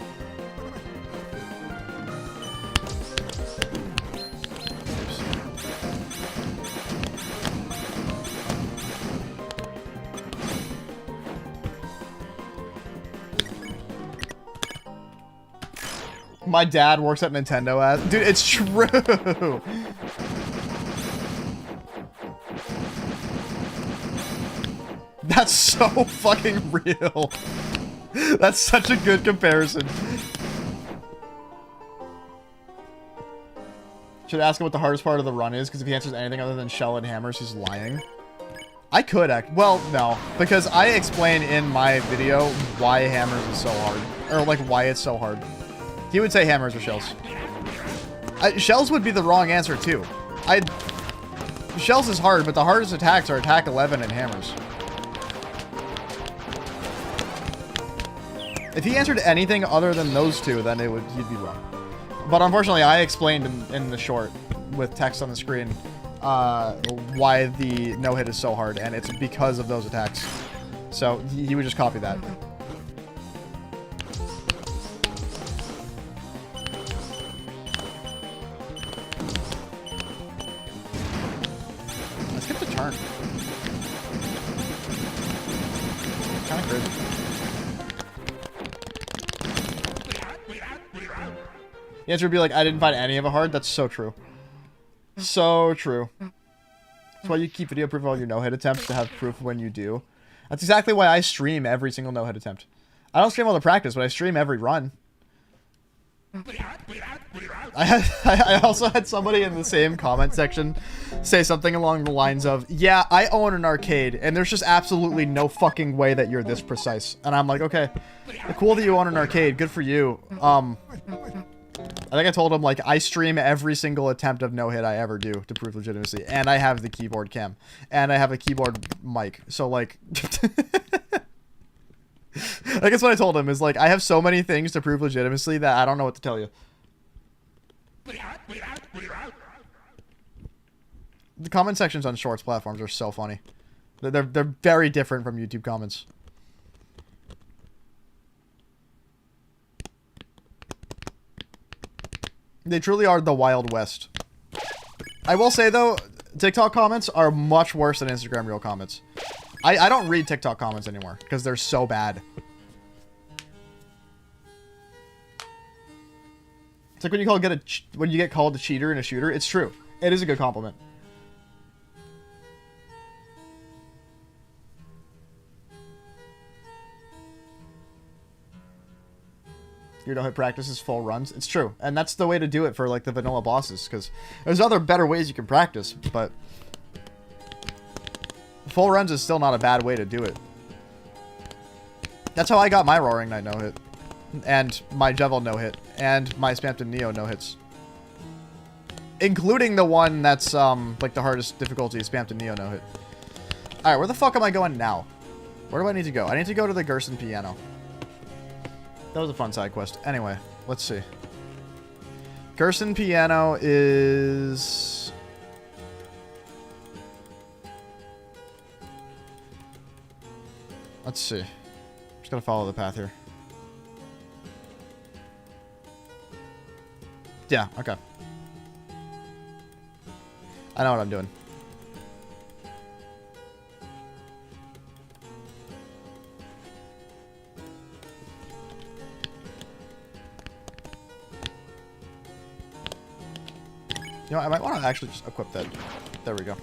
My dad works at Nintendo as... Dude, it's true! That's so fucking real. That's such a good comparison. Should ask him what the hardest part of the run is, because if he answers anything other than shell and hammers, he's lying. I could act... Well, no. Because I explain in my video why hammers is so hard. Or, like, why it's so hard. He would say hammers or shells. Shells would be the wrong answer, too. Shells is hard, but the hardest attacks are attack 11 and hammers. If he answered anything other than those two, then he'd be wrong. But unfortunately, I explained in the short, with text on the screen, why the no-hit is so hard, and it's because of those attacks. So, he would just copy that. Turn. Kind of crazy. The answer would be like, I didn't find any of it hard. That's so true. So true. That's why you keep video proof of all your no-hit attempts to have proof when you do. That's exactly why I stream every single no-hit attempt. I don't stream all the practice, but I stream every run. I also had somebody in the same comment section say something along the lines of, yeah, I own an arcade, and there's just absolutely no fucking way that you're this precise. And I'm like, okay, cool that you own an arcade, good for you. I think I told him, like, I stream every single attempt of no-hit I ever do to prove legitimacy, and I have the keyboard cam, and I have a keyboard mic, so, like... I guess what I told him is, like, I have so many things to prove legitimacy that I don't know what to tell you. The comment sections on Shorts platforms are so funny. They're very different from YouTube comments. They truly are the Wild West. I will say, though, TikTok comments are much worse than Instagram Reel comments. I don't read TikTok comments anymore because they're so bad. It's like when you get called a cheater and a shooter. It's true. It is a good compliment. Your no-hit practice is full runs. It's true. And that's the way to do it for, like, the vanilla bosses. Because there's other better ways you can practice. But full runs is still not a bad way to do it. That's how I got my Roaring Knight no-hit. And my Devil no-hit. And my Spamton Neo no-hits. Including the one that's, like, the hardest difficulty, Spamton Neo no-hit. Alright, where the fuck am I going now? Where do I need to go? I need to go to the Gerson piano. That was a fun side quest. Anyway, let's see. Gerson piano is... Let's see. Just gotta follow the path here. Yeah, okay. I know what I'm doing. You know, I might want to actually just equip that. There we go.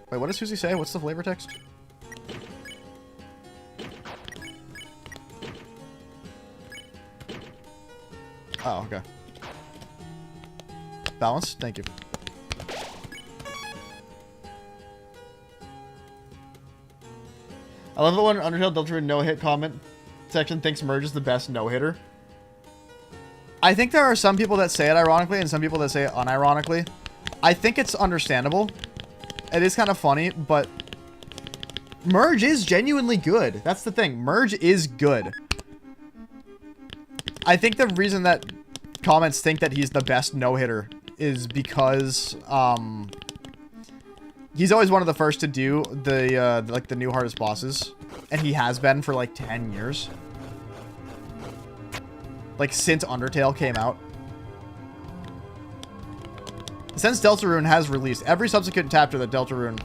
Wait, what does Susie say? What's the flavor text? Oh, okay. Balance? Thank you. I love the one Undertale Deltarune no-hit comment section thinks Merge is the best no-hitter. I think there are some people that say it ironically and some people that say it unironically. I think it's understandable. It is kind of funny, but Merge is genuinely good. That's the thing. Merge is good. I think the reason that comments think that he's the best no-hitter is because he's always one of the first to do the like the new hardest bosses, and he has been for like 10 years. Like, since Undertale came out. Since Deltarune has released, every subsequent chapter that Deltarune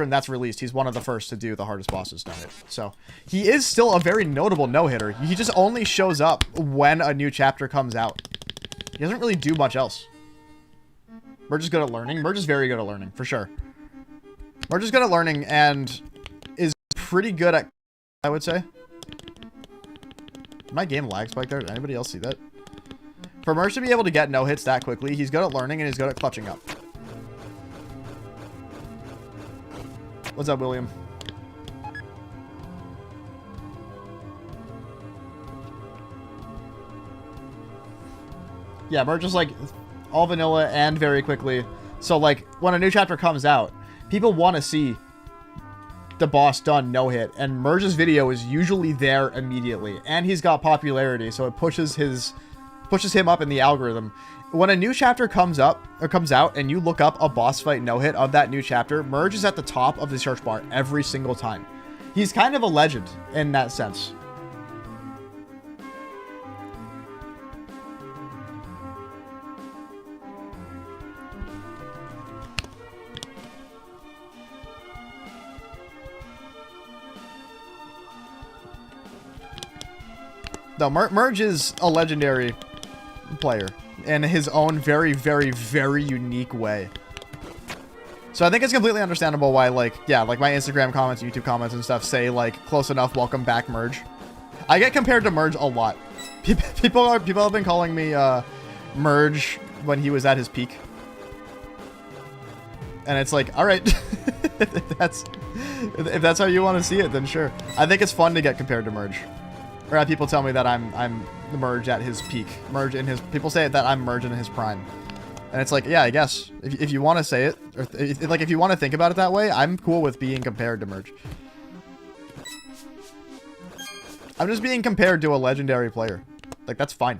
that's released, he's one of the first to do the hardest bosses no-hit. So, he is still a very notable no-hitter. He just only shows up when a new chapter comes out. He doesn't really do much else. Merge is good at learning. Merge is very good at learning, for sure. Merge is good at learning and is pretty good at, I would say. My game lag spike there. Did anybody else see that? For Merge to be able to get no hits that quickly, he's good at learning and he's good at clutching up. What's up, William? Yeah, Merge is like all vanilla and very quickly. So like when a new chapter comes out, people want to see the boss done no hit, and Merge's video is usually there immediately, and he's got popularity, so it pushes him up in the algorithm. When a new chapter comes out and you look up a boss fight no hit of that new chapter, Merge is at the top of the search bar every single time. He's kind of a legend in that sense. No, Merge is a legendary player in his own very, very, very unique way. So I think it's completely understandable why, like, yeah, like my Instagram comments, YouTube comments and stuff say, like, close enough, welcome back, Merge. I get compared to Merge a lot. People have been calling me Merge when he was at his peak. And it's like, all right, if that's how you want to see it, then sure. I think it's fun to get compared to Merge. Or have people tell me that I'm the Merge at his peak. People say that I'm Merge in his prime. And it's like, yeah, I guess. If you want to say it, or if you want to think about it that way, I'm cool with being compared to Merge. I'm just being compared to a legendary player. Like, that's fine.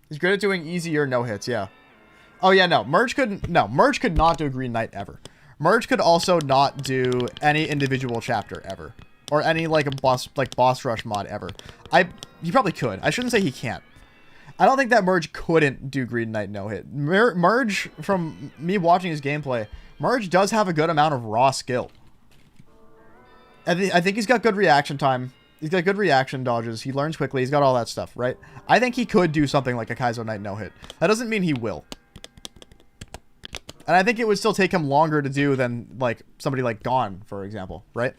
He's good at doing easier no-hits, yeah. Oh, yeah, no. Merge could not do Green Knight ever. Merge could also not do any individual chapter ever. or any like a boss rush mod ever. He probably could. I shouldn't say he can't. I don't think that Merge couldn't do Green Knight no hit. Merge, from me watching his gameplay, Merge does have a good amount of raw skill. I think he's got good reaction time. He's got good reaction dodges. He learns quickly. He's got all that stuff, right? I think he could do something like a Kaizo Knight no hit. That doesn't mean he will. And I think it would still take him longer to do than like somebody like Gon, for example, right?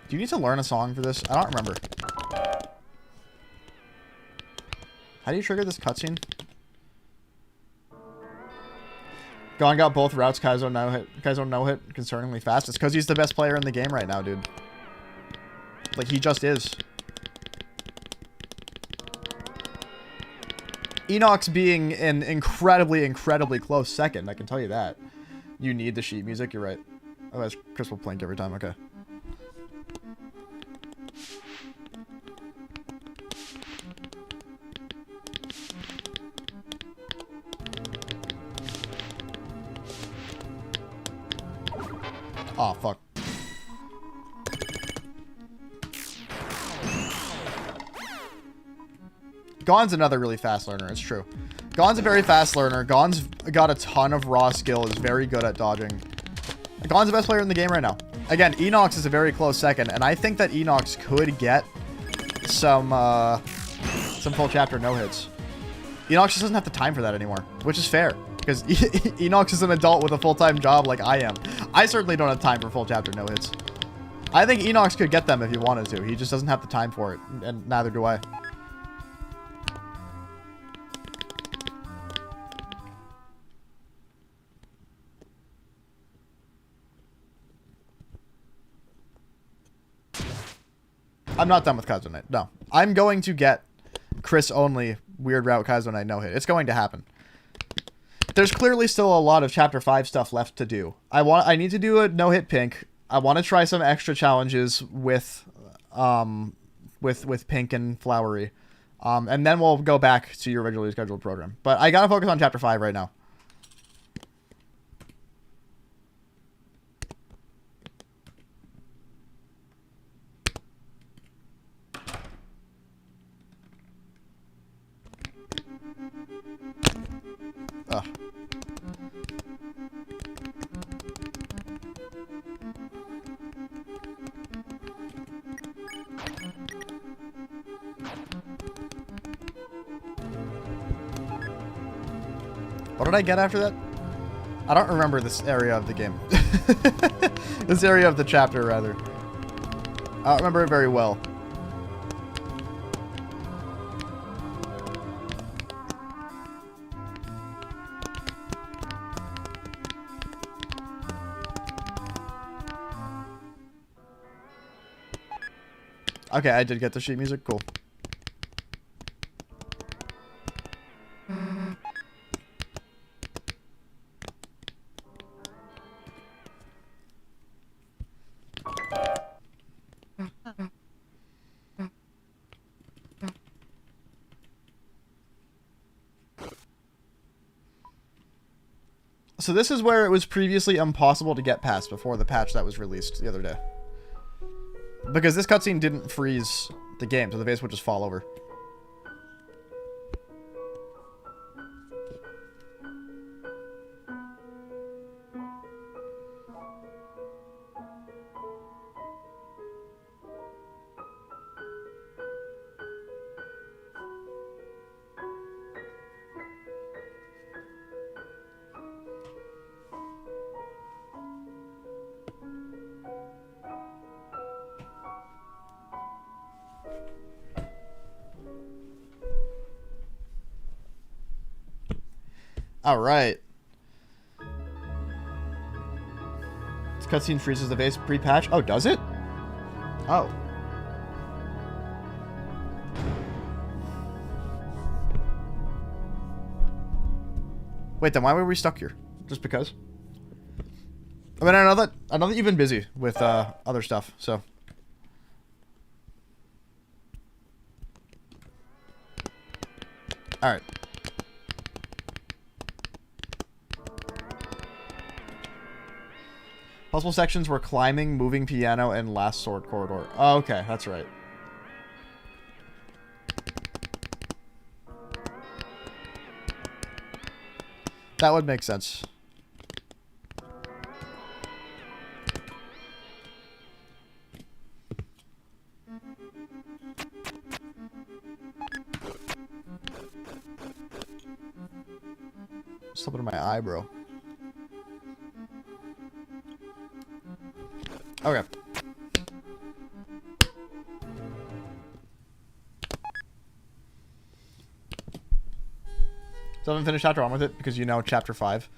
Do you need to learn a song for this? I don't remember. How do you trigger this cutscene? Gon got both routes Kaizo no hit concerningly fast. It's because he's the best player in the game right now, dude. Like, he just is. Enox being an incredibly, incredibly close second, I can tell you that. You need the sheet music, you're right. Oh, that's Crystal Plink every time, okay. Oh, fuck. Gon's another really fast learner, it's true. Gon's a very fast learner. Gon's got a ton of raw skill, is very good at dodging. Gon's the best player in the game right now. Again, Enox is a very close second, and I think that Enox could get some full chapter no-hits. Enox just doesn't have the time for that anymore, which is fair. Because Enox is an adult with a full-time job like I am. I certainly don't have time for full chapter no-hits. I think Enox could get them if he wanted to. He just doesn't have the time for it, and neither do I. I'm not done with Kaizo Knight. No. I'm going to get Chris only Weird Route Kaizo Knight no-hit. It's going to happen. There's clearly still a lot of Chapter 5 stuff left to do. I need to do a no-hit Pink. I want to try some extra challenges with Pink and Flowery. And then we'll go back to your originally scheduled program. But I gotta focus on Chapter 5 right now. Ugh. What did I get after that? I don't remember this area of the game. This area of the chapter, rather. I don't remember it very well. Okay, I did get the sheet music. Cool. So this is where it was previously impossible to get past before the patch that was released the other day. Because this cutscene didn't freeze the game, so the vase would just fall over. Alright. This cutscene freezes the vase pre-patch. Oh, does it? Oh. Wait, then why were we stuck here? Just because? I mean, I know that you've been busy with other stuff, so. All right. Possible sections were climbing, moving piano, and last sword corridor. Oh, okay, that's right. That would make sense. Something in my eye, bro. Okay. So I haven't finished chapter 1 with it because you know chapter 5.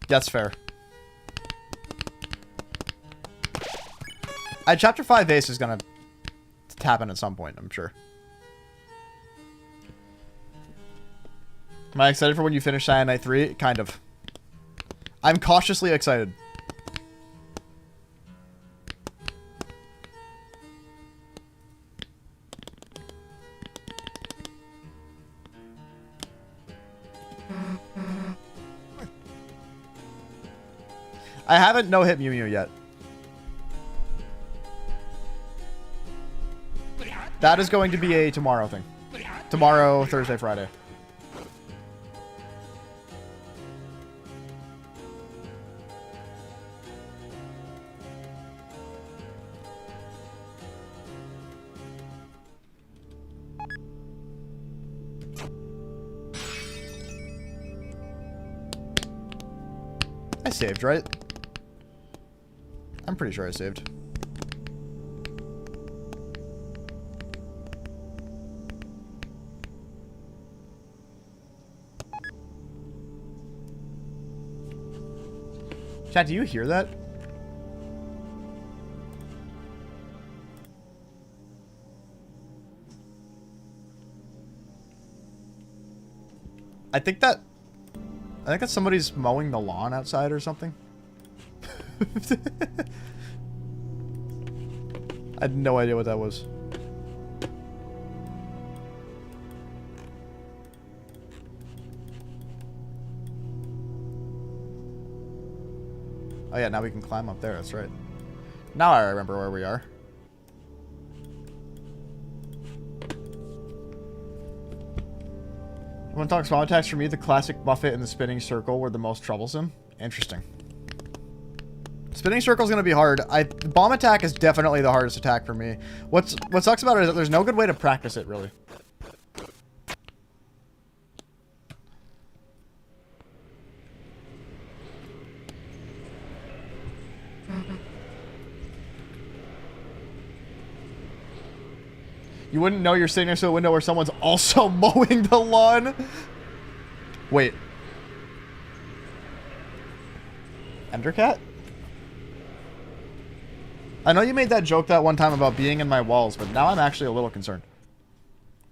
That's fair. Chapter 5 Vase is gonna tap in at some point, I'm sure. Am I excited for when you finish Cyanide 3? Kind of. I'm cautiously excited. I haven't no-hit Mew Mew yet. That is going to be a tomorrow thing. Tomorrow, Thursday, Friday. I saved, right? I'm pretty sure I saved. Chat, do you hear that? I think that's somebody's mowing the lawn outside or something. I had no idea what that was. Oh yeah, now we can climb up there, that's right. Now I remember where we are. When talks spawn attacks, for me, the classic buffet and the spinning circle were the most troublesome. Interesting. Spinning circle is going to be hard. Bomb attack is definitely the hardest attack for me. What sucks about it is that there's no good way to practice it, really. You wouldn't know you're sitting next to a window where someone's also mowing the lawn. Wait. Endercat? I know you made that joke that one time about being in my walls, but now I'm actually a little concerned.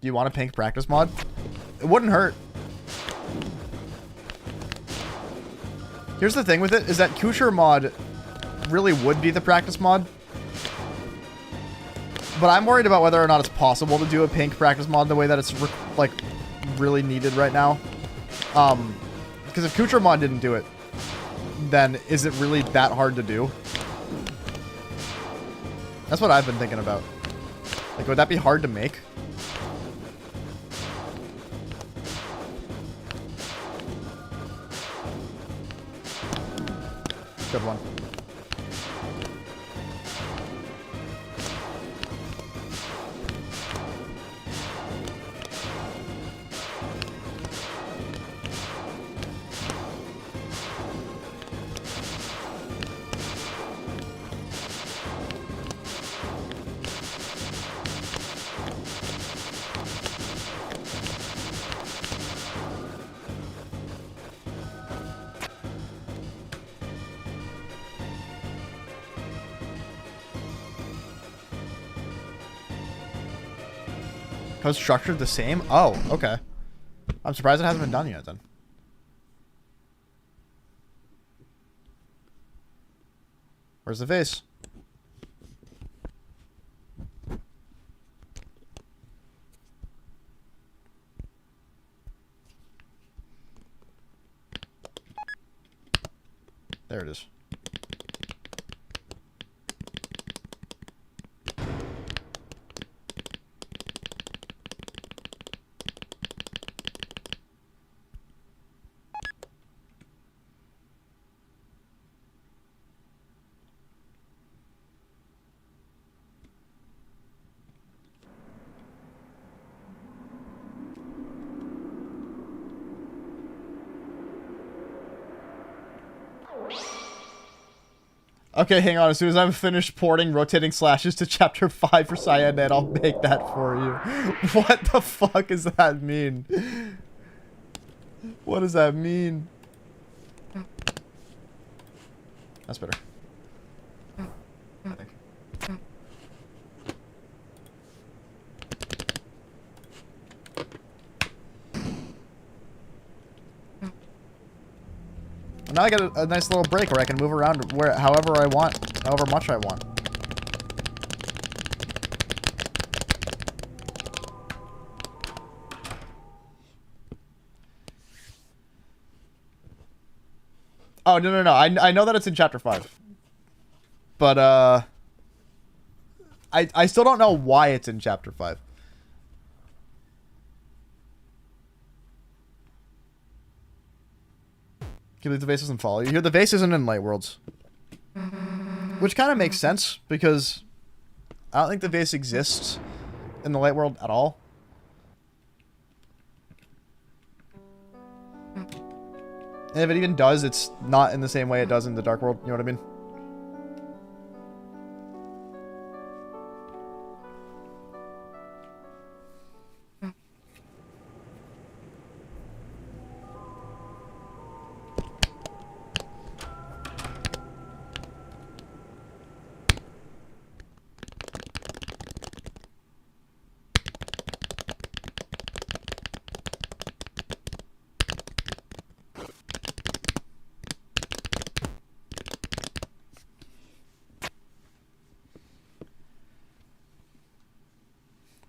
Do you want a pink practice mod? It wouldn't hurt. Here's the thing with it, is that Kucher mod really would be the practice mod. But I'm worried about whether or not it's possible to do a pink practice mod the way that it's, like, really needed right now. Because if Kucher mod didn't do it, then is it really that hard to do? That's what I've been thinking about. Like, would that be hard to make? Good one. Code structured the same? Oh, okay. I'm surprised it hasn't been done yet, then. Where's the vase? There it is. Okay, hang on. As soon as I'm finished porting rotating slashes to chapter 5 for Cyanide, I'll make that for you. What the fuck does that mean? What does that mean? That's better. I think. Now I get a nice little break where I can move around however I want, however much I want. Oh, no. I know that it's in chapter 5. But, I still don't know why it's in chapter 5. Can you believe the vase doesn't follow you here? The vase isn't in Light Worlds. Which kind of makes sense, because I don't think the vase exists in the Light World at all. And if it even does, it's not in the same way it does in the Dark World, you know what I mean?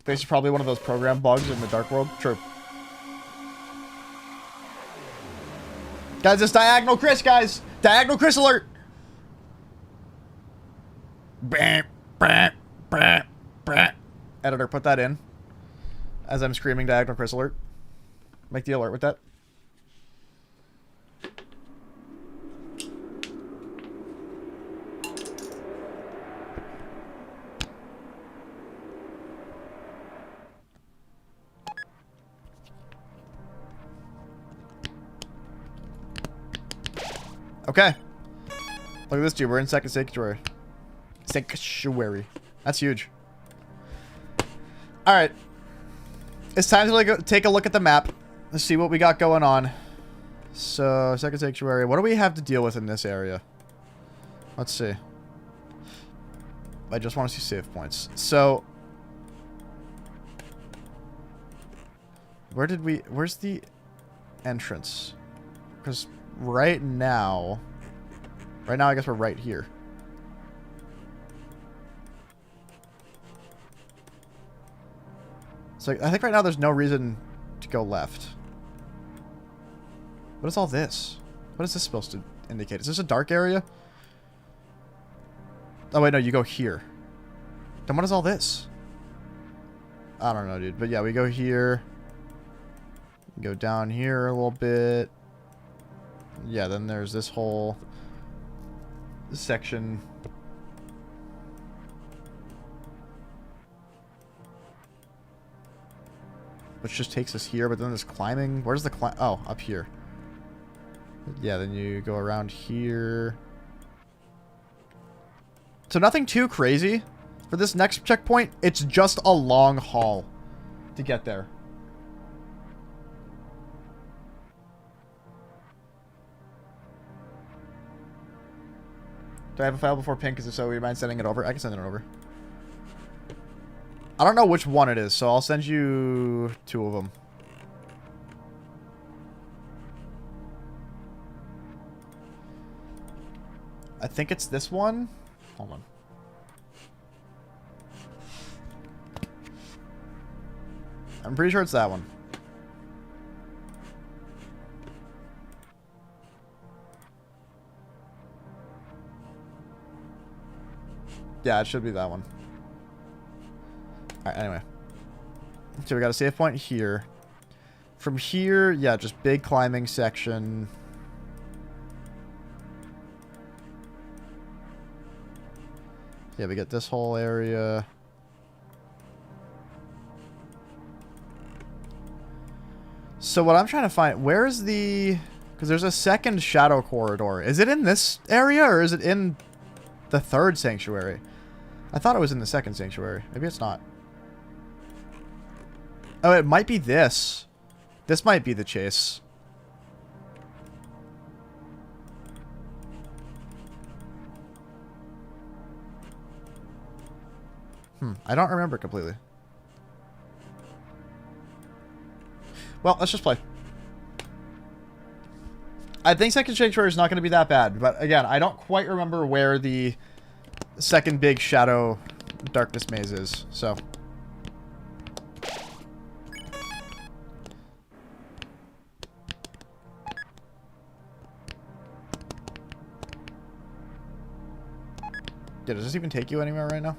Vase is probably one of those program bugs in the Dark World. True. Guys, it's Diagonal Chris, guys! Diagonal Chris alert! Editor, put that in. As I'm screaming Diagonal Chris alert. Make the alert with that. Okay. Look at this, dude. We're in second sanctuary. Sanctuary. That's huge. Alright. It's time to take a look at the map. Let's see what we got going on. So, second sanctuary. What do we have to deal with in this area? Let's see. I just want to see save points. So, where's the entrance? Because right now I guess we're right here. So I think right now there's no reason to go left. What is all this? What is this supposed to indicate? Is this a dark area? Oh wait, no, you go here. Then what is all this? I don't know, dude. But yeah, we go here. Go down here a little bit. Yeah, then there's this whole section. Which just takes us here, but then there's climbing. Where's the climb? Oh, up here. Yeah, then you go around here. So nothing too crazy. For this next checkpoint, it's just a long haul to get there. Do I have a file before pink? Because if so, would you mind sending it over? I can send it over. I don't know which one it is, so I'll send you 2 of them. I think it's this one. Hold on. I'm pretty sure it's that one. Yeah, it should be that one. Alright, anyway. So we got a save point here. From here, yeah, just big climbing section. Yeah, we get this whole area. So what I'm trying to find, where's the... Because there's a second shadow corridor. Is it in this area or is it in the third sanctuary? I thought it was in the second sanctuary. Maybe it's not. Oh, it might be this. This might be the chase. I don't remember completely. Well, let's just play. I think second sanctuary is not going to be that bad, but again, I don't quite remember where the second big shadow darkness maze is, so. Yeah, does this even take you anywhere right now?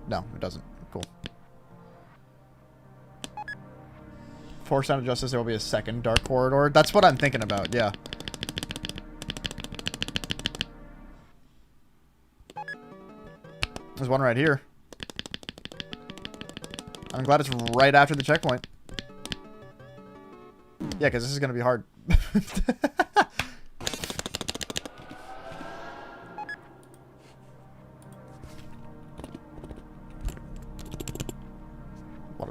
No, it doesn't. Cool. For Sound of Justice, there will be a second dark corridor. That's what I'm thinking about, yeah. There's one right here. I'm glad it's right after the checkpoint. Yeah, because this is going to be hard.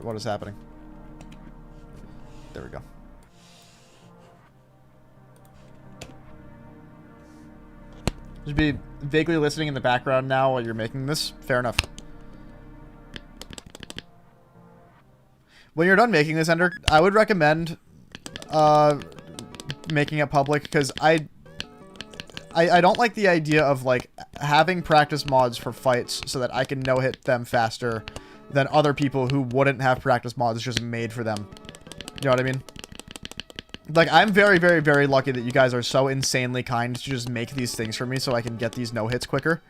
What is happening? There we go. Just be vaguely listening in the background now while you're making this. Fair enough. When you're done making this, Ender, I would recommend making it public, because I don't like the idea of like having practice mods for fights so that I can no-hit them faster than other people who wouldn't have practice mods just made for them. You know what I mean? Like, I'm very, very, very lucky that you guys are so insanely kind to just make these things for me so I can get these no-hits quicker.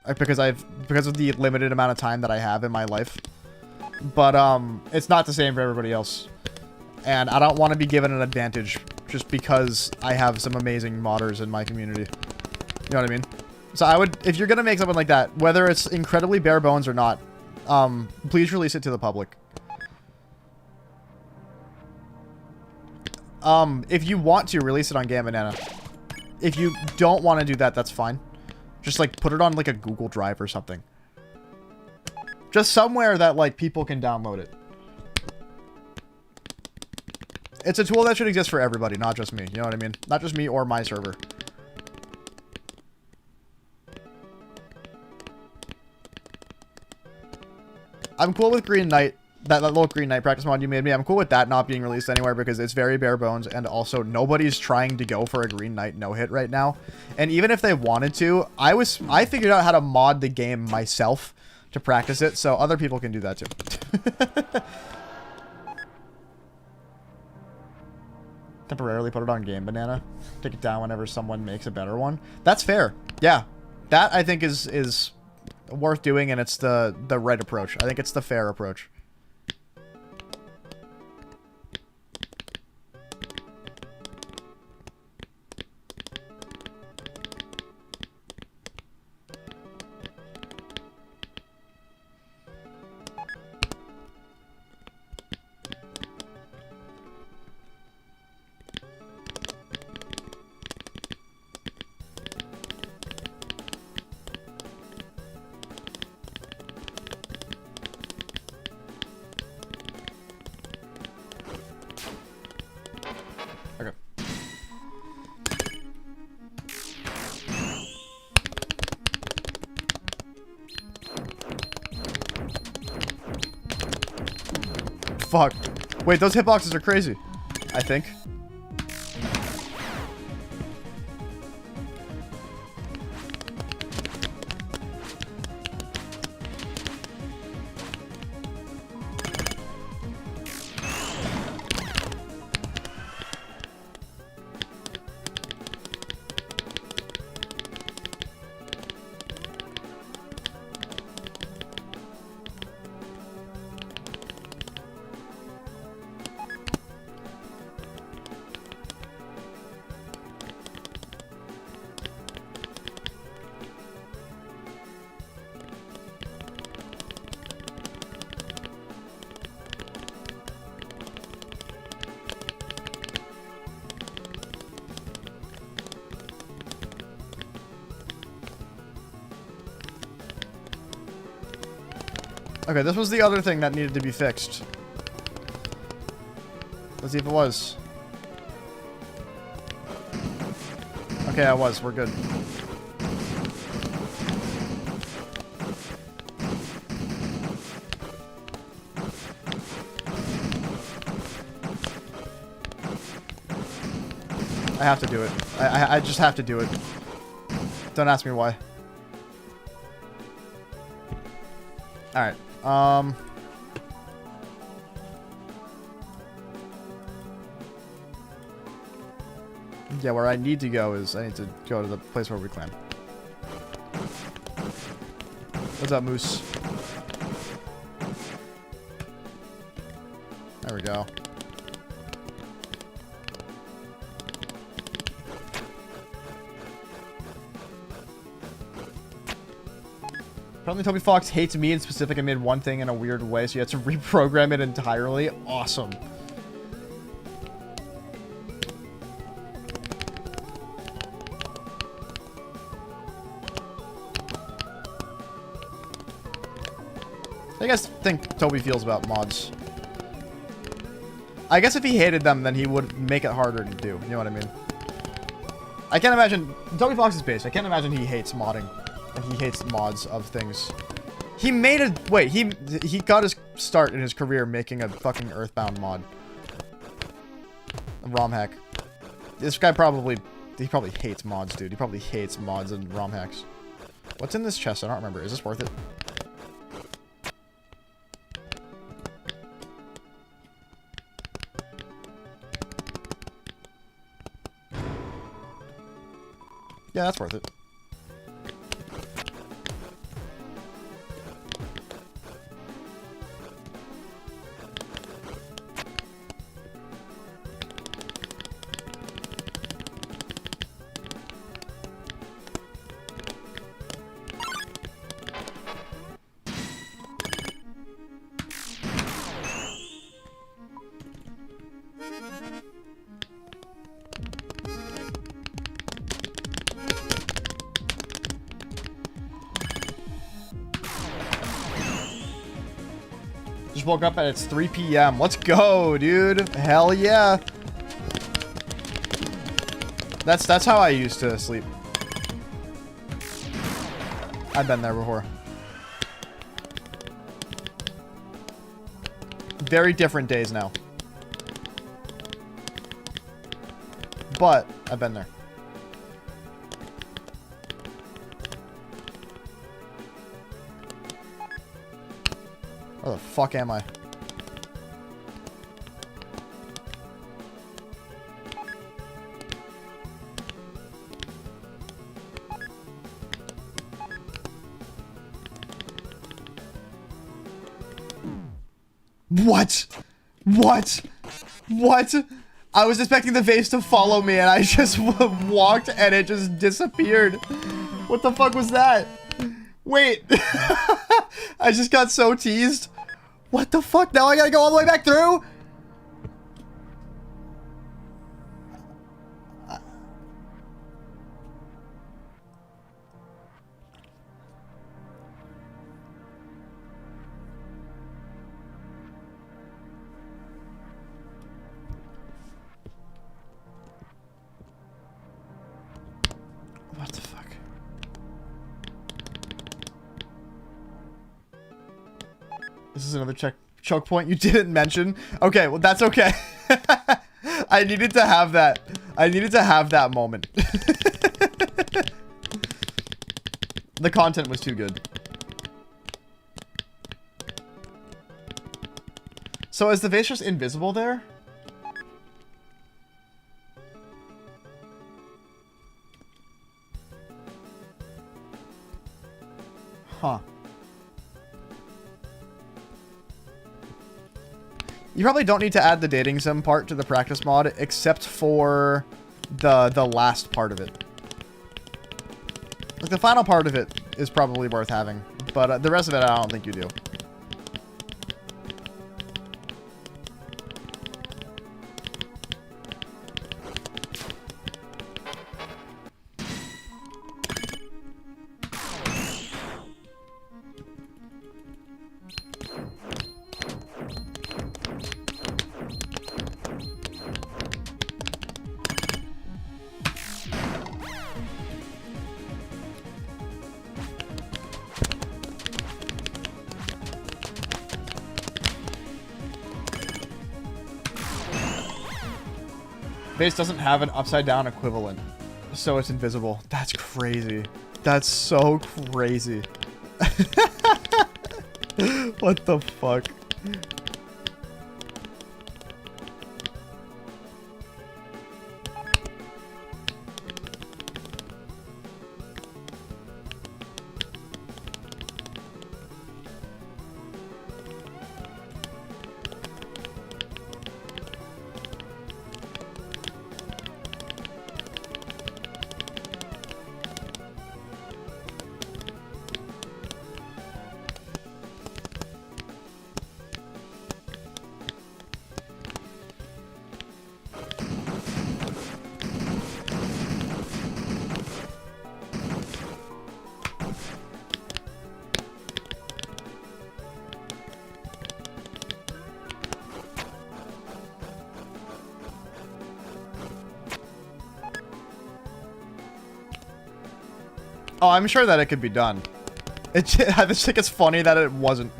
Because of the limited amount of time that I have in my life. But, it's not the same for everybody else. And I don't want to be given an advantage just because I have some amazing modders in my community. You know what I mean? So I would, if you're gonna make something like that, whether it's incredibly bare bones or not, please release it to the public. If you want to, release it on Game Banana. If you don't want to do that, that's fine. Just, like, put it on, like, a Google Drive or something. Just somewhere that, like, people can download it. It's a tool that should exist for everybody, not just me. You know what I mean? Not just me or my server. I'm cool with Green Knight. That little Green Knight practice mod you made me. I'm cool with that not being released anywhere because it's very bare bones, and also nobody's trying to go for a Green Knight no-hit right now. And even if they wanted to, I figured out how to mod the game myself to practice it, so other people can do that too. Temporarily put it on Game Banana. Take it down whenever someone makes a better one. That's fair. Yeah. That, I think, is worth doing, and it's the right approach. I think it's the fair approach. Fuck. Wait, those hitboxes are crazy. I think. Okay, this was the other thing that needed to be fixed. Let's see if it was. Okay, I was. We're good. I have to do it. I just have to do it. Don't ask me why. Alright. Yeah, where I need to go is I need to go to the place where we climb. What's up, Moose? There we go. Apparently Toby Fox hates me in specific and made one thing in a weird way, so you have to reprogram it entirely. Awesome. I guess think Toby feels about mods. I guess if he hated them, then he would make it harder to do. You know what I mean? I can't imagine... Toby Fox is based. I can't imagine he hates modding. And he hates mods of things. He made a... Wait, he got his start in his career making a fucking Earthbound mod. A ROM hack. This guy probably... He probably hates mods, dude. He probably hates mods and ROM hacks. What's in this chest? I don't remember. Is this worth it? Yeah, that's worth it. Just woke up and it's 3 p.m. Let's go, dude. Hell yeah. That's how I used to sleep. I've been there before. Very different days now. But I've been there. Where the fuck am I? What? What? What? I was expecting the vase to follow me and I just walked and it just disappeared. What the fuck was that? Wait. I just got so teased. What the fuck? Now I gotta go all the way back through? What the fuck? This is another choke point you didn't mention. Okay, well that's okay. I needed to have that. I needed to have that moment. The content was too good. So is the vase just invisible there? Huh. You probably don't need to add the dating sim part to the practice mod, except for the last part of it. Like, the final part of it is probably worth having, but the rest of it I don't think you do. Vase doesn't have an upside down equivalent, so it's invisible. That's crazy. That's so crazy. What the fuck? Oh, I'm sure that it could be done. I just think it's funny that it wasn't.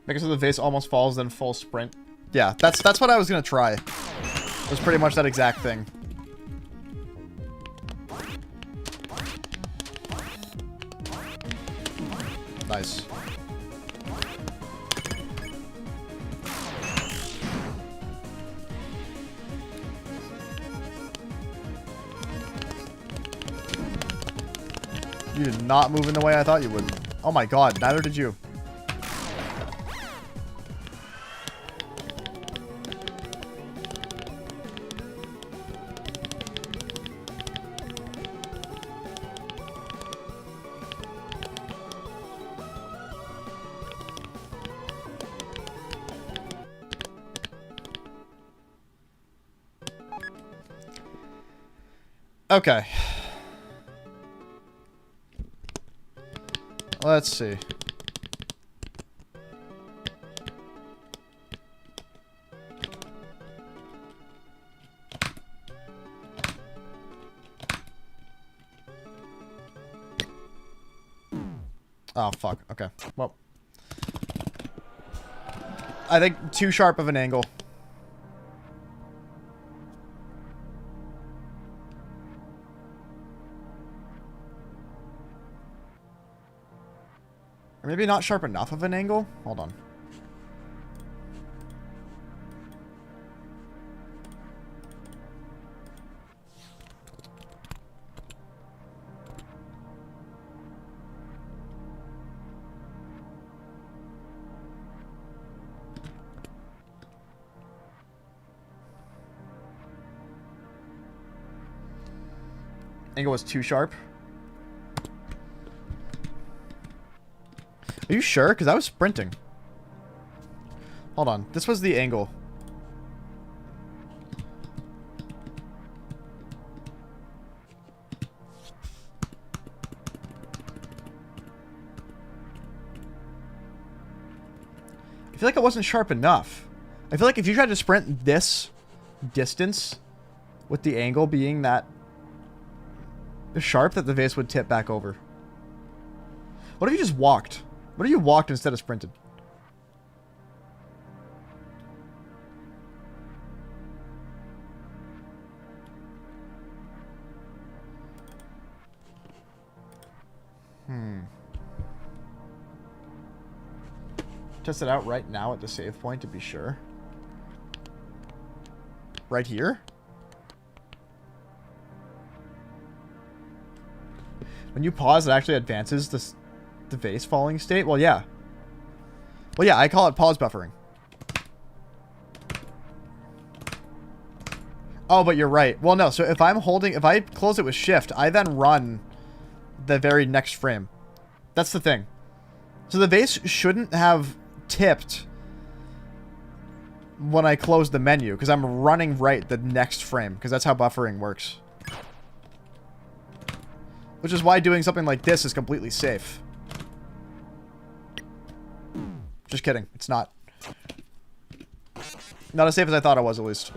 Because the vase almost falls, then full sprint. Yeah, that's what I was gonna try. It was pretty much that exact thing. Nice. You did not move in the way I thought you would. Oh my god, neither did you. Okay. Let's see. Oh, fuck. Okay. Well. I think too sharp of an angle. Or maybe not sharp enough of an angle? Hold on. Angle was too sharp. Are you sure? Because I was sprinting. Hold on. This was the angle. I feel like it wasn't sharp enough. I feel like if you tried to sprint this distance with the angle being that sharp, that the vase would tip back over. What if you just walked? What if you walked instead of sprinted? Test it out right now at the save point to be sure. Right here? When you pause, it actually advances the vase falling state? Well, yeah. Well, yeah, I call it pause buffering. Oh, but you're right. Well, no, so if I close it with shift, I then run the very next frame. That's the thing. So the vase shouldn't have tipped when I close the menu, because I'm running right the next frame, because that's how buffering works. Which is why doing something like this is completely safe. Just kidding. It's not. Not as safe as I thought it was, at least.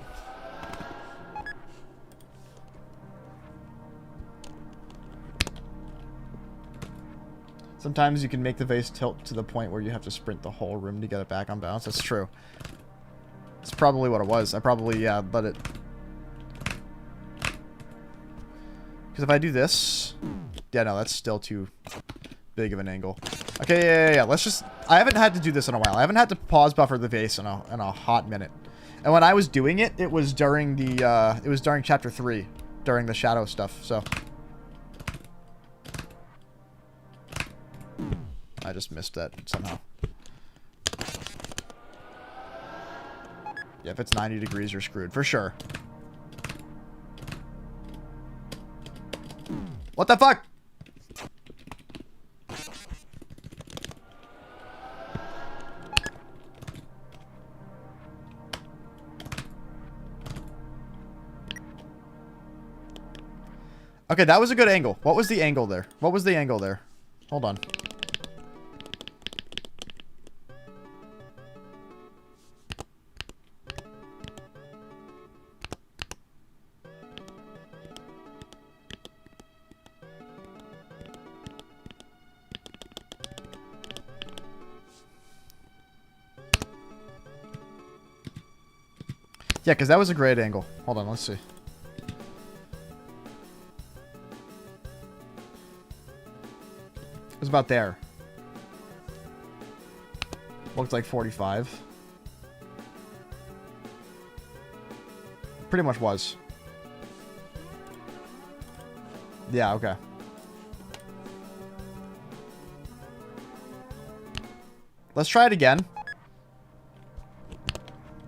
Sometimes you can make the vase tilt to the point where you have to sprint the whole room to get it back on balance. That's true. That's probably what it was. I probably, yeah, let it... Because if I do this... Yeah, no, that's still too big of an angle. Okay, yeah. Let's just... I haven't had to do this in a while. I haven't had to pause buffer the vase in a hot minute. And when I was doing it, it was during the, it was during Chapter 3. During the shadow stuff, so... I just missed that somehow. Yeah, if it's 90 degrees, you're screwed. For sure. What the fuck? Okay, that was a good angle. What was the angle there? What was the angle there? Hold on. Yeah, because that was a great angle. Hold on, let's see. It was about there. Looked like 45. Pretty much was. Yeah, okay. Let's try it again.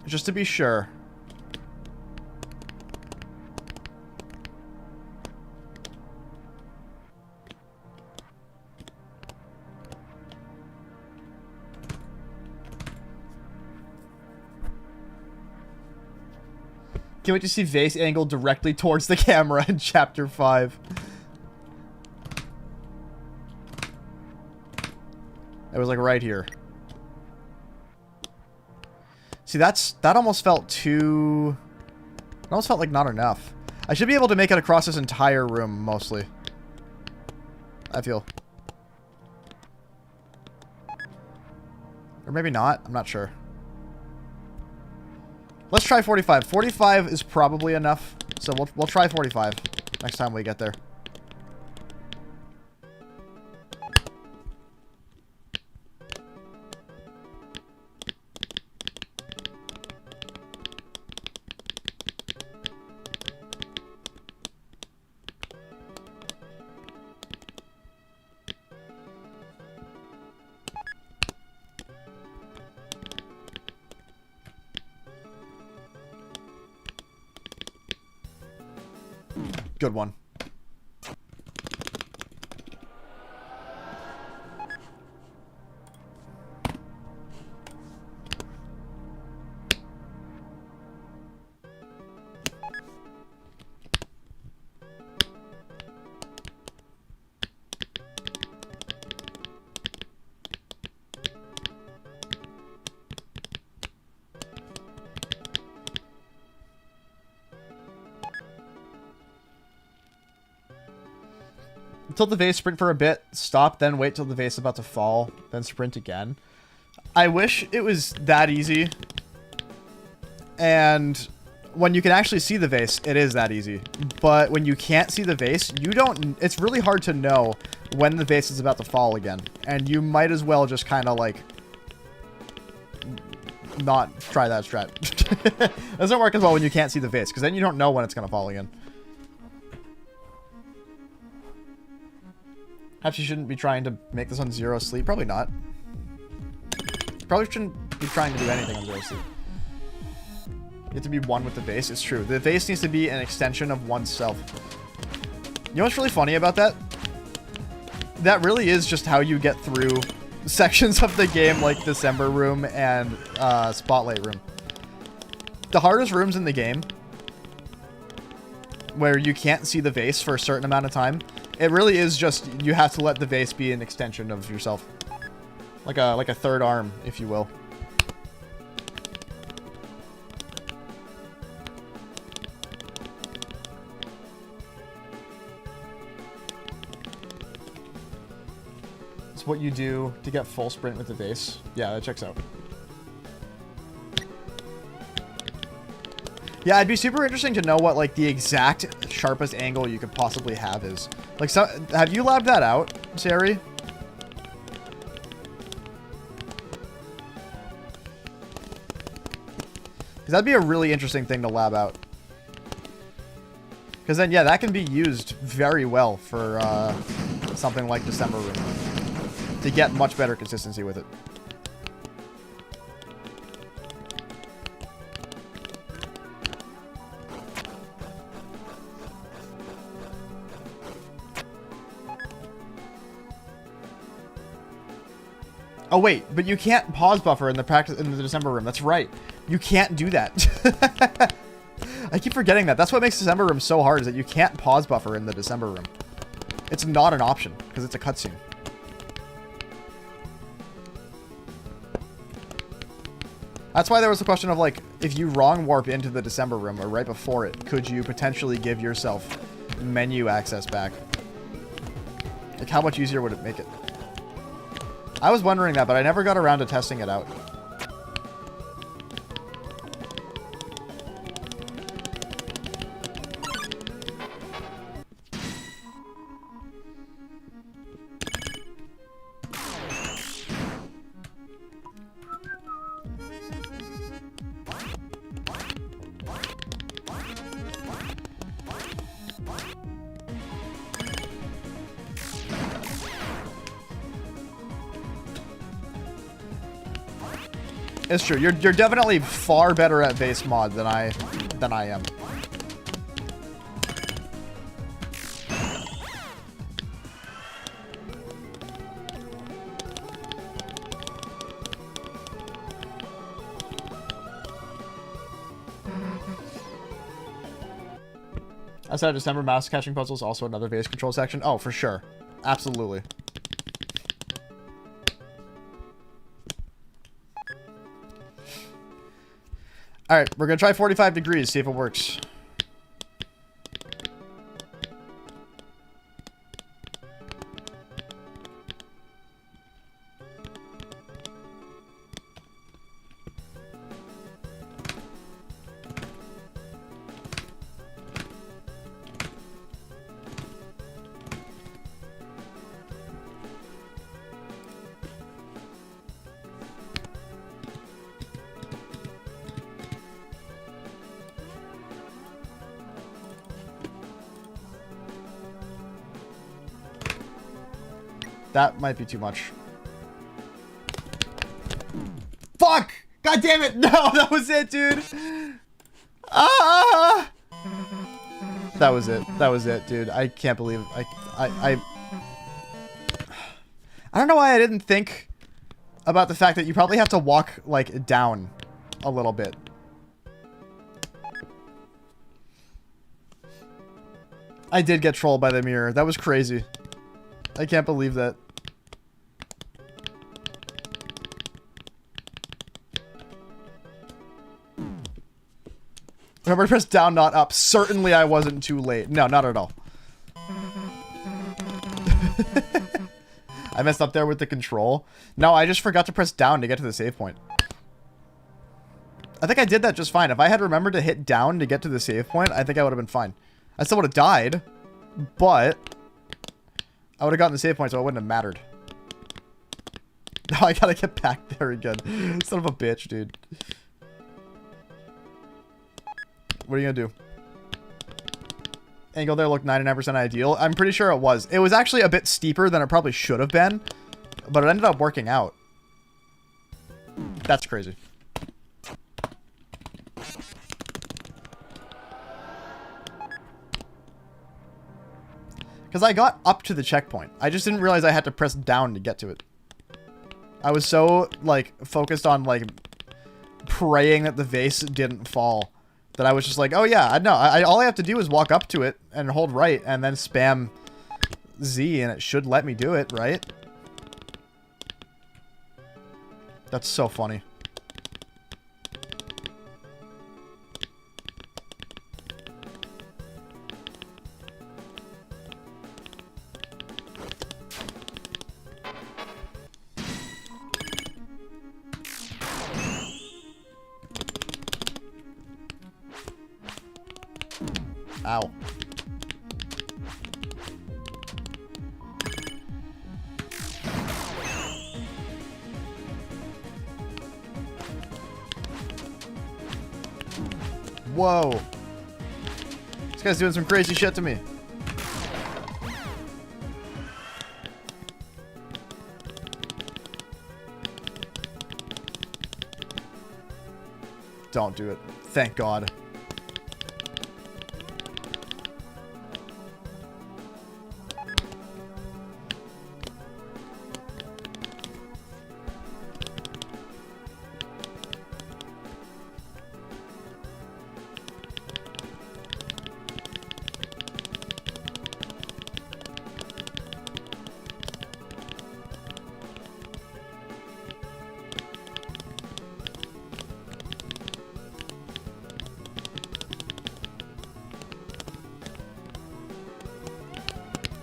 Just to be sure. Can't wait to see Vase angled directly towards the camera in Chapter 5. It was like right here. See, that almost felt too... It almost felt like not enough. I should be able to make it across this entire room, mostly. I feel. Or maybe not. I'm not sure. Let's try 45. 45 is probably enough, so we'll try 45 next time we get there. Good one. Tilt the vase, sprint for a bit, stop, then wait till the vase is about to fall, then sprint again. I wish it was that easy. And when you can actually see the vase, it is that easy. But when you can't see the vase, you don't... It's really hard to know when the vase is about to fall again. And you might as well just kind of like... not try that strat. It doesn't work as well when you can't see the vase, because then you don't know when it's going to fall again. Perhaps you shouldn't be trying to make this on zero sleep. Probably not. Probably shouldn't be trying to do anything on zero sleep. You have to be one with the vase. It's true. The vase needs to be an extension of oneself. You know what's really funny about that? That really is just how you get through sections of the game like December Room and Spotlight Room. the hardest rooms in the game, where you can't see the vase for a certain amount of time, it really is just, you have to let the vase be an extension of yourself. Like a third arm, if you will. It's what you do to get full sprint with the vase. Yeah, that checks out. Yeah, it'd be super interesting to know what, like, the exact sharpest angle you could possibly have is. Like, so, have you labbed that out, Sari? Because that'd be a really interesting thing to lab out. Because then, yeah, that can be used very well for something like December Room. To get much better consistency with it. Oh wait, but you can't pause buffer in the December Room. That's right. You can't do that. I keep forgetting that. That's what makes December Room so hard, is that you can't pause buffer in the December Room. It's not an option because it's a cutscene. That's why there was a question of, like, if you wrong warp into the December Room or right before it, could you potentially give yourself menu access back? Like, how much easier would it make it? I was wondering that, but I never got around to testing it out. It's true. You're definitely far better at Vase mod than I am. Outside of December, mouse catching puzzles also another Vase control section. Oh, for sure. Absolutely. Alright, we're going to try 45 degrees, see if it works. That might be too much. Fuck! God damn it! No, that was it, dude! Ah! That was it. That was it, dude. I can't believe I don't know why I didn't think about the fact that you probably have to walk, like, down a little bit. I did get trolled by the mirror. That was crazy. I can't believe that. Remember to press down, not up. Certainly I wasn't too late. No, not at all. I messed up there with the control. No, I just forgot to press down to get to the save point. I think I did that just fine. If I had remembered to hit down to get to the save point, I think I would have been fine. I still would have died, but I would have gotten the save point, so it wouldn't have mattered. Now I gotta get back there again. Son of a bitch, dude. What are you gonna do? Angle there looked 99% ideal. I'm pretty sure it was. It was actually a bit steeper than it probably should have been, but it ended up working out. That's crazy. Because I got up to the checkpoint. I just didn't realize I had to press down to get to it. I was so, like, focused on, like, praying that the vase didn't fall. That I was just like, oh yeah, I know. All I have to do is walk up to it and hold right and then spam Z and it should let me do it, right? That's so funny. Ow. Whoa. This guy's doing some crazy shit to me. Don't do it. Thank God.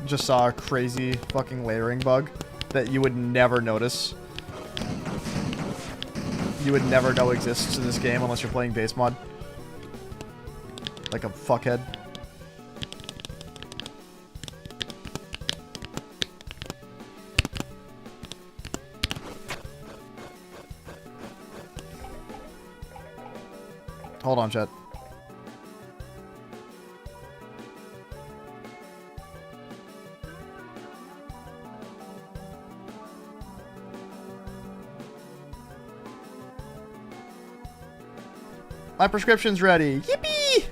Just saw a crazy fucking layering bug that you would never notice. You would never know exists in this game unless you're playing base mod. Like a fuckhead. Hold on, chat. My prescription's ready. Yippee!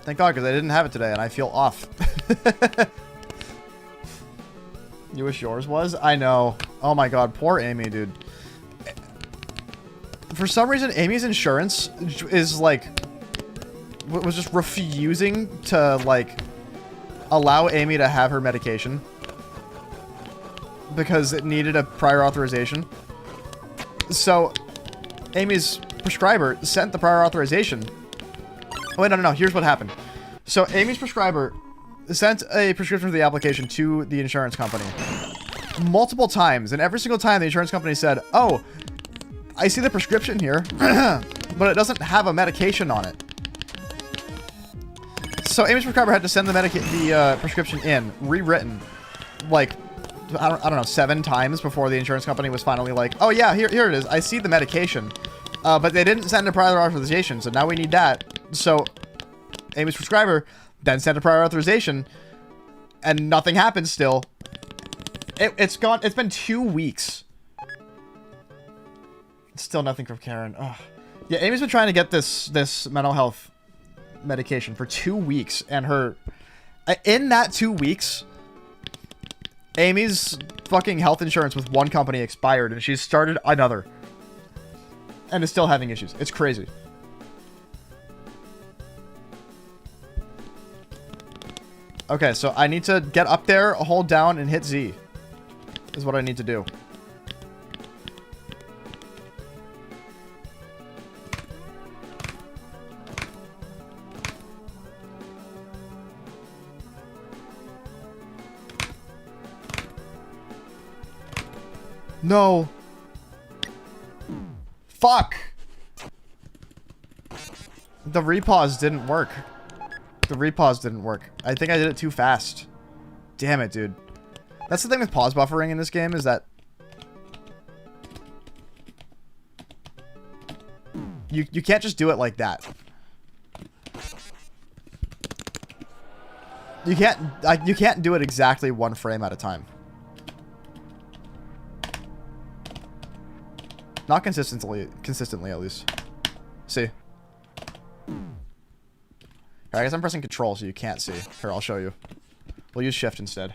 Thank God, because I didn't have it today, and I feel off. You wish yours was? I know. Oh my God, poor Amy, dude. For some reason, Amy's insurance is, like, was just refusing to, like, allow Amy to have her medication because it needed a prior authorization. So Amy's prescriber sent the prior authorization. Oh, wait, no. Here's what happened. So Amy's prescriber sent a prescription for the application to the insurance company multiple times, and every single time the insurance company said, oh, I see the prescription here, but it doesn't have a medication on it. So Amy's prescriber had to send the prescription in, rewritten, like, I don't know, 7 times before the insurance company was finally like, oh yeah, here it is. I see the medication. But they didn't send a prior authorization, so now we need that. So Amy's prescriber then sent a prior authorization, and nothing happened still. It's been 2 weeks. Still nothing from Karen. Ugh. Yeah, Amy's been trying to get this mental health medication for 2 weeks, and in that 2 weeks, Amy's fucking health insurance with one company expired, and she's started another, and is still having issues. It's crazy. Okay, so I need to get up there, hold down, and hit Z is what I need to do. No. Fuck. The repause didn't work. The repause didn't work. I think I did it too fast. Damn it, dude. That's the thing with pause buffering in this game, is that you can't just do it like that. You can't do it exactly 1 frame at a time. Not consistently at least. See. I guess I'm pressing control so you can't see. Here, I'll show you. We'll use shift instead.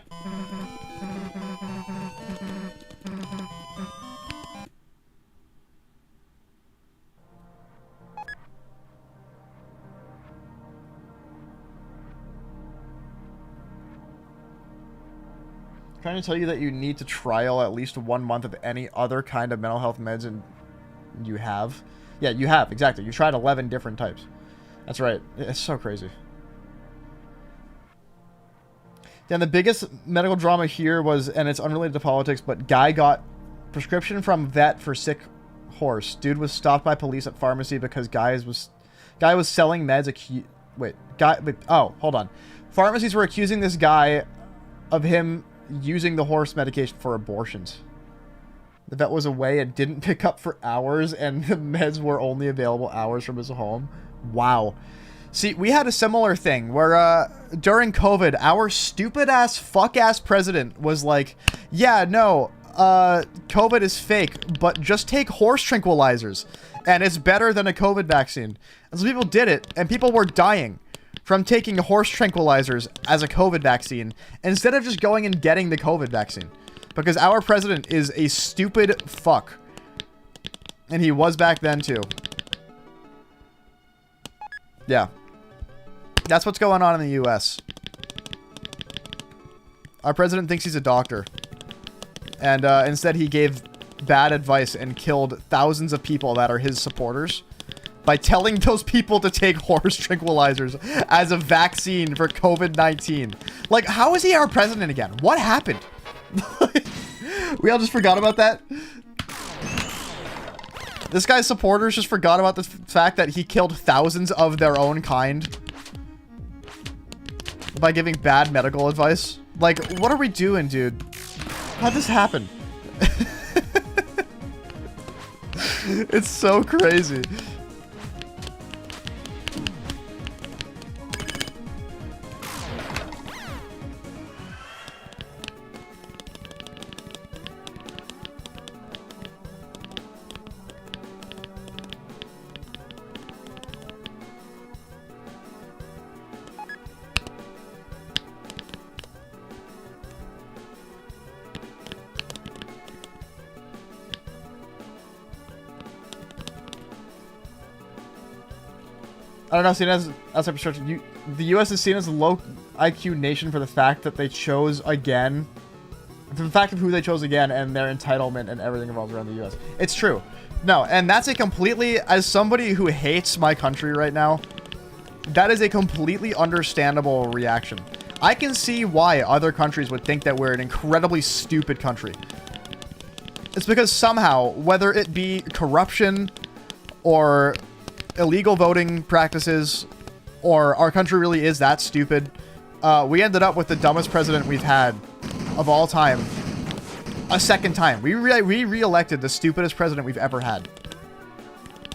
Trying to tell you that you need to trial at least 1 month of any other kind of mental health meds, and you have. Yeah, you have, exactly. You tried 11 different types. That's right. It's so crazy. Then the biggest medical drama here was, and it's unrelated to politics, but guy got prescription from vet for sick horse. Dude was stopped by police at pharmacy because guy was selling meds. Oh, hold on. Pharmacies were accusing this guy of him using the horse medication for abortions. The vet was away and didn't pick up for hours, and the meds were only available hours from his home. Wow. See, we had a similar thing where during COVID, our stupid-ass, fuck-ass president was like, yeah, no, COVID is fake, but just take horse tranquilizers, and it's better than a COVID vaccine. And so people did it, and people were dying from taking horse tranquilizers as a COVID vaccine instead of just going and getting the COVID vaccine. Because our president is a stupid fuck. And he was back then too. Yeah. That's what's going on in the US. Our president thinks he's a doctor. And instead he gave bad advice and killed thousands of people that are his supporters by telling those people to take horse tranquilizers as a vaccine for COVID-19. Like, how is he our president again? What happened? We all just forgot about that? This guy's supporters just forgot about the fact that he killed thousands of their own kind by giving bad medical advice. Like, what are we doing, dude? How'd this happen? It's so crazy. I don't know, seen as outside construction. The U.S. is seen as a low IQ nation for the fact that they chose again. For the fact of who they chose again and their entitlement and everything revolves around the U.S. It's true. No, and that's a completely, as somebody who hates my country right now, that is a completely understandable reaction. I can see why other countries would think that we're an incredibly stupid country. It's because somehow, whether it be corruption or illegal voting practices, or our country really is that stupid, we ended up with the dumbest president we've had of all time a second time. We re-elected the stupidest president we've ever had.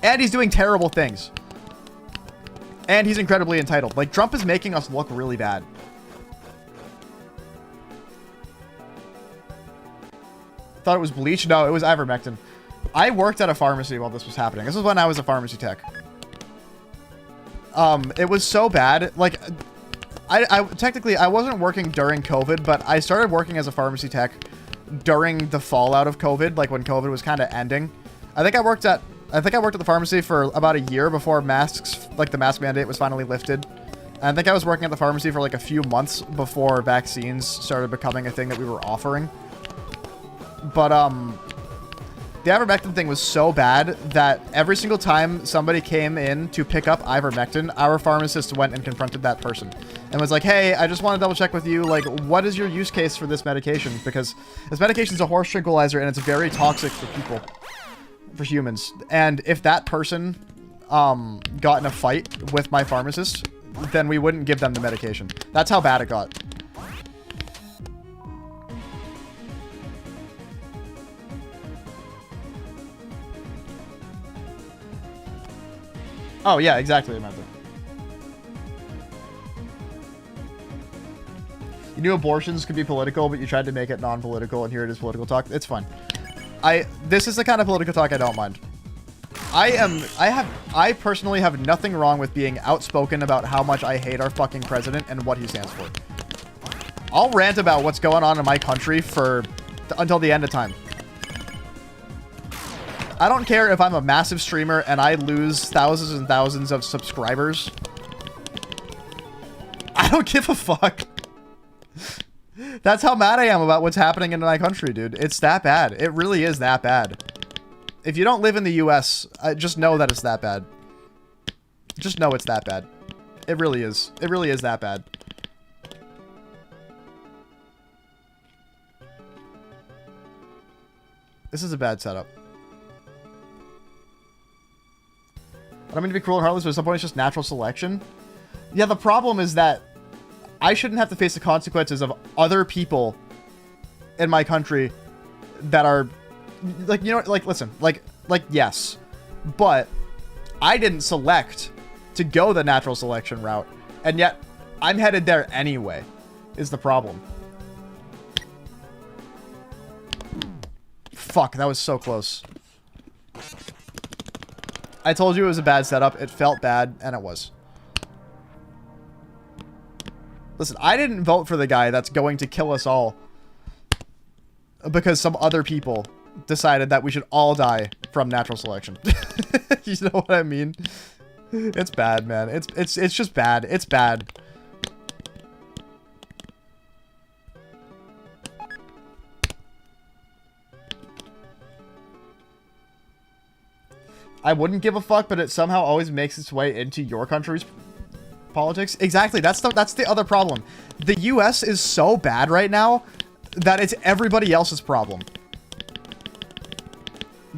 And he's doing terrible things. And he's incredibly entitled. Like, Trump is making us look really bad. Thought it was bleach? No, it was ivermectin. I worked at a pharmacy while this was happening. This was when I was a pharmacy tech. It was so bad. Like, I technically, I wasn't working during COVID, but I started working as a pharmacy tech during the fallout of COVID, like when COVID was kind of ending. I think I worked at the pharmacy for about a year before masks, like the mask mandate was finally lifted. And I think I was working at the pharmacy for like a few months before vaccines started becoming a thing that we were offering. But, the ivermectin thing was so bad that every single time somebody came in to pick up ivermectin, our pharmacist went and confronted that person and was like, hey, I just want to double check with you, like, what is your use case for this medication? Because this medication is a horse tranquilizer and it's very toxic for people, for humans. And if that person got in a fight with my pharmacist, then we wouldn't give them the medication. That's how bad it got. Oh, yeah, exactly, Amanda. You knew abortions could be political, but you tried to make it non-political, and here it is political talk. It's fun. This is the kind of political talk I don't mind. I personally have nothing wrong with being outspoken about how much I hate our fucking president and what he stands for. I'll rant about what's going on in my country until the end of time. I don't care if I'm a massive streamer and I lose thousands and thousands of subscribers. I don't give a fuck. That's how mad I am about what's happening in my country, dude. It's that bad. It really is that bad. If you don't live in the US, just know that it's that bad. Just know it's that bad. It really is. It really is that bad. This is a bad setup. I don't mean to be cruel and heartless, but at some point it's just natural selection. Yeah, the problem is that I shouldn't have to face the consequences of other people in my country that are... Like, you know, like, listen, like, yes, but I didn't select to go the natural selection route, and yet I'm headed there anyway, is the problem. Fuck, that was so close. I told you it was a bad setup. It felt bad, and it was. Listen, I didn't vote for the guy that's going to kill us all because some other people decided that we should all die from natural selection. You know what I mean? It's bad, man. It's just bad. It's bad. I wouldn't give a fuck, but it somehow always makes its way into your country's politics. Exactly. That's the other problem. The US is so bad right now that it's everybody else's problem.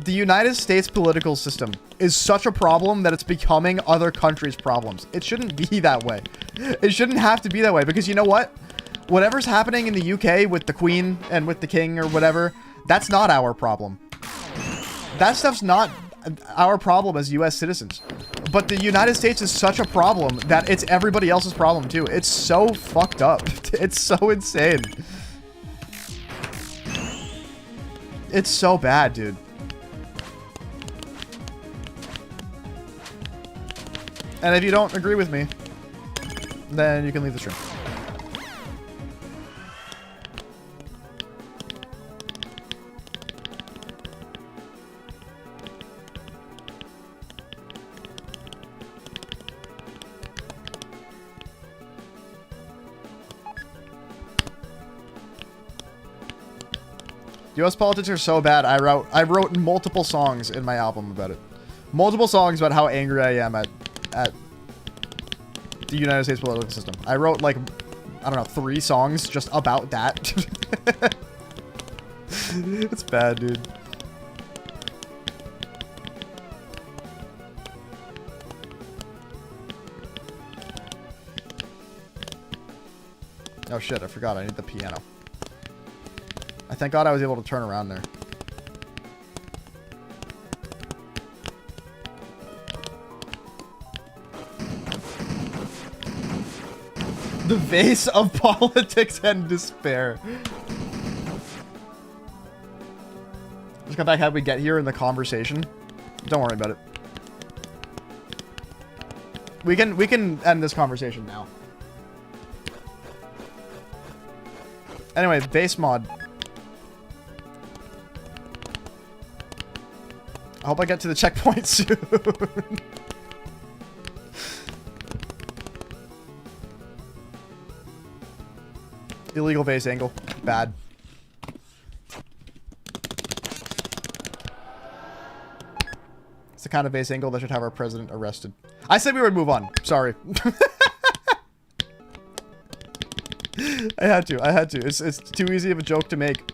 The United States political system is such a problem that it's becoming other countries' problems. It shouldn't be that way. It shouldn't have to be that way, because you know what? Whatever's happening in the UK with the Queen and with the King or whatever, that's not our problem. That stuff's not our problem as US citizens. But the United States is such a problem that it's everybody else's problem too. It's so fucked up. It's so insane. It's so bad, dude. And if you don't agree with me, then you can leave the stream. US politics are so bad. I wrote multiple songs in my album about it. Multiple songs about how angry I am at the United States political system. I wrote, like, I don't know, 3 songs just about that. It's bad, dude. Oh shit, I forgot. I need the piano. I thank God I was able to turn around there. The vase of politics and despair. Just come back how we get here in the conversation. Don't worry about it. We can end this conversation now. Anyway, base mod. I hope I get to the checkpoint soon. Illegal vase angle. Bad. It's the kind of vase angle that should have our president arrested. I said we would move on. Sorry. I had to. It's too easy of a joke to make.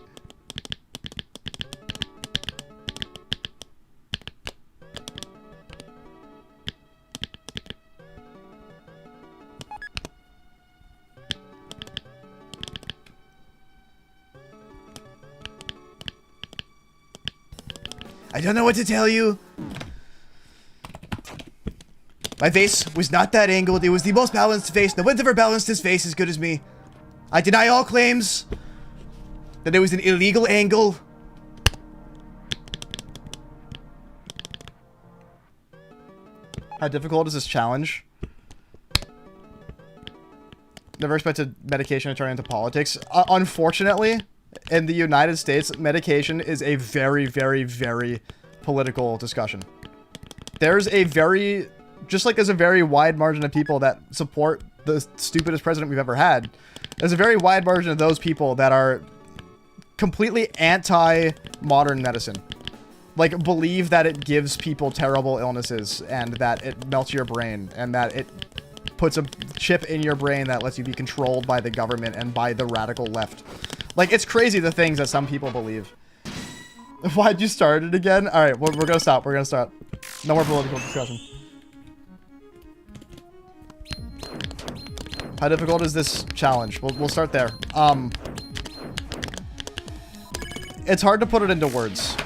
I don't know what to tell you. My vase was not that angled. It was the most balanced vase. No one's ever balanced this vase as good as me. I deny all claims that it was an illegal angle. How difficult is this challenge? Never expected medication to turn into politics. Unfortunately, in the United States, medication is a very, very, very political discussion. There's a very, just like there's a very wide margin of people that support the stupidest president we've ever had, there's a very wide margin of those people that are completely anti-modern medicine. Like, believe that it gives people terrible illnesses, and that it melts your brain, and that it puts a chip in your brain that lets you be controlled by the government and by the radical left. Like, it's crazy the things that some people believe. Why'd you start it again? Alright, we're gonna stop. We're gonna stop. No more political discussion. How difficult is this challenge? We'll start there. It's hard to put it into words.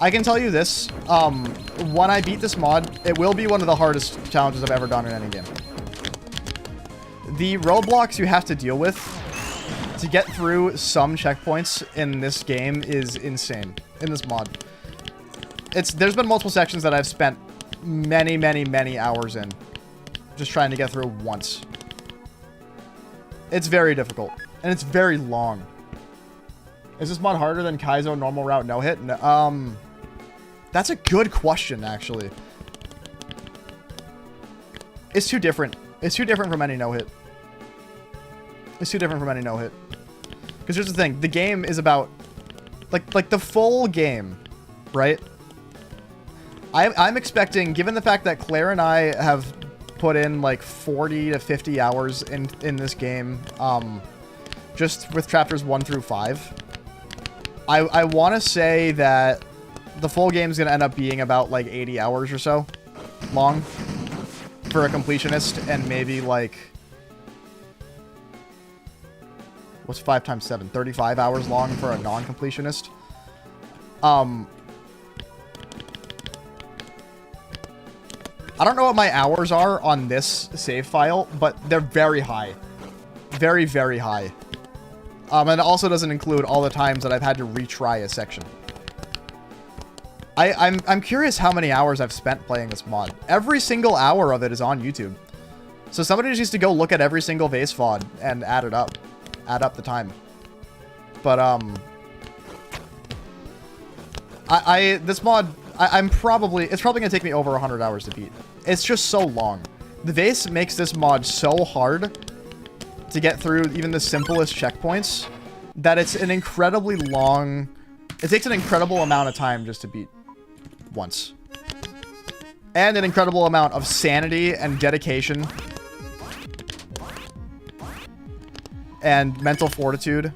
I can tell you this, when I beat this mod, it will be one of the hardest challenges I've ever done in any game. The roadblocks you have to deal with to get through some checkpoints in this game is insane, in this mod. There's been multiple sections that I've spent many, many, many hours in, just trying to get through once. It's very difficult, and it's very long. Is this mod harder than Kaizo normal route no hit? No, that's a good question, actually. It's too different. It's too different from any no-hit. It's too different from any no-hit. Because here's the thing. The game is about... Like the full game, right? I'm expecting, given the fact that Claire and I have put in like 40 to 50 hours in this game, just with chapters 1 through 5, I want to say that the full game is going to end up being about like 80 hours or so long for a completionist, and maybe like, what's 5 times 7? 35 hours long for a non-completionist. I don't know what my hours are on this save file, but they're very high. Very, very high. And it also doesn't include all the times that I've had to retry a section. I'm curious how many hours I've spent playing this mod. Every single hour of it is on YouTube. So somebody just needs to go look at every single Vase VOD and add it up. Add up the time. But, this mod, it's probably going to take me over 100 hours to beat. It's just so long. The Vase makes this mod so hard to get through even the simplest checkpoints that it's an incredibly long... It takes an incredible amount of time just to beat once. And an incredible amount of sanity and dedication. And mental fortitude.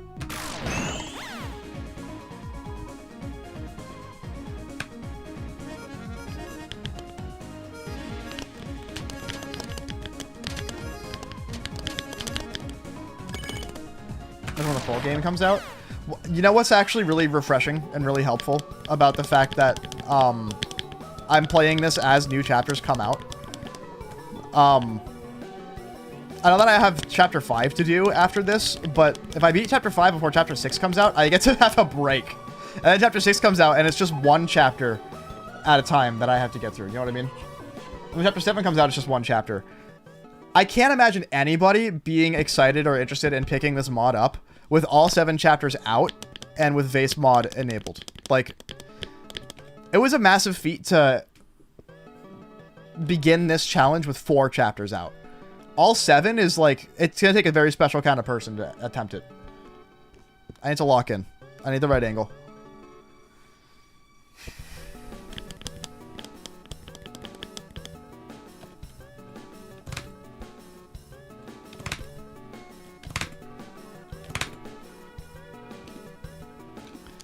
And when the full game comes out. You know what's actually really refreshing and really helpful about the fact that I'm playing this as new chapters come out? I know that I have chapter 5 to do after this, but if I beat chapter 5 before chapter 6 comes out, I get to have a break. And then chapter 6 comes out, and it's just one chapter at a time that I have to get through. You know what I mean? When chapter 7 comes out, it's just one chapter. I can't imagine anybody being excited or interested in picking this mod up with all 7 chapters out and with Vase mod enabled. Like, it was a massive feat to begin this challenge with 4 chapters out. All 7 is like, it's going to take a very special kind of person to attempt it. I need to lock in. I need the right angle.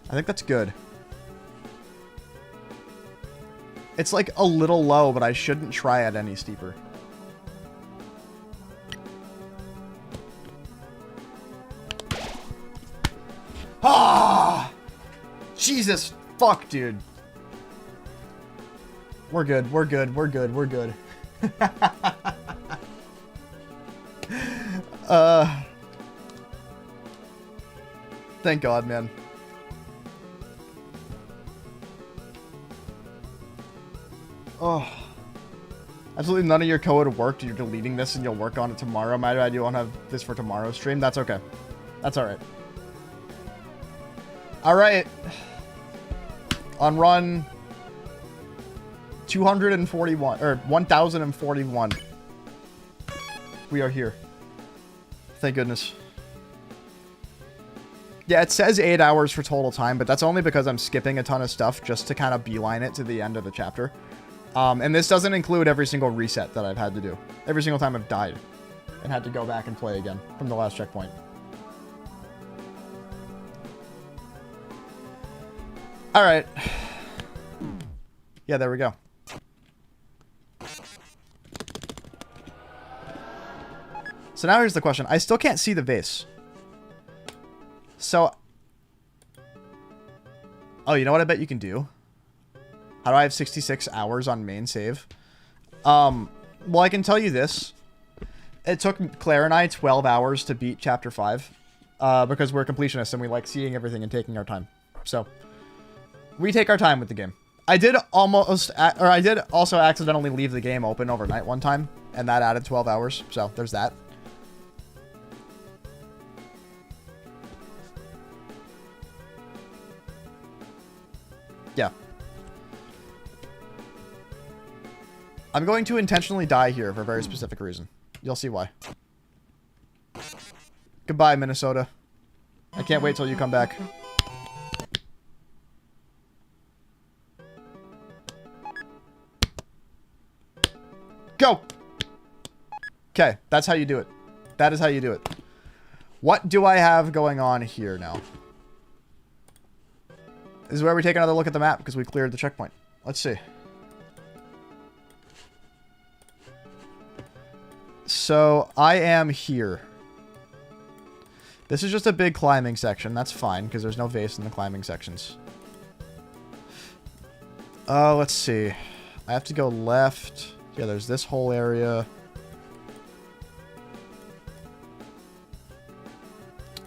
I think that's good. It's like a little low, but I shouldn't try it any steeper. Ah! Jesus. Fuck, dude. We're good. We're good. We're good. We're good. Thank God, man. Oh. Absolutely none of your code worked. You're deleting this and you'll work on it tomorrow. My bad, you won't have this for tomorrow's stream. That's okay. That's alright. Alright. On run 241, or 1041. We are here. Thank goodness. Yeah, it says 8 hours for total time, but that's only because I'm skipping a ton of stuff just to kind of beeline it to the end of the chapter. And this doesn't include every single reset that I've had to do. Every single time I've died and had to go back and play again from the last checkpoint. Alright. Yeah, there we go. So now here's the question. I still can't see the vase. So... Oh, you know what I bet you can do? How do I have 66 hours on main save? Well, I can tell you this. It took Claire and I 12 hours to beat Chapter 5. Because we're completionists and we like seeing everything and taking our time. So, we take our time with the game. I did also accidentally leave the game open overnight one time. And that added 12 hours. So, there's that. Yeah. I'm going to intentionally die here for a very specific reason. You'll see why. Goodbye, Minnesota. I can't wait till you come back. Go! Okay, that's how you do it. That is how you do it. What do I have going on here now? This is where we take another look at the map because we cleared the checkpoint. Let's see. So, I am here. This is just a big climbing section. That's fine, because there's no vase in the climbing sections. Let's see. I have to go left. Yeah, there's this whole area.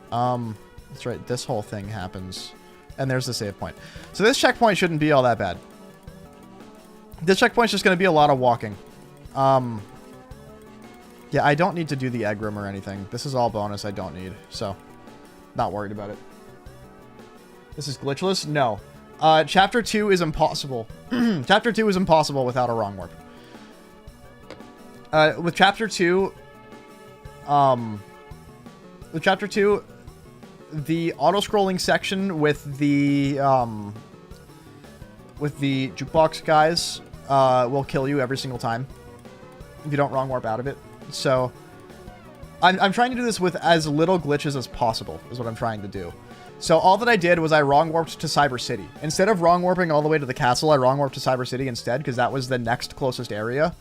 That's right. This whole thing happens. And there's the save point. So this checkpoint shouldn't be all that bad. This checkpoint's just going to be a lot of walking. Yeah, I don't need to do the egg room or anything. This is all bonus I don't need. So, not worried about it. This is glitchless? No. Chapter 2 is impossible. Chapter 2 is impossible without a wrong warp. With Chapter 2... With Chapter 2... The auto-scrolling section with the jukebox guys will kill you every single time if you don't wrong warp out of it. So I'm trying to do this with as little glitches as possible is what I'm trying to do. So all that I did was I wrong warped to Cyber City. Instead of wrong warping all the way to the castle, I wrong warped to Cyber City instead because that was the next closest area.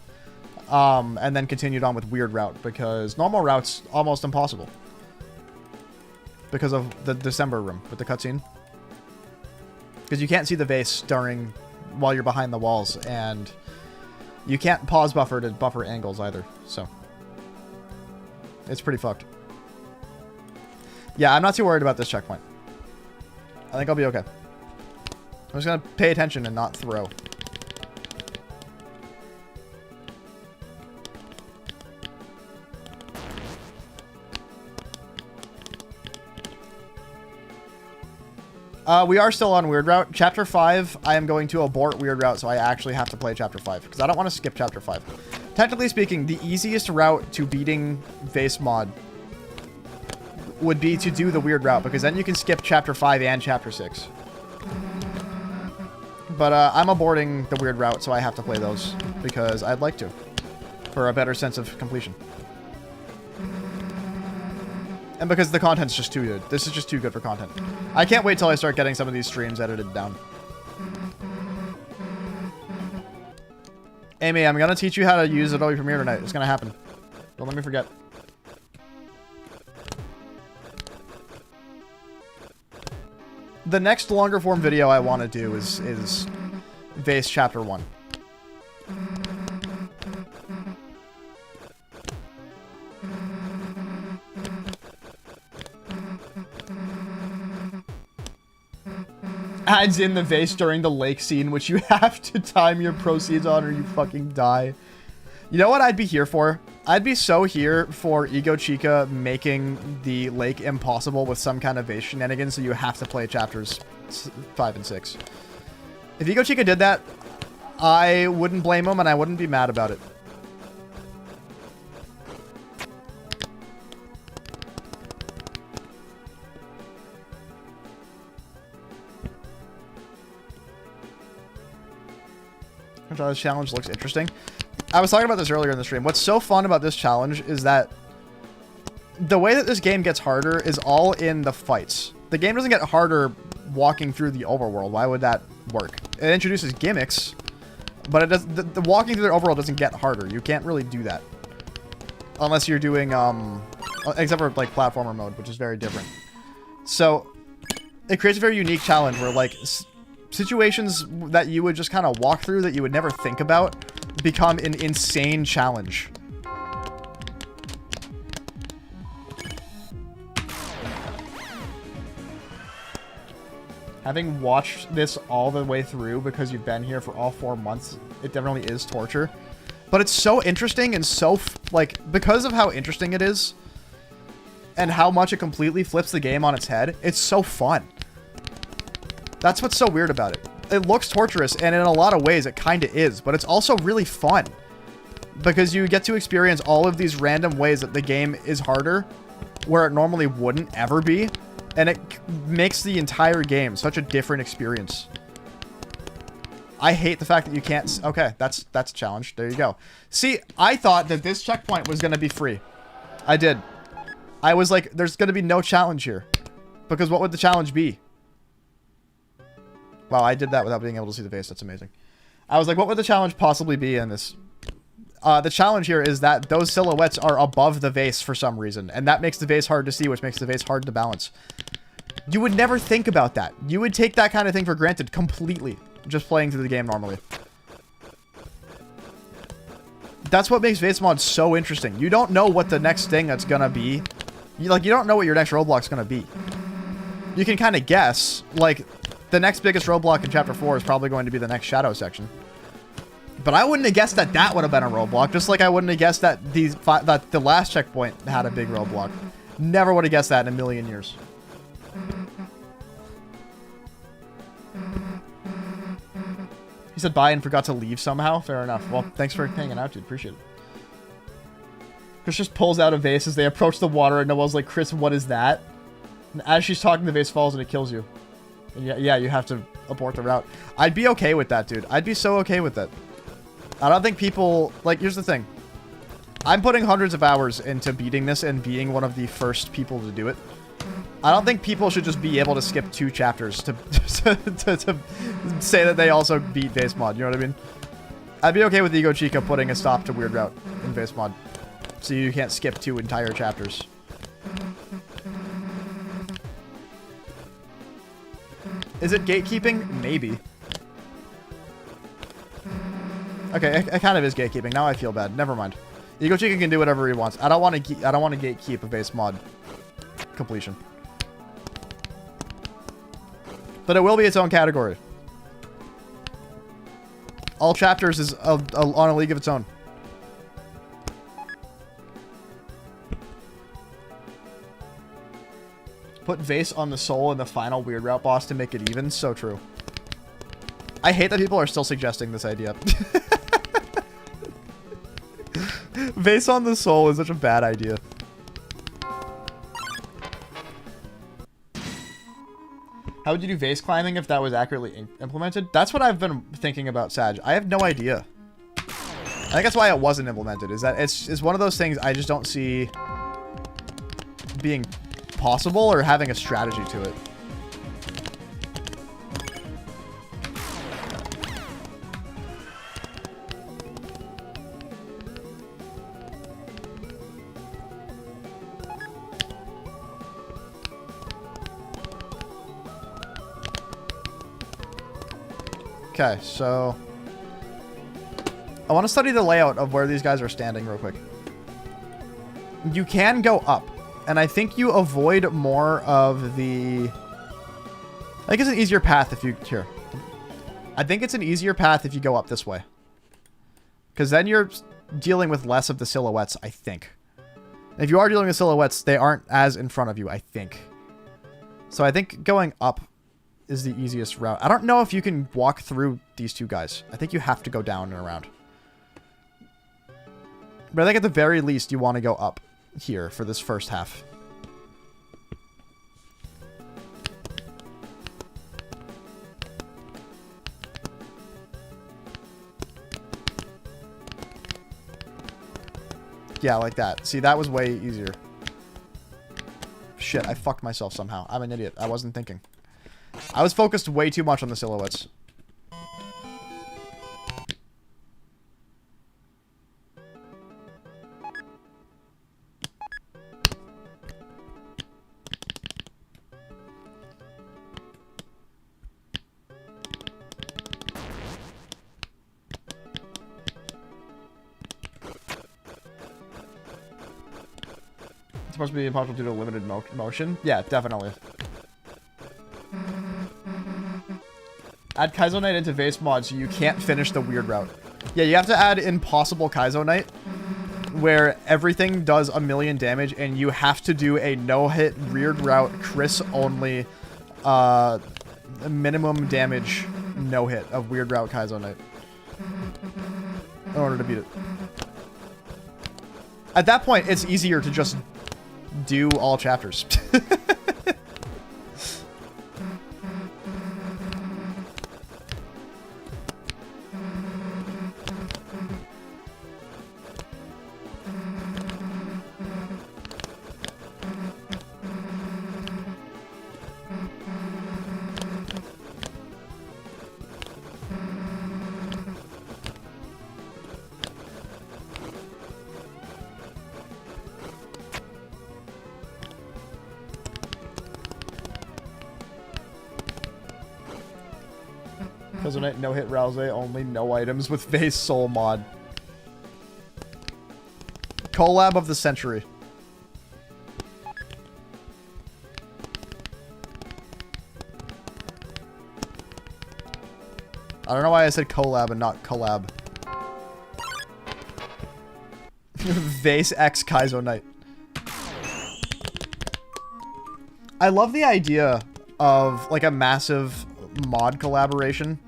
And then continued on with Weird Route because normal route's almost impossible. Because of the December room with the cutscene. Because you can't see the vase while you're behind the walls, and you can't pause buffer to buffer angles either, so. It's pretty fucked. Yeah, I'm not too worried about this checkpoint. I think I'll be okay. I'm just gonna pay attention and not throw. We are still on Weird Route. Chapter 5, I am going to abort Weird Route, so I actually have to play Chapter 5. Because I don't want to skip Chapter 5. Technically speaking, the easiest route to beating Vase Mod would be to do the Weird Route, because then you can skip Chapter 5 and Chapter 6. But I'm aborting the Weird Route, so I have to play those, because I'd like to. For a better sense of completion. And because the content's just too good. This is just too good for content. I can't wait till I start getting some of these streams edited down. Amy, I'm gonna teach you how to use Adobe Premiere tonight. It's gonna happen. Don't let me forget. The next longer form video I want to do is Vase Chapter 1. adds in the vase during the lake scene, which you have to time your proceeds on or you fucking die. You know what I'd be here for? I'd be so here for Ego Chica making the lake impossible with some kind of vase shenanigans, so you have to play chapters 5 and 6. If Ego Chica did that, I wouldn't blame him and I wouldn't be mad about it. This challenge looks interesting. I was talking about this earlier in the stream. What's so fun about this challenge is that the way that this game gets harder is all in the fights. The game doesn't get harder walking through the overworld. Why would that work? It introduces gimmicks, but it does. The walking through the overworld doesn't get harder. You can't really do that unless you're doing except for like platformer mode, which is very different. So it creates a very unique challenge where like situations that you would just kind of walk through that you would never think about become an insane challenge. Having watched this all the way through because you've been here for all 4 months, it definitely is torture. But it's so interesting and so, like, because of how interesting it is and how much it completely flips the game on its head, it's so fun. That's what's so weird about it. It looks torturous, and in a lot of ways it kind of is, but it's also really fun. Because you get to experience all of these random ways that the game is harder, where it normally wouldn't ever be, and it makes the entire game such a different experience. I hate the fact that you can't... Okay, that's a challenge. There you go. See, I thought that this checkpoint was going to be free. I did. I was like, there's going to be no challenge here. Because what would the challenge be? Wow, I did that without being able to see the face. That's amazing. I was like, what would the challenge possibly be in this? The challenge here is that those silhouettes are above the vase for some reason. And that makes the vase hard to see, which makes the vase hard to balance. You would never think about that. You would take that kind of thing for granted completely. Just playing through the game normally. That's what makes Vase Mod so interesting. You don't know what the next thing that's gonna be. You don't know what your next roadblock's gonna be. You can kind of guess, like... The next biggest roadblock in Chapter 4 is probably going to be the next Shadow section. But I wouldn't have guessed that that would have been a roadblock, just like I wouldn't have guessed that that the last checkpoint had a big roadblock. Never would have guessed that in a million years. He said bye and forgot to leave somehow. Fair enough. Well, thanks for hanging out, dude. Appreciate it. Chris just pulls out a vase as they approach the water, and Noelle's like, Chris, what is that? And as she's talking, the vase falls and it kills you. And yeah, you have to abort the route. I'd be okay with that, dude. I'd be so okay with that. I don't think people... Like, here's the thing. I'm putting hundreds of hours into beating this and being one of the first people to do it. I don't think people should just be able to skip 2 chapters to say that they also beat Vase Mod. You know what I mean? I'd be okay with Ego Chica putting a stop to Weird Route in Vase Mod. So you can't skip 2 entire chapters. Is it gatekeeping? Maybe. Okay, it kind of is gatekeeping. Now I feel bad. Never mind. Ego Chica can do whatever he wants. I don't want to gatekeep a Vase Mod completion. But it will be its own category. All chapters is on a league of its own. Put Vase on the soul in the final Weird Route boss to make it even. So true. I hate that people are still suggesting this idea. Vase on the soul is such a bad idea. How would you do vase climbing if that was accurately implemented? That's what I've been thinking about, Sag. I have no idea. I think that's why it wasn't implemented, is that it's one of those things I just don't see being possible or having a strategy to it. Okay, so I want to study the layout of where these guys are standing real quick. You can go up, and I think you avoid more of the I think it's an easier path if you... Here. I think it's an easier path if you go up this way. Because then you're dealing with less of the silhouettes, I think. If you are dealing with silhouettes, they aren't as in front of you, I think. So I think going up is the easiest route. I don't know if you can walk through these two guys. I think you have to go down and around. But I think at the very least you want to go up here for this first half. Yeah, like that. See, that was way easier. Shit, I fucked myself somehow. I'm an idiot. I wasn't thinking. I was focused way too much on the silhouettes. It's supposed to be impossible due to limited motion? Yeah, definitely. Add Kaizo Knight into Vase mod so you can't finish the weird route. Yeah, you have to add Impossible Kaizo Knight, where everything does 1,000,000 damage, and you have to do a no-hit weird route, Chris only, minimum damage no-hit of weird route Kaizo Knight in order to beat it. At that point, it's easier to just do all chapters. Kaizo Knight, no hit Rouse, only no items with Vase Soul mod. Collab of the century. I don't know why I said collab and not collab. Vase X Kaizo Knight. I love the idea of like a massive mod collaboration,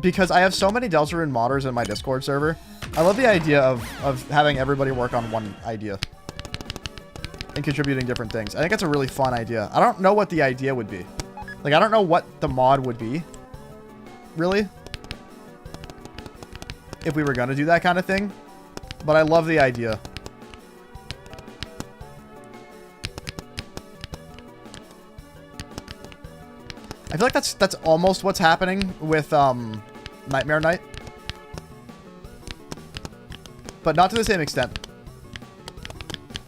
because I have so many Deltarune modders in my Discord server. I love the idea of having everybody work on one idea and contributing different things. I think it's a really fun idea. I don't know what the idea would be. Like, I don't know what the mod would be, really, if we were gonna do that kind of thing, but I love the idea. I feel like that's almost what's happening with Nightmare Knight, but not to the same extent.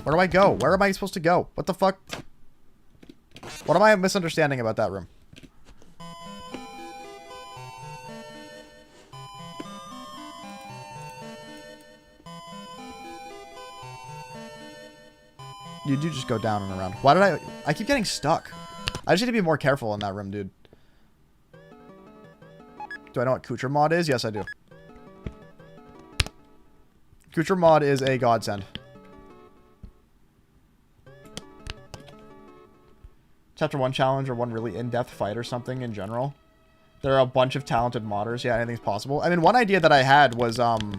Where do I go? Where am I supposed to go? What the fuck? What am I misunderstanding about that room? You do just go down and around. Why did I keep getting stuck? I just need to be more careful in that room, dude. Do I know what Kucher mod is? Yes, I do. Kucher mod is a godsend. Chapter 1 challenge or one really in-depth fight or something in general. There are a bunch of talented modders. Yeah, anything's possible. I mean, one idea that I had was, I mean,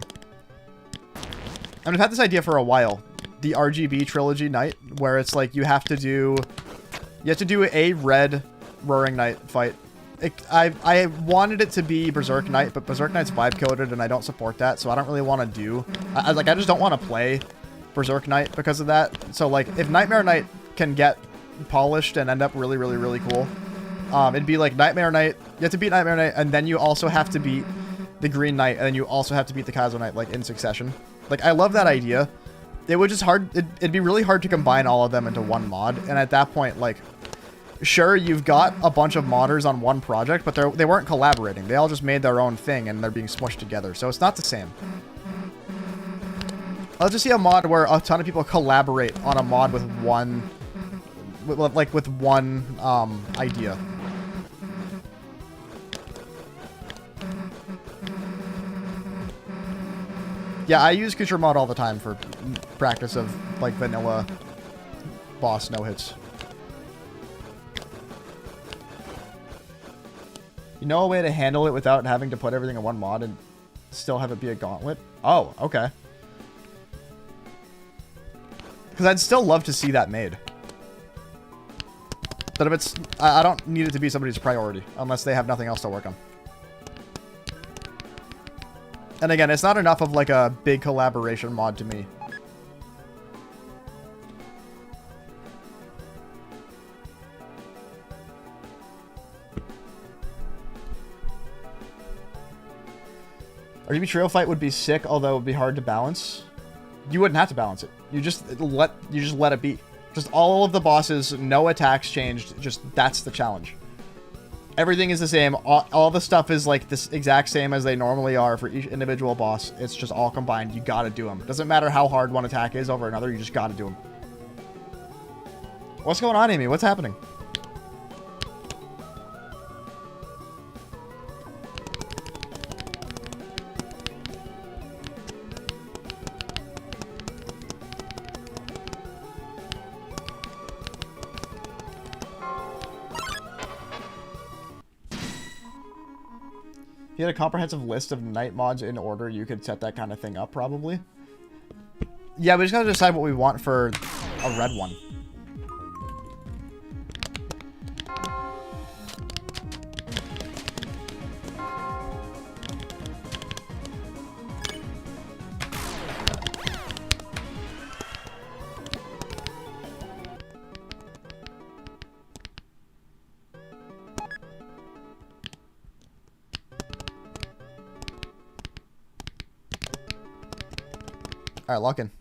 I've had this idea for a while. The RGB trilogy night, where it's like you have to do a red Roaring Knight fight. I wanted it to be Berserk Knight, but Berserk Knight's vibe coded and I don't support that, so I don't really want to do... I just don't want to play Berserk Knight because of that. So, like, if Nightmare Knight can get polished and end up really, really, really cool, it'd be like Nightmare Knight, you have to beat Nightmare Knight, and then you also have to beat the Green Knight, and then you also have to beat the Kaizo Knight, like, in succession. Like, I love that idea. It would just it'd be really hard to combine all of them into one mod, and at that point, like... Sure, you've got a bunch of modders on one project, but they weren't collaborating. They all just made their own thing, and they're being smushed together. So it's not the same. I'll just see a mod where a ton of people collaborate on a mod with one like with one idea. Yeah, I use Kucher mod all the time for practice of like vanilla boss no hits. You know a way to handle it without having to put everything in one mod and still have it be a gauntlet? Oh, okay. Because I'd still love to see that made. But if it's... I don't need it to be somebody's priority, unless they have nothing else to work on. And again, it's not enough of like a big collaboration mod to me. RGB Trio Fight would be sick, although it would be hard to balance. You wouldn't have to balance it. You just let it be. Just all of the bosses, no attacks changed. Just that's the challenge. Everything is the same. All the stuff is like this exact same as they normally are for each individual boss. It's just all combined. You gotta do them. Doesn't matter how hard one attack is over another. You just gotta do them. What's going on, Amy? What's happening? If you had a comprehensive list of night mods in order, you could set that kind of thing up, probably. Yeah, we just gotta decide what we want for a red one. Alright, lock in.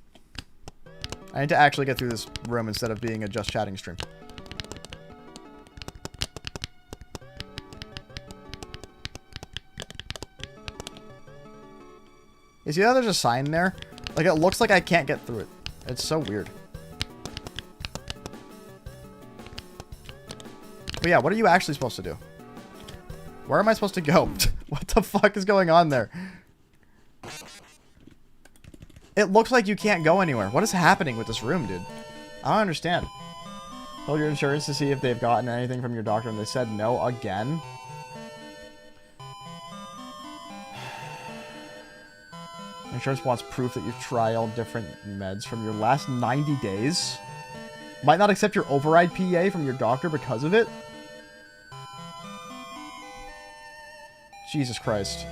I need to actually get through this room instead of being a just chatting stream. You see how there's a sign there? Like, it looks like I can't get through it. It's so weird. But yeah, what are you actually supposed to do? Where am I supposed to go? What the fuck is going on there? It looks like you can't go anywhere. What is happening with this room, dude? I don't understand. Told your insurance to see if they've gotten anything from your doctor, and they said no again. Insurance wants proof that you've tried all different meds from your last 90 days. Might not accept your override PA from your doctor because of it. Jesus Christ.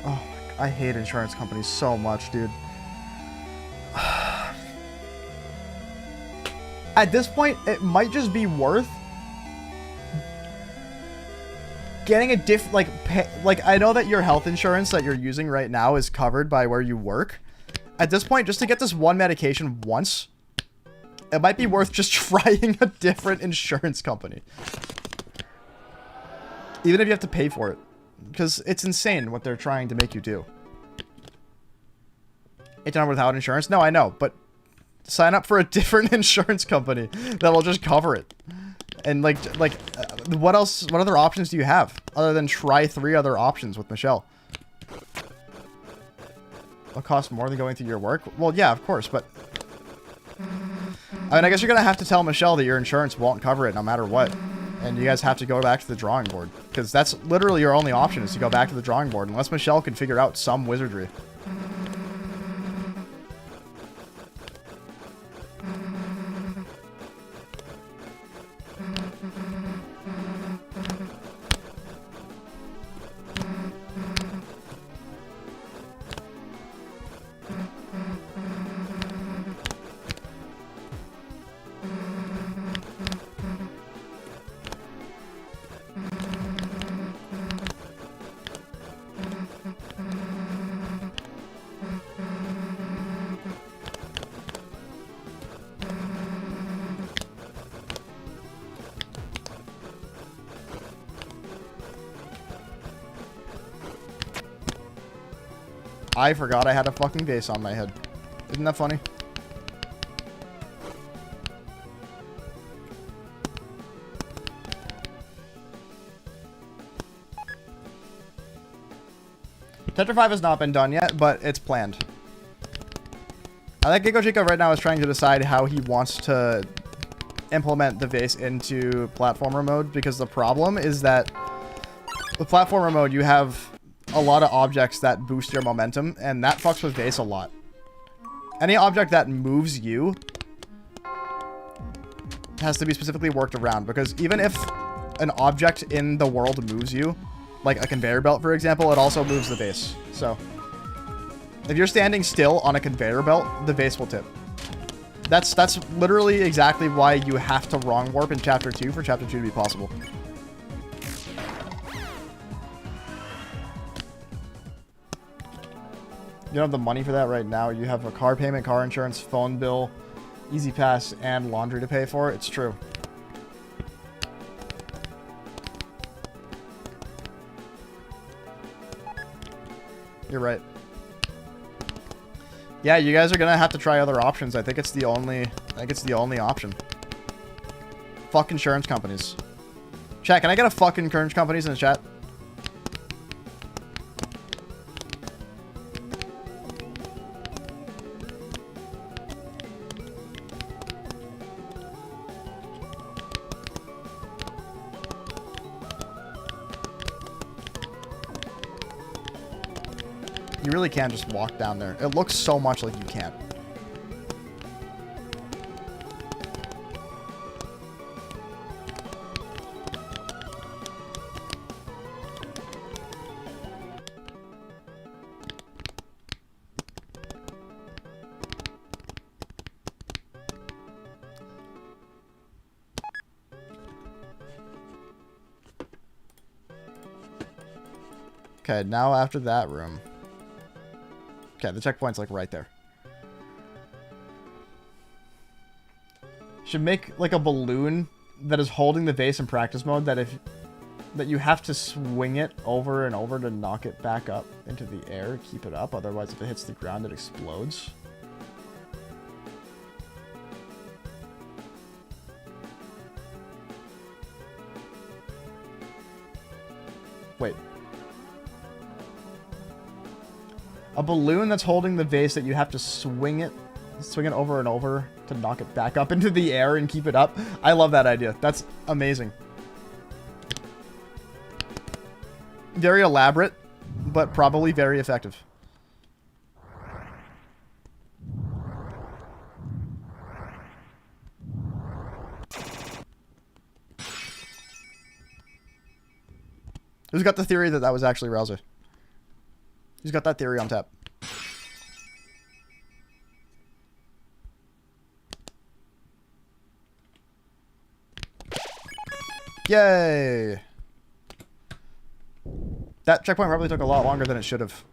Oh my God. I hate insurance companies so much, dude. At this point, it might just be worth getting a like I know that your health insurance that you're using right now is covered by where you work. At this point, just to get this one medication once, it might be worth just trying a different insurance company. Even if you have to pay for it. Because it's insane what they're trying to make you do. It's done without insurance? No, I know, but sign up for a different insurance company that will just cover it. And what else? What other options do you have other than try 3 other options with Michelle? What costs more than going through your work? Well, yeah, of course, but I mean, I guess you're gonna have to tell Michelle that your insurance won't cover it no matter what. And you guys have to go back to the drawing board. Because that's literally your only option, is to go back to the drawing board. Unless Michelle can figure out some wizardry. I forgot I had a fucking vase on my head. Isn't that funny? Tetra 5 has not been done yet, but it's planned. I think Gecko Chico right now is trying to decide how he wants to implement the Vase into platformer mode, because the problem is that with platformer mode, you have a lot of objects that boost your momentum, and that fucks with Vase a lot. Any object that moves you has to be specifically worked around, because even if an object in the world moves you, like a conveyor belt, for example, it also moves the Vase. So if you're standing still on a conveyor belt, the Vase will tip. That's literally exactly why you have to wrong warp in Chapter 2 for Chapter 2 to be possible. You don't have the money for that right now. You have a car payment, car insurance, phone bill, Easy Pass, and laundry to pay for. It's true. You're right. Yeah, you guys are gonna have to try other options. I think it's the only option. Fuck insurance companies. Chat, can I get a fuck insurance companies in the chat? You really can just walk down there. It looks so much like you can't. Okay, now after that room. Okay, the checkpoint's like right there. Should make like a balloon that is holding the Vase in practice mode that you have to swing it over and over to knock it back up into the air, keep it up. Otherwise, if it hits the ground, it explodes. Wait. A balloon that's holding the Vase that you have to swing it over and over to knock it back up into the air and keep it up. I love that idea. That's amazing. Very elaborate, but probably very effective. Who's got the theory that that was actually Rouser? Who's got that theory on tap? Yay! That checkpoint probably took a lot longer than it should have.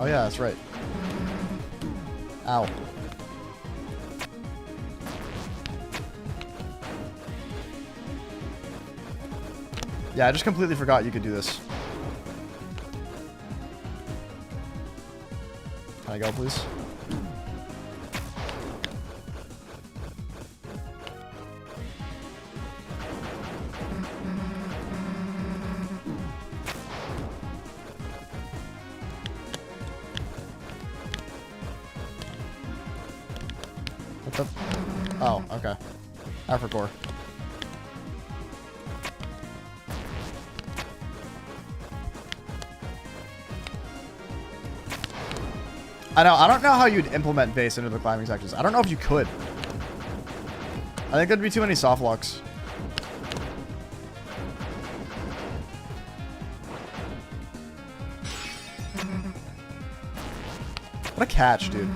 Oh yeah, that's right. Ow. Yeah, I just completely forgot you could do this. Can I go, please? What the? Oh, okay. Africore. I don't know how you'd implement Vase into the climbing sections. I don't know if you could. I think there'd be too many soft locks. What a catch, dude.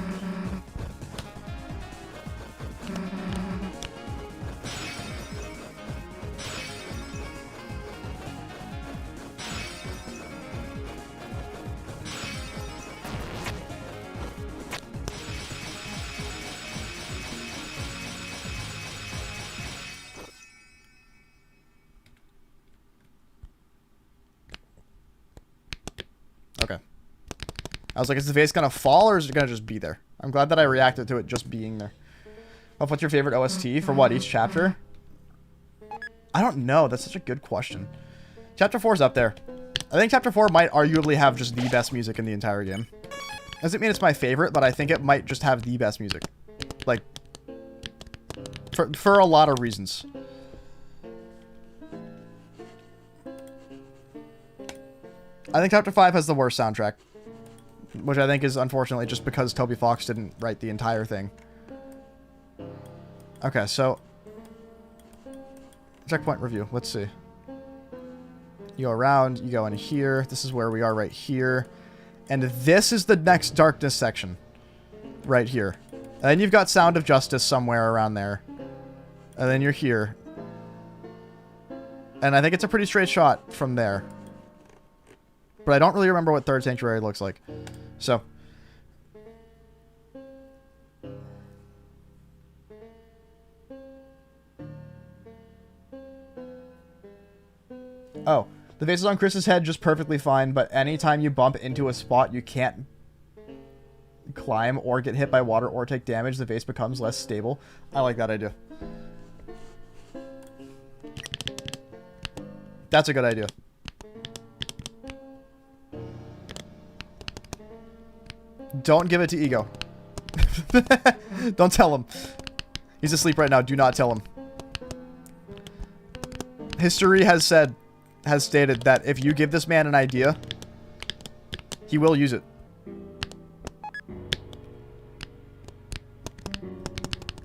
Okay. I was like, is the vase gonna fall or is it gonna just be there? I'm glad that I reacted to it just being there. Oh, what's your favorite OST for what, each chapter? I don't know. That's such a good question. Chapter 4 is up there. I think Chapter 4 might arguably have just the best music in the entire game. Doesn't mean it's my favorite, but I think it might just have the best music. Like, for a lot of reasons. I think Chapter 5 has the worst soundtrack. Which I think is unfortunately just because Toby Fox didn't write the entire thing. Okay, so... checkpoint review. Let's see. You go around, you go in here. This is where we are right here. And this is the next darkness section. Right here. And then you've got Sound of Justice somewhere around there. And then you're here. And I think it's a pretty straight shot from there. But I don't really remember what Third Sanctuary looks like. So. Oh. The vase is on Chris's head just perfectly fine, but anytime you bump into a spot you can't climb or get hit by water or take damage, the vase becomes less stable. I like that idea. That's a good idea. Don't give it to Ego. Don't tell him. He's asleep right now. Do not tell him. History has stated that if you give this man an idea, he will use it.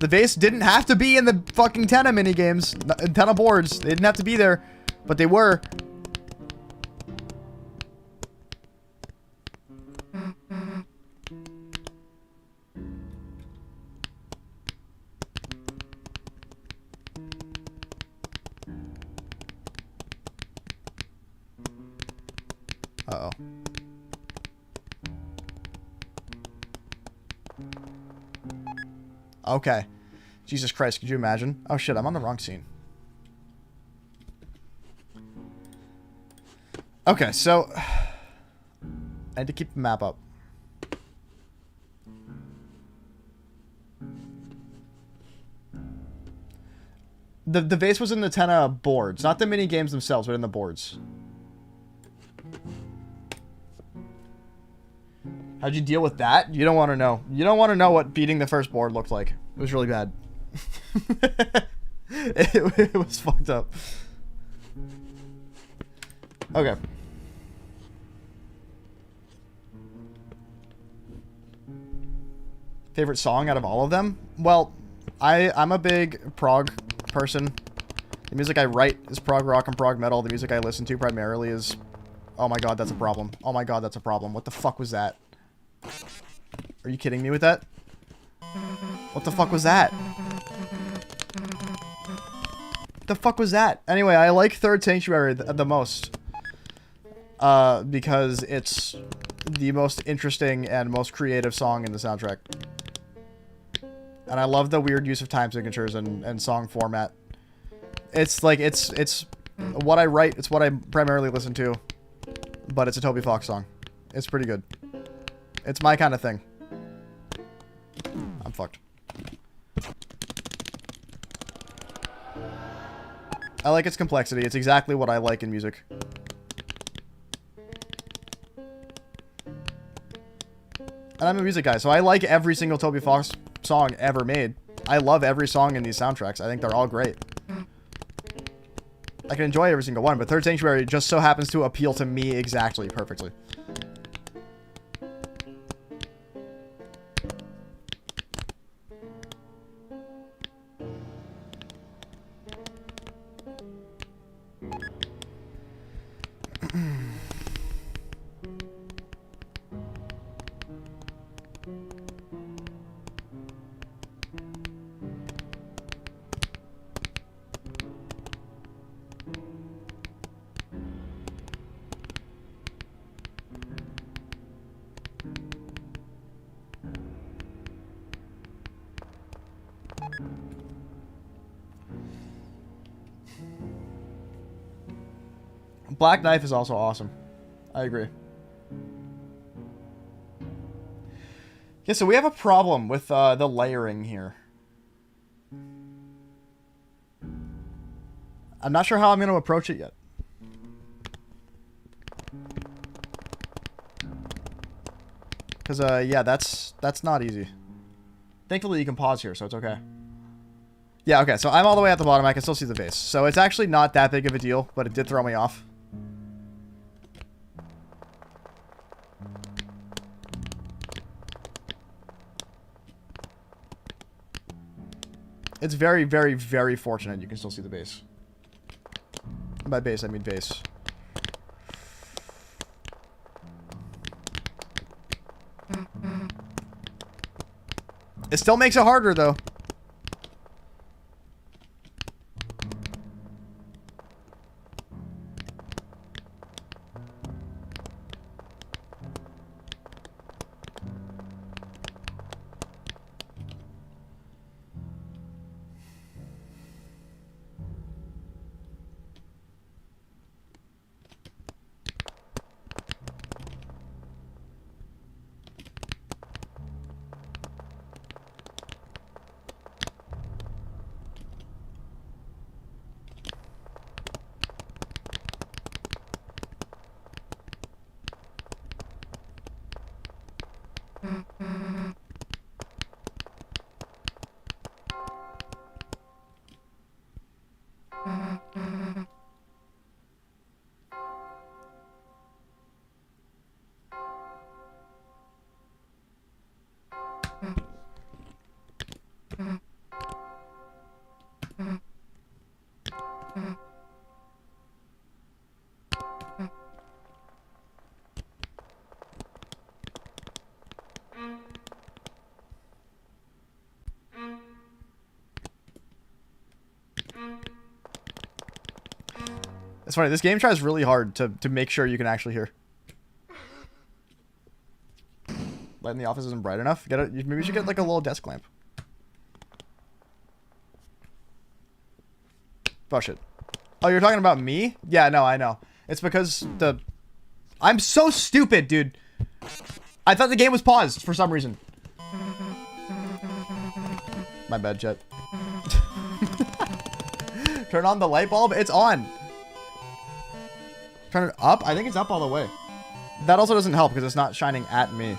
The vase didn't have to be in the fucking Tenna minigames, Tenna boards. They didn't have to be there, but they were. Uh-oh. Okay. Jesus Christ, could you imagine? Oh shit, I'm on the wrong scene. Okay, so... I had to keep the map up. The vase was in the Tenna boards. Not the mini games themselves, but in the boards. How'd you deal with that? You don't want to know. You don't want to know what beating the first board looked like. It was really bad. it was fucked up. Okay. Favorite song out of all of them? Well, I'm a big prog person. The music I write is prog rock and prog metal. The music I listen to primarily is... Oh my god, that's a problem. Oh my god, that's a problem. What the fuck was that? Are you kidding me with that? What the fuck was that? What the fuck was that? Anyway, I like Third Sanctuary the most. Because it's the most interesting and most creative song in the soundtrack. And I love the weird use of time signatures and song format. It's like, it's what I write, it's what I primarily listen to. But it's a Toby Fox song. It's pretty good. It's my kind of thing. I'm fucked. I like its complexity. It's exactly what I like in music. And I'm a music guy, so I like every single Toby Fox song ever made. I love every song in these soundtracks. I think they're all great. I can enjoy every single one, but Third Sanctuary just so happens to appeal to me exactly perfectly. Black Knife is also awesome. I agree. Okay, so we have a problem with the layering here. I'm not sure how I'm going to approach it yet. Because, yeah, that's not easy. Thankfully, you can pause here, so it's okay. Yeah, okay, so I'm all the way at the bottom. I can still see the vase. So it's actually not that big of a deal, but it did throw me off. It's very, very, very fortunate you can still see the base. By base, I mean vase. It still makes it harder, though. It's funny, this game tries really hard to make sure you can actually hear. Light in the office isn't bright enough. Maybe you should get like a little desk lamp. Oh shit. Oh, you're talking about me? Yeah, no, I know. It's because I'm so stupid, dude. I thought the game was paused for some reason. My bad, Jet. Turn on the light bulb. It's on. Turn it up? I think it's up all the way. That also doesn't help because it's not shining at me.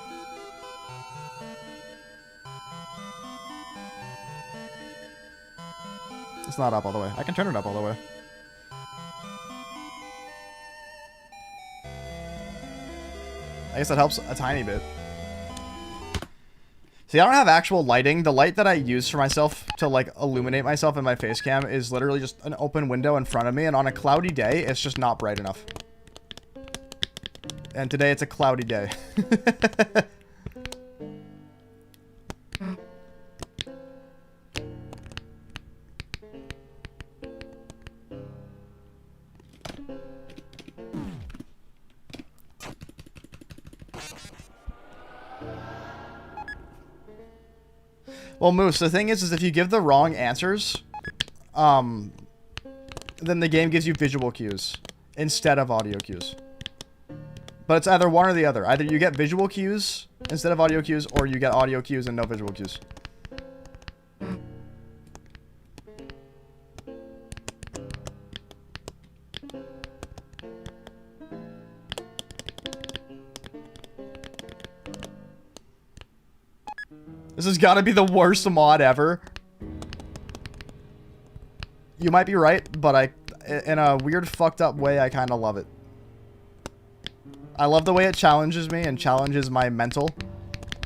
It's not up all the way. I can turn it up all the way. I guess that helps a tiny bit. See, I don't have actual lighting. The light that I use for myself to, like, illuminate myself in my face cam is literally just an open window in front of me, and on a cloudy day, it's just not bright enough. And today, it's a cloudy day. Well, Moose, the thing is if you give the wrong answers, then the game gives you visual cues instead of audio cues. But it's either one or the other. Either you get visual cues instead of audio cues, or you get audio cues and no visual cues. This has got to be the worst mod ever. You might be right, but in a weird, fucked up way, I kind of love it. I love the way it challenges me and challenges my mental.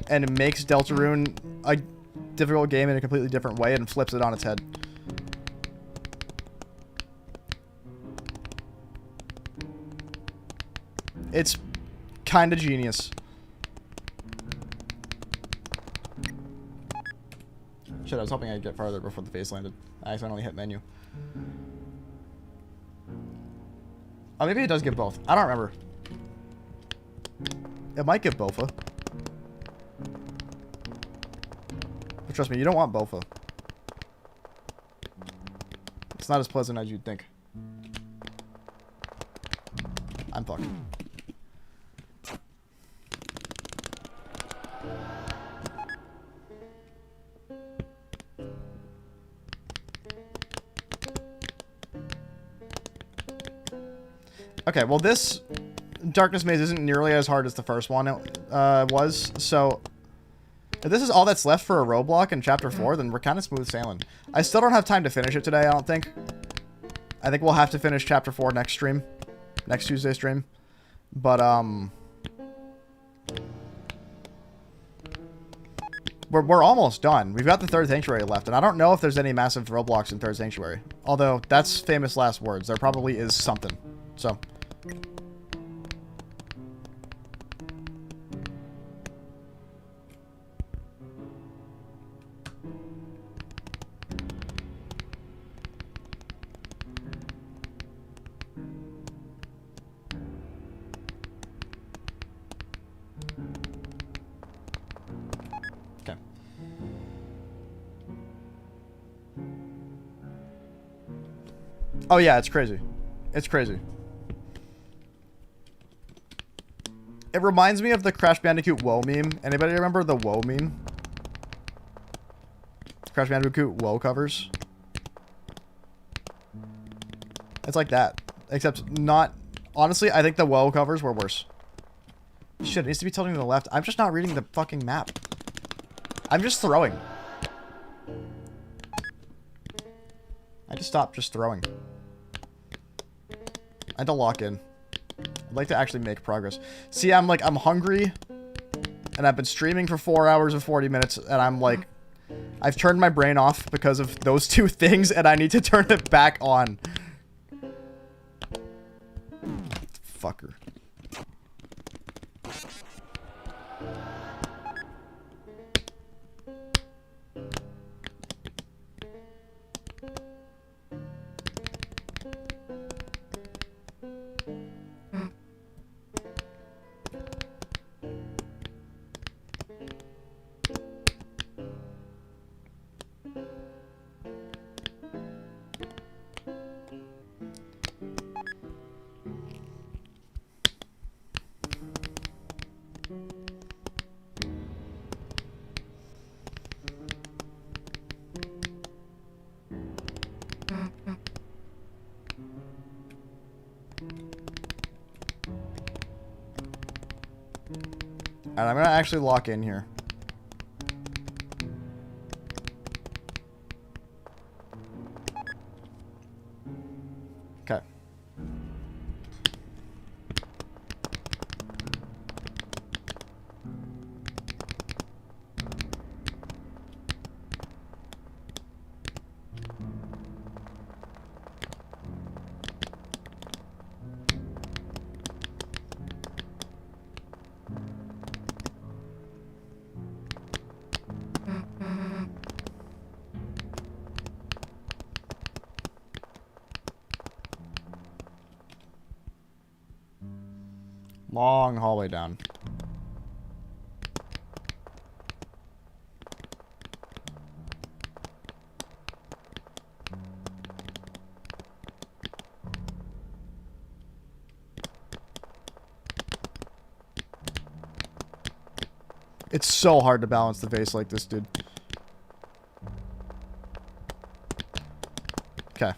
And it makes Deltarune a difficult game in a completely different way and flips it on its head. It's kind of genius. Shit, I was hoping I'd get farther before the face landed. I accidentally hit menu. Oh, maybe it does give both. I don't remember. It might give Bofa. But trust me, you don't want Bofa. It's not as pleasant as you'd think. I'm fucked. Okay, well this Darkness Maze isn't nearly as hard as the first one was, so if this is all that's left for a roadblock in Chapter 4, then we're kind of smooth sailing. I still don't have time to finish it today, I don't think. I think we'll have to finish Chapter 4 next stream. Next Tuesday stream. But, We're almost done. We've got the Third Sanctuary left, and I don't know if there's any massive roadblocks in Third Sanctuary. Although, that's famous last words. There probably is something. So... Okay. Oh yeah, it's crazy. It's crazy. It reminds me of the Crash Bandicoot Whoa meme. Anybody remember the Whoa meme? Crash Bandicoot Whoa covers. It's like that. Except not... Honestly, I think the Whoa covers were worse. Shit, it needs to be tilting to the left. I'm just not reading the fucking map. I'm just throwing. I just stopped just throwing. I had to lock in. I'd like to actually make progress. See, I'm hungry. And I've been streaming for 4 hours and 40 minutes. And I'm like... I've turned my brain off because of those two things. And I need to turn it back on. Fucker. And I'm gonna actually lock in here. Okay. Long hallway down. It's so hard to balance the vase like this, dude. Okay.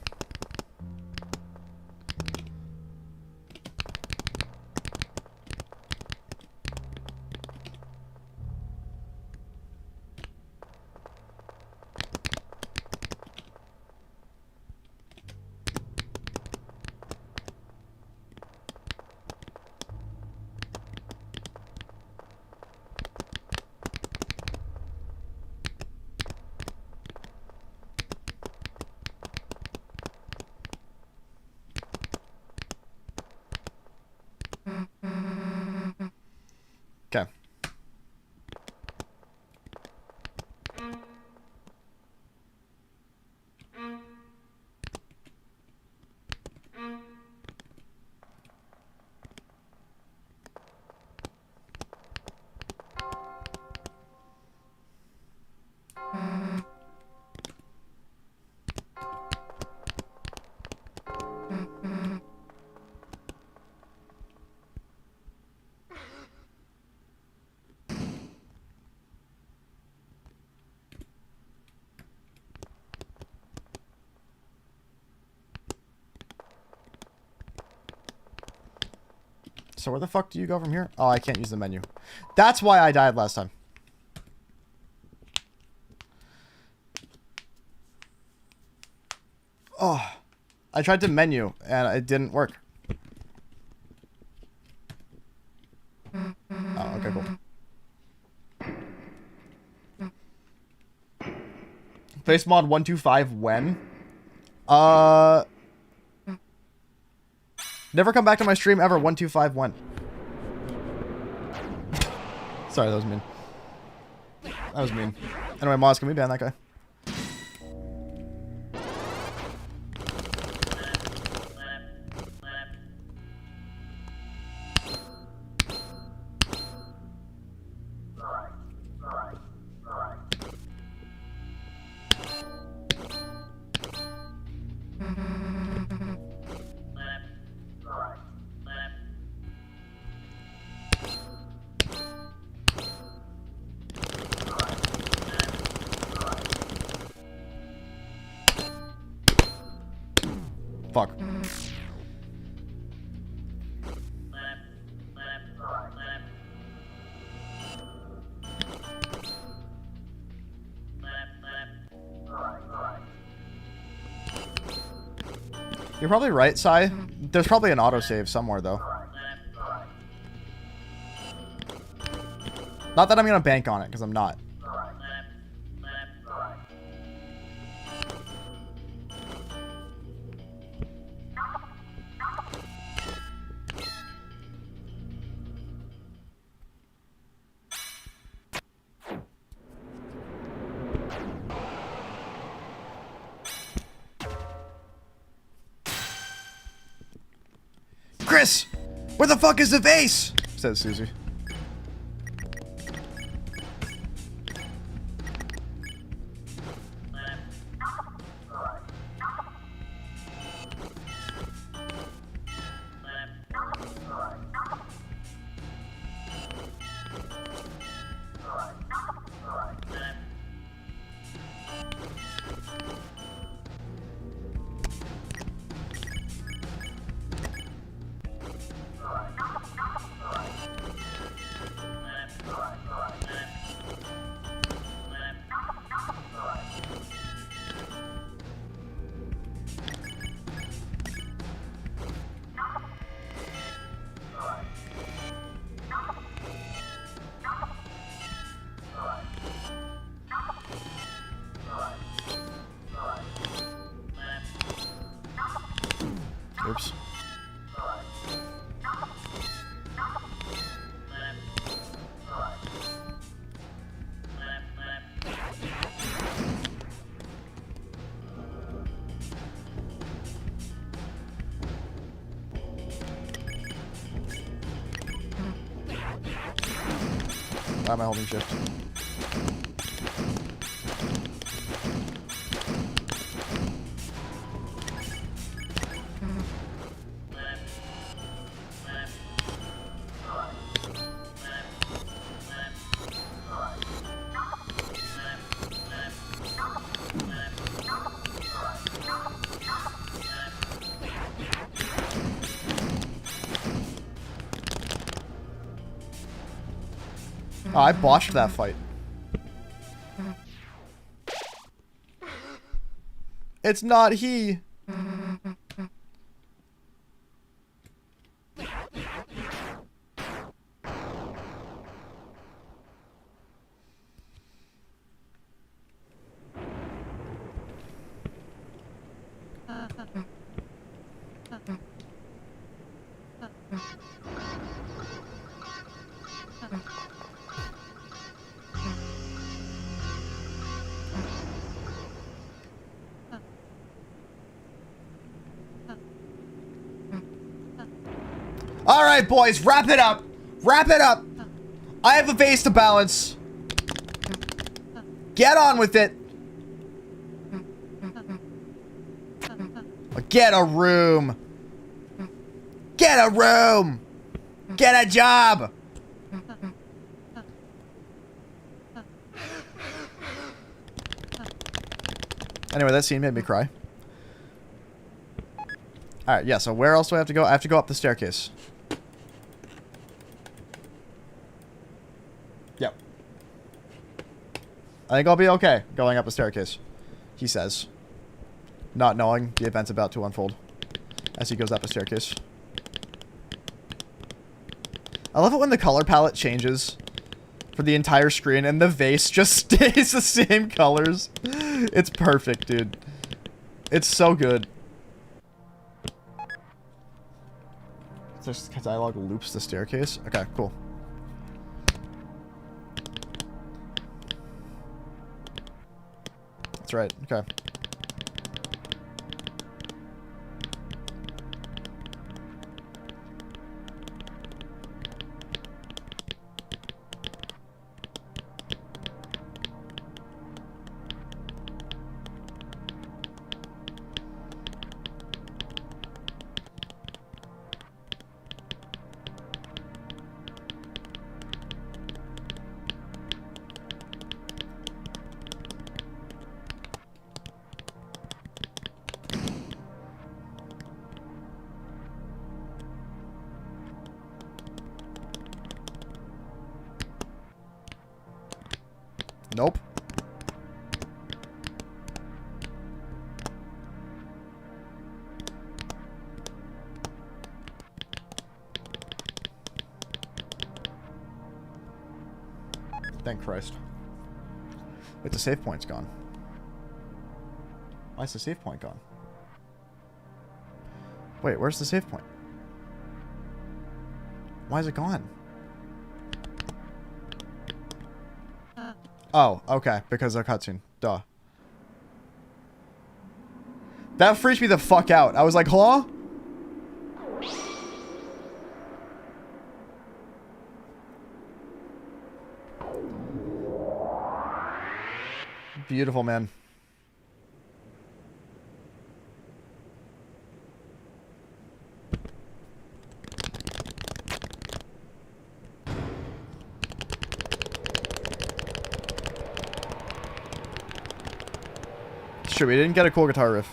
Okay. So where the fuck do you go from here? Oh, I can't use the menu. That's why I died last time. Oh, I tried to menu and it didn't work. Oh, okay, cool. Face mod 125 when? Never come back to my stream ever. 125 when? Sorry, that was mean. That was mean. Anyway, Moz, can we ban that guy? Fuck. You're probably right, Sai. There's probably an autosave somewhere, though. Not that I'm gonna bank on it, because I'm not. Chris! Where the fuck is the vase? Says Susie. Oops. Why am I holding shift? Oh, I botched that fight. It's not he. All right, boys, wrap it up. Wrap it up. I have a vase to balance. Get on with it. Get a room. Get a room. Get a job. Anyway, that scene made me cry. Alright, yeah, so where else do I have to go? I have to go up the staircase. I think I'll be okay going up a staircase, he says, not knowing the events about to unfold as he goes up a staircase. I love it when the color palette changes for the entire screen and the vase just stays the same colors. It's perfect, dude. It's so good. This dialogue loops the staircase. Okay, cool. That's right. Okay. Nope. Thank Christ. Wait, the save point's gone. Why is the save point gone? Wait, where's the save point? Why is it gone? Oh, okay, because of the cutscene. Duh. That freaked me the fuck out. I was like, huh? Beautiful, man. Sure, we didn't get a cool guitar riff.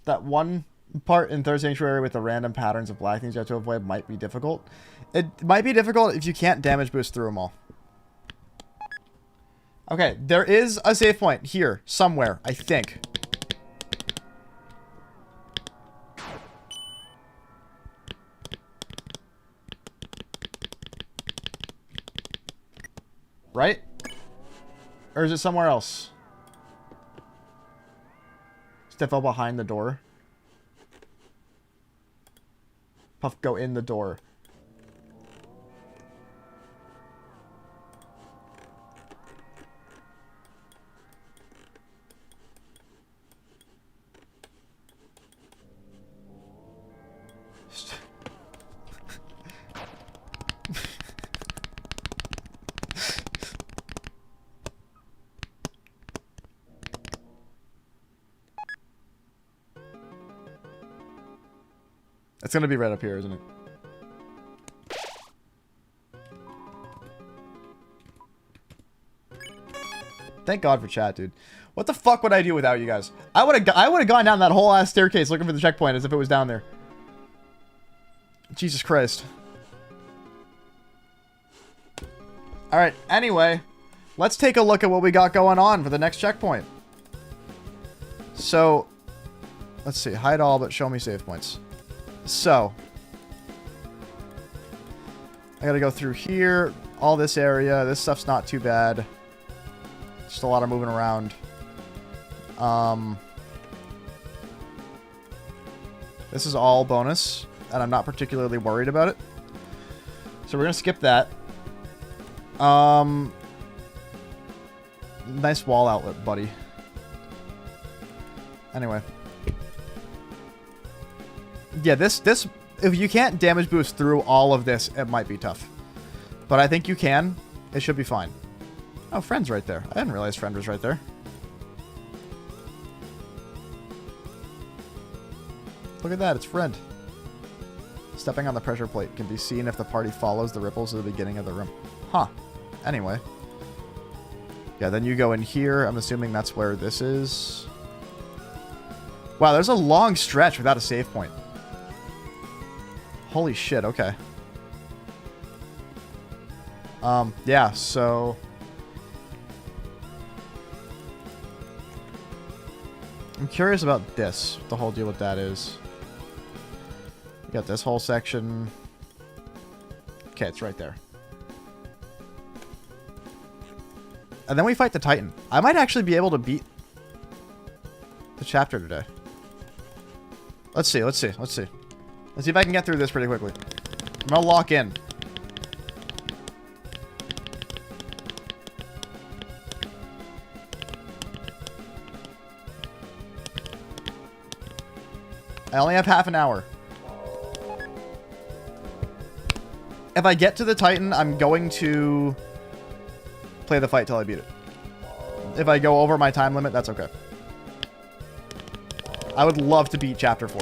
That one part in Third Sanctuary with the random patterns of black things you have to avoid might be difficult. It might be difficult if you can't damage boost through them all. Okay, there is a save point here, somewhere, I think. Right? Or is it somewhere else? Step out behind the door. Puff, go in the door. It's gonna be right up here, isn't it? Thank God for chat, dude. What the fuck would I do without you guys? I would have gone down that whole ass staircase looking for the checkpoint as if it was down there. Jesus Christ. All right. Anyway, let's take a look at what we got going on for the next checkpoint. So, let's see. Hide all, but show me save points. So, I gotta go through here, all this area. This stuff's not too bad. Just a lot of moving around. This is all bonus, and I'm not particularly worried about it. So we're gonna skip that. Nice wall outlet, buddy. Anyway. Yeah, this, if you can't damage boost through all of this, it might be tough. But I think you can. It should be fine. Oh, Friend's right there. I didn't realize Friend was right there. Look at that, it's Friend. Stepping on the pressure plate can be seen if the party follows the ripples at the beginning of the room. Huh. Anyway. Yeah, then you go in here. I'm assuming that's where this is. Wow, there's a long stretch without a save point. Holy shit, okay. Yeah, so... I'm curious about this, the whole deal with that is. You got this whole section. Okay, it's right there. And then we fight the Titan. I might actually be able to beat the chapter today. Let's see, let's see, let's see. Let's see if I can get through this pretty quickly. I'm gonna lock in. I only have half an hour. If I get to the Titan, I'm going to play the fight till I beat it. If I go over my time limit, that's okay. I would love to beat Chapter 4.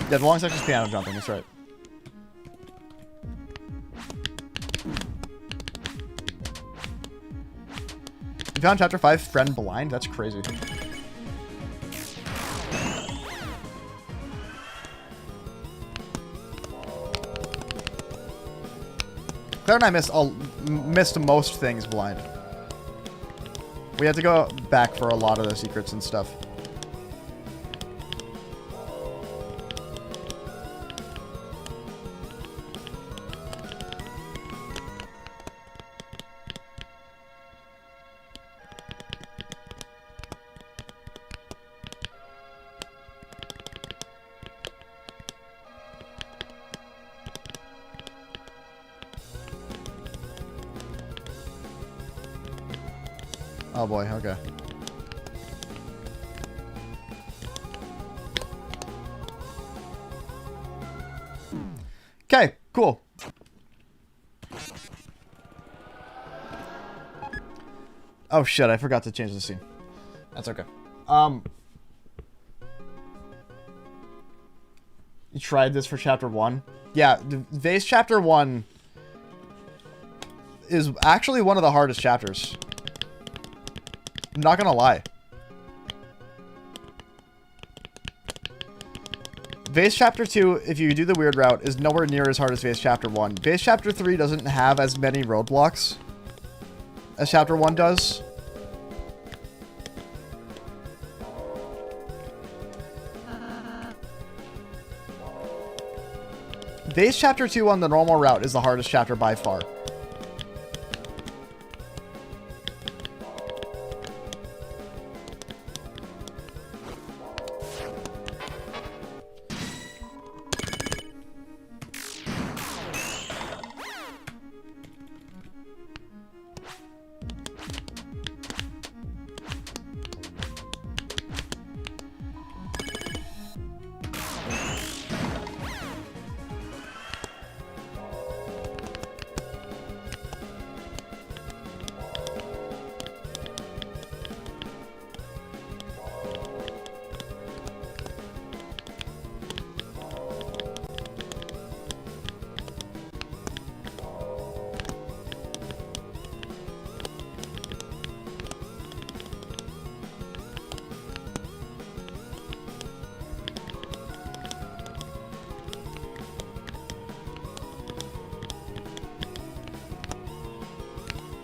Yeah, the long section's piano jumping, that's right. You found Chapter 5 Friend Blind? That's crazy. Claire and I missed most things blind. We had to go back for a lot of the secrets and stuff. Oh boy, okay. Okay, cool. Oh shit, I forgot to change the scene. That's okay. You tried this for Chapter 1? Yeah, Vase Chapter 1 is actually one of the hardest chapters. I'm not gonna lie. Vase Chapter 2, if you do the weird route, is nowhere near as hard as Vase Chapter 1. Vase Chapter 3 doesn't have as many roadblocks as Chapter 1 does. Vase Chapter 2 on the normal route is the hardest chapter by far.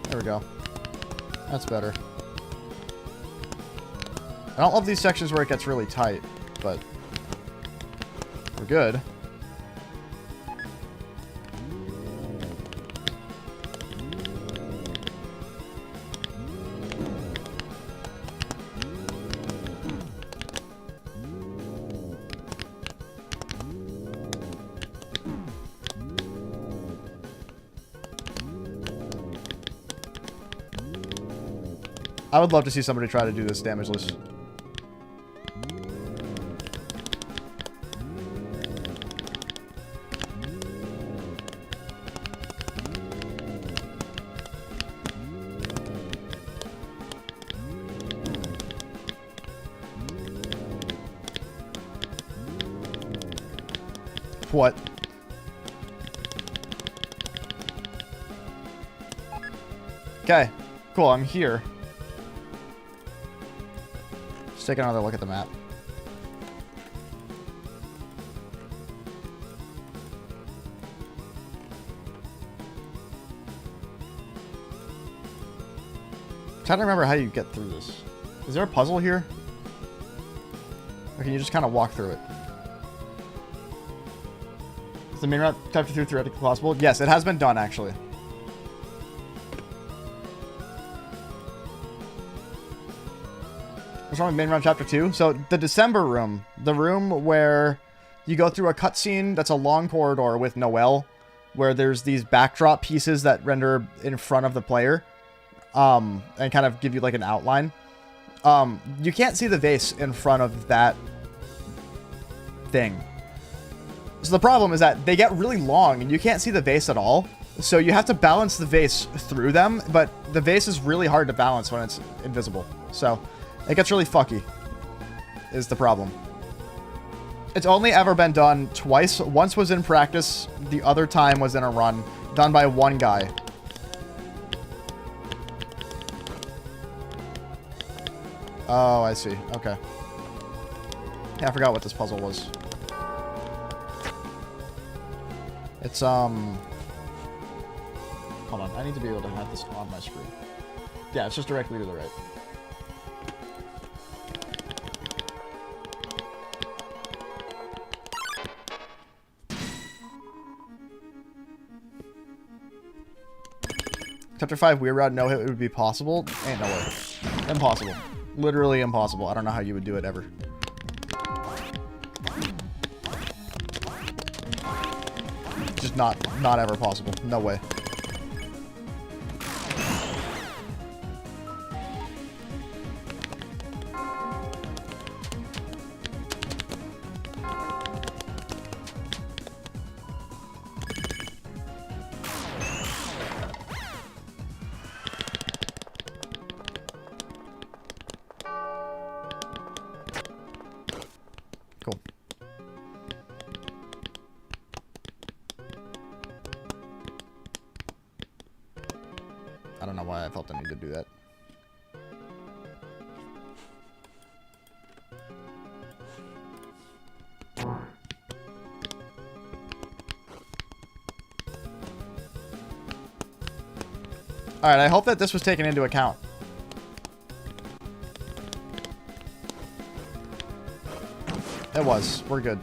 There we go. That's better. I don't love these sections where it gets really tight, but we're good. I would love to see somebody try to do this damageless. What? Okay. Cool, I'm here. Let's take another look at the map. I'm trying to remember how you get through this. Is there a puzzle here? Or can you just kind of walk through it? Is the main route chapter 2 theoretically possible? Yes, it has been done, actually. What's wrong with main route chapter 2? So, the December room. The room where you go through a cutscene that's a long corridor with Noelle, where there's these backdrop pieces that render in front of the player, and kind of give you like an outline. You can't see the vase in front of that thing. So the problem is that they get really long and you can't see the vase at all. So you have to balance the vase through them, but the vase is really hard to balance when it's invisible. So it gets really fucky, is the problem. It's only ever been done twice. Once was in practice, the other time was in a run, done by one guy. Oh, I see. Okay. Yeah, I forgot what this puzzle was. It's, hold on. I need to be able to have this on my screen. Yeah, it's just directly to the right. Chapter 5, Weird Route, no hit would be possible? Ain't no way. Impossible. Literally impossible. I don't know how you would do it ever. Just not ever possible. No way. Cool. I don't know why I felt the need to do that. Alright, I hope that this was taken into account. It was. We're good.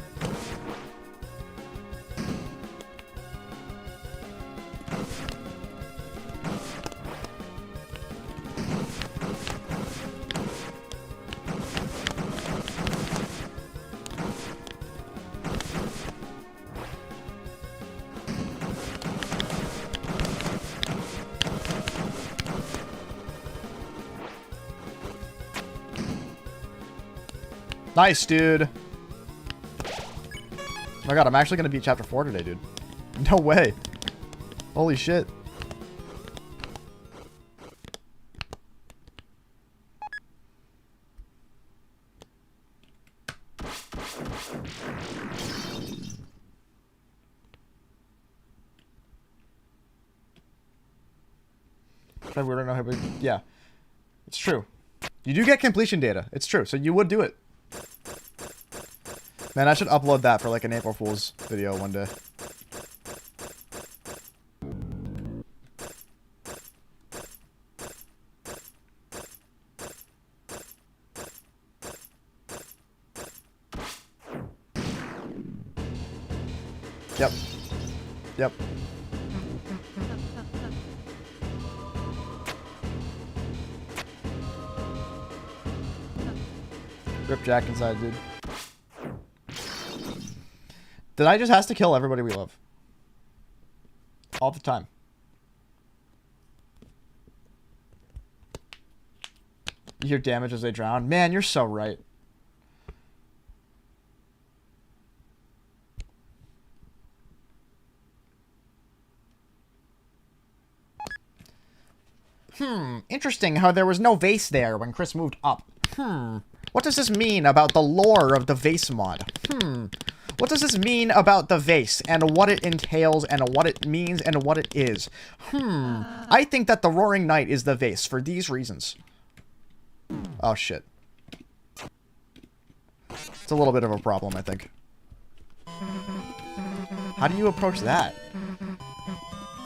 Nice, dude. Oh my god, I'm actually gonna beat chapter 4 today, dude. No way. Holy shit. Yeah. It's true. You do get completion data. It's true. So you would do it. Man, I should upload that for like an April Fool's video one day. Yep. Yep. Rip Jack inside, dude. Did I just has to kill everybody we love? All the time. You hear damage as they drown? Man, you're so right. Interesting how there was no vase there when Chris moved up. What does this mean about the lore of the vase mod? What does this mean about the vase, and what it entails, and what it means, and what it is? I think that the Roaring Knight is the vase for these reasons. Oh, shit. It's a little bit of a problem, I think. How do you approach that?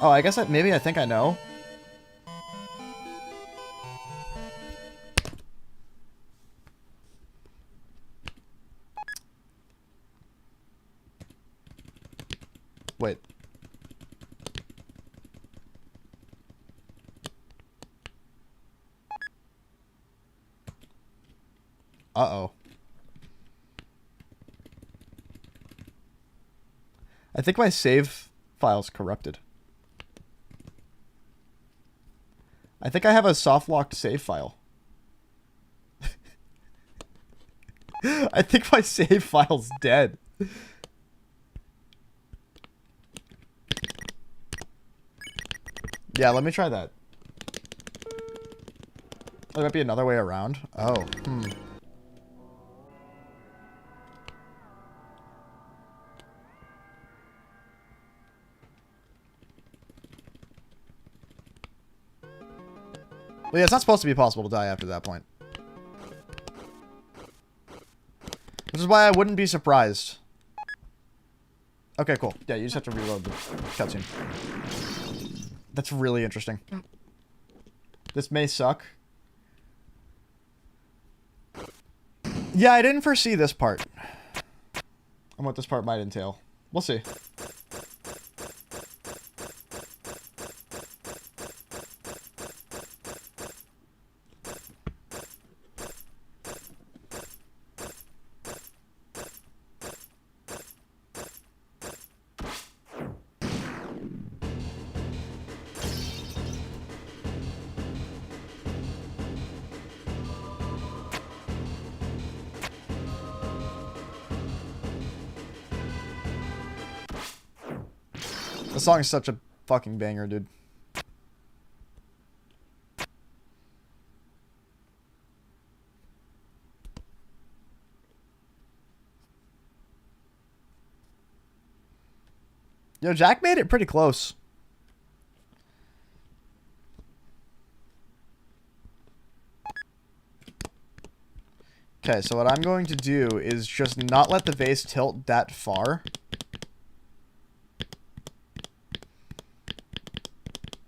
Oh, I guess maybe I think I know. Wait. Uh-oh. I think my save file's corrupted. I think I have a soft-locked save file. I think my save file's dead. Yeah, let me try that. There might be another way around. Oh, Well, yeah, it's not supposed to be possible to die after that point. Which is why I wouldn't be surprised. Okay, cool. Yeah, you just have to reload the cutscene. That's really interesting. This may suck. Yeah, I didn't foresee this part. And what this part might entail. We'll see. The song is such a fucking banger, dude. Yo, Jack made it pretty close. Okay, so what I'm going to do is just not let the vase tilt that far.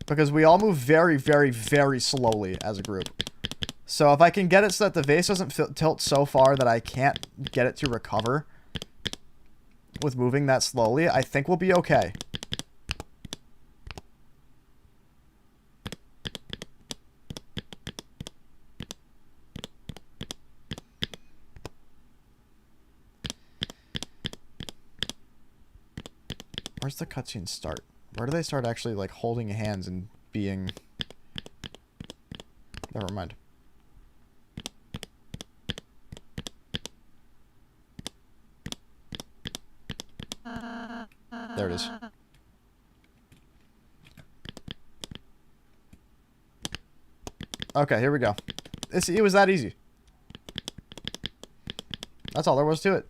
Because we all move very, very, very slowly as a group. So if I can get it so that the vase doesn't tilt so far that I can't get it to recover with moving that slowly, I think we'll be okay. Where's the cutscene start? Where do they start actually, like, holding hands and being... Never mind. There it is. Okay, here we go. It was that easy. That's all there was to it.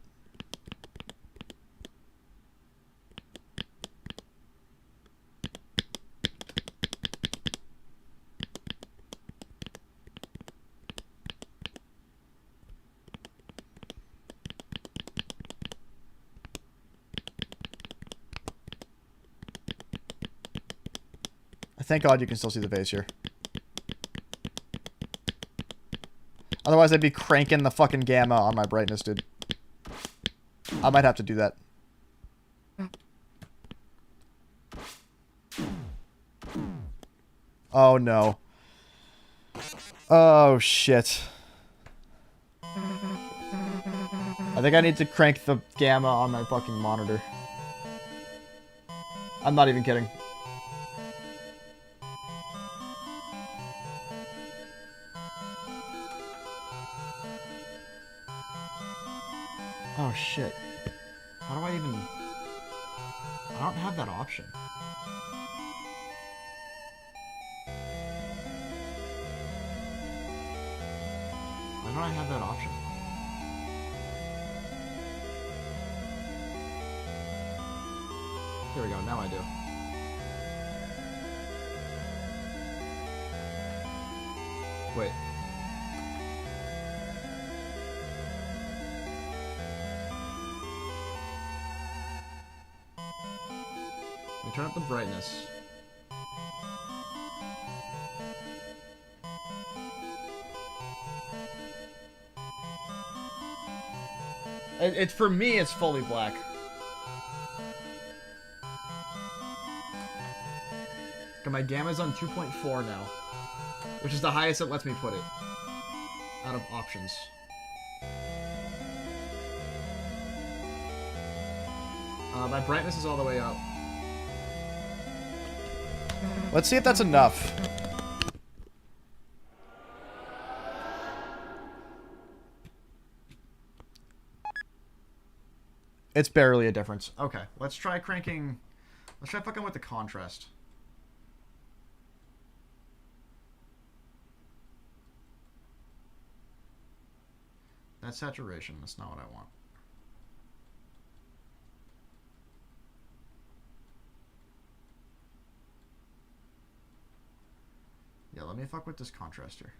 Thank God you can still see the vase here. Otherwise, I'd be cranking the fucking gamma on my brightness, dude. I might have to do that. Oh, no. Oh, shit. I think I need to crank the gamma on my fucking monitor. I'm not even kidding. Oh, shit. How do I even... I don't have that option. Why don't I have that option? Here we go, now I do. Wait. Let me turn up the brightness. It's for me, it's fully black. My gamma's on 2.4 now, which is the highest it lets me put it out of options. My brightness is all the way up. Let's see if that's enough. It's barely a difference. Okay, let's try cranking. Let's try fucking with the contrast. That's saturation. That's not what I want. Yeah, let me fuck with this contrast here.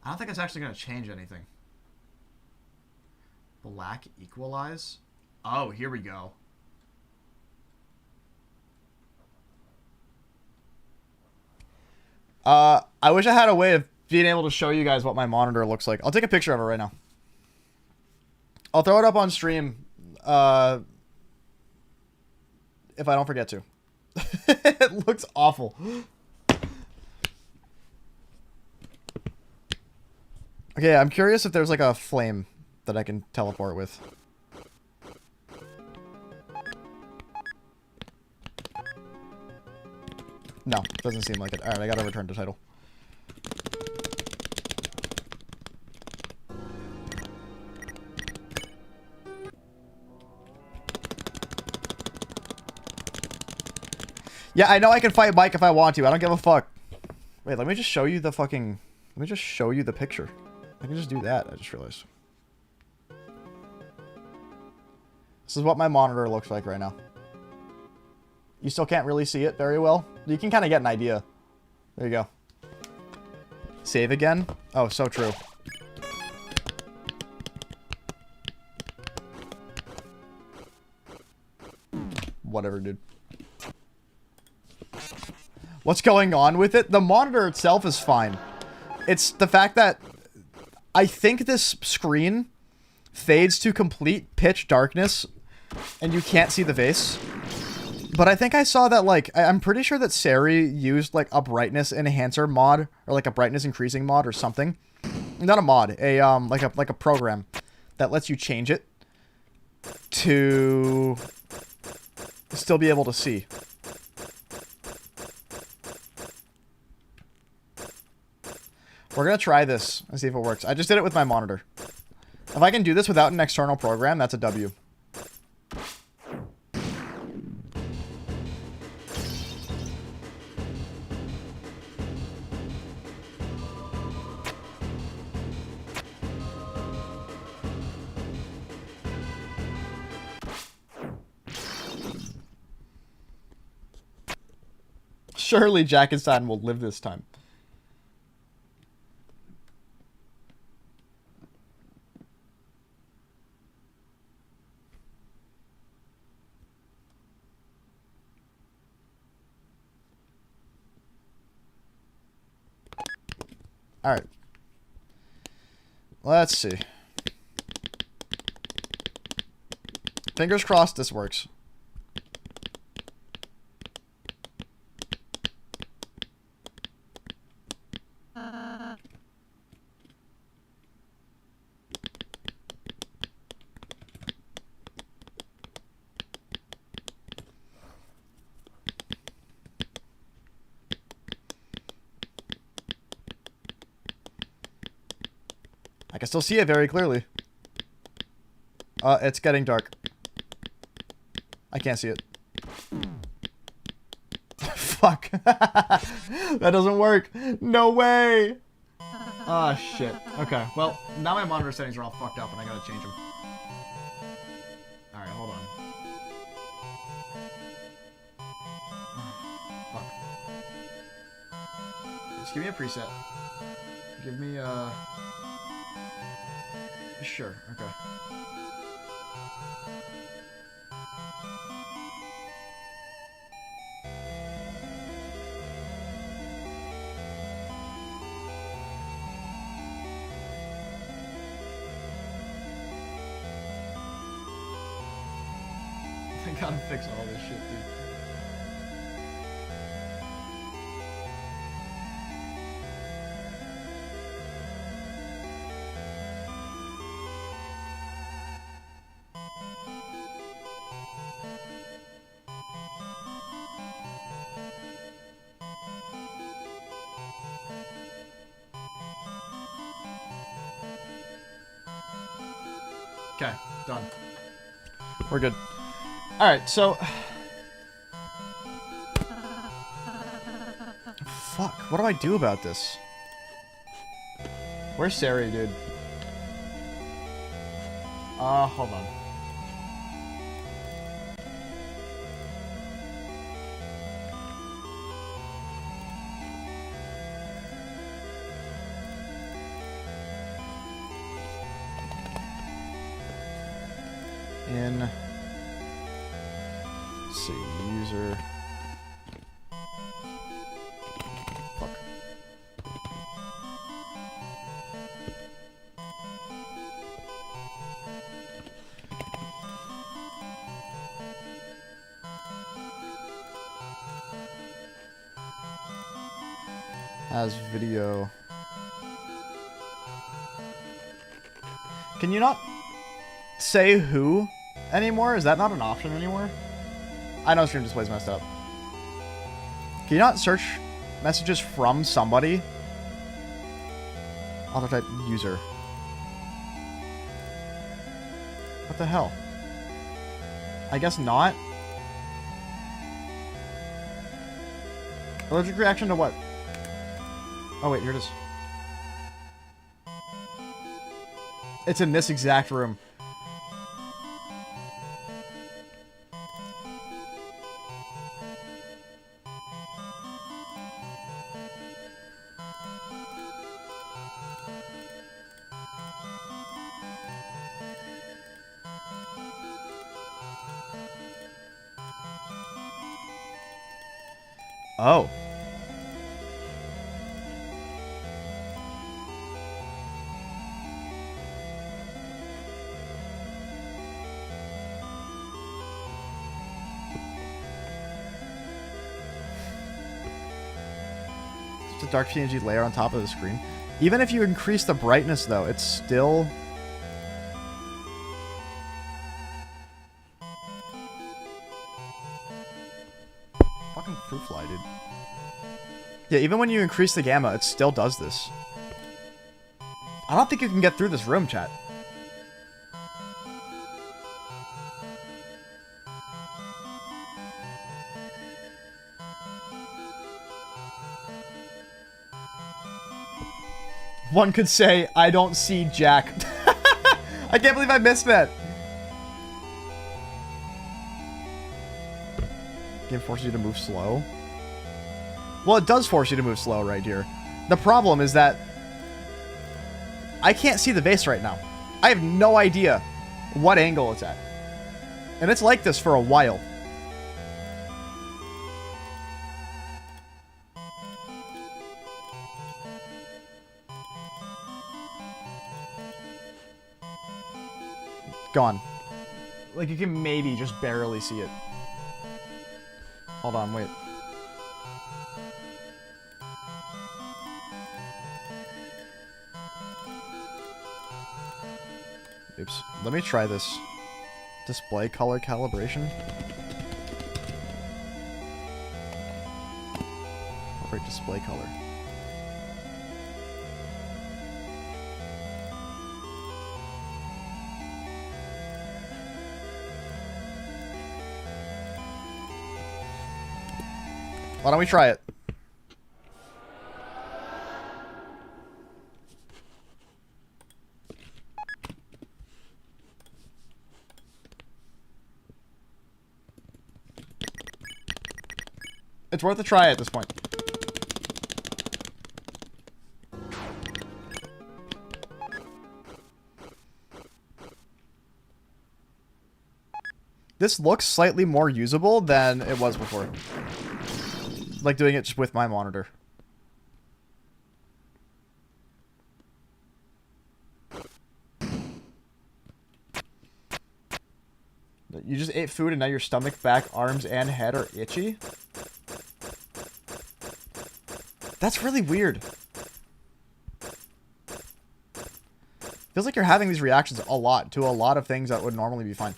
I don't think it's actually going to change anything. Black equalize? Oh, here we go. I wish I had a way of being able to show you guys what my monitor looks like. I'll take a picture of it right now. I'll throw it up on stream, if I don't forget to. It looks awful. Okay, I'm curious if there's like a flame that I can teleport with. No, doesn't seem like it. Alright, I gotta return to title. Yeah, I know I can fight Mike if I want to. I don't give a fuck. Wait, let me just show you the fucking... Let me just show you the picture. I can just do that, I just realized. This is what my monitor looks like right now. You still can't really see it very well. You can kind of get an idea. There you go. Save again? Oh, so true. Whatever, dude. What's going on with it? The monitor itself is fine. It's the fact that I think this screen fades to complete pitch darkness and you can't see the vase. But I think I saw that, like, I'm pretty sure that Sari used, like, a brightness enhancer mod, or, like, a brightness increasing mod or something. Not a mod, like a program that lets you change it to still be able to see. We're gonna try this and see if it works. I just did it with my monitor. If I can do this without an external program, that's a W. Surely Jackenstein will live this time. Alright. Let's see. Fingers crossed this works. I can still see it very clearly. It's getting dark. I can't see it. Fuck. That doesn't work. No way. Ah, shit. Okay, well, now my monitor settings are all fucked up and I gotta change them. Alright, hold on. Fuck. Just give me a preset. Give me a... Sure, okay. I gotta fix all this shit, dude. Okay, done. We're good. Alright, so... Fuck, what do I do about this? Where's Sari, dude? Hold on. In... Let's see, user... Fuck. As video... Can you not say who anymore? Is that not an option anymore? I know stream display's messed up. Can you not search messages from somebody? Author type user. What the hell? I guess not. Allergic reaction to what? Oh wait, here it is. It's in this exact room. Oh. It's a dark PNG layer on top of the screen. Even if you increase the brightness, though, it's still... Fucking fruit fly, dude. Yeah, even when you increase the gamma, it still does this. I don't think you can get through this room, chat. One could say, I don't see Jack. I can't believe I missed that. Game forces you to move slow. Well, it does force you to move slow right here. The problem is that I can't see the vase right now. I have no idea what angle it's at. And it's like this for a while. Gone. Like, you can maybe just barely see it. Hold on, wait. Oops. Let me try this. Display color calibration. Right, display color. Why don't we try it? It's worth a try at this point. This looks slightly more usable than it was before. Like doing it just with my monitor. You just ate food and now your stomach, back, arms, and head are itchy? That's really weird. Feels like you're having these reactions a lot to a lot of things that would normally be fine.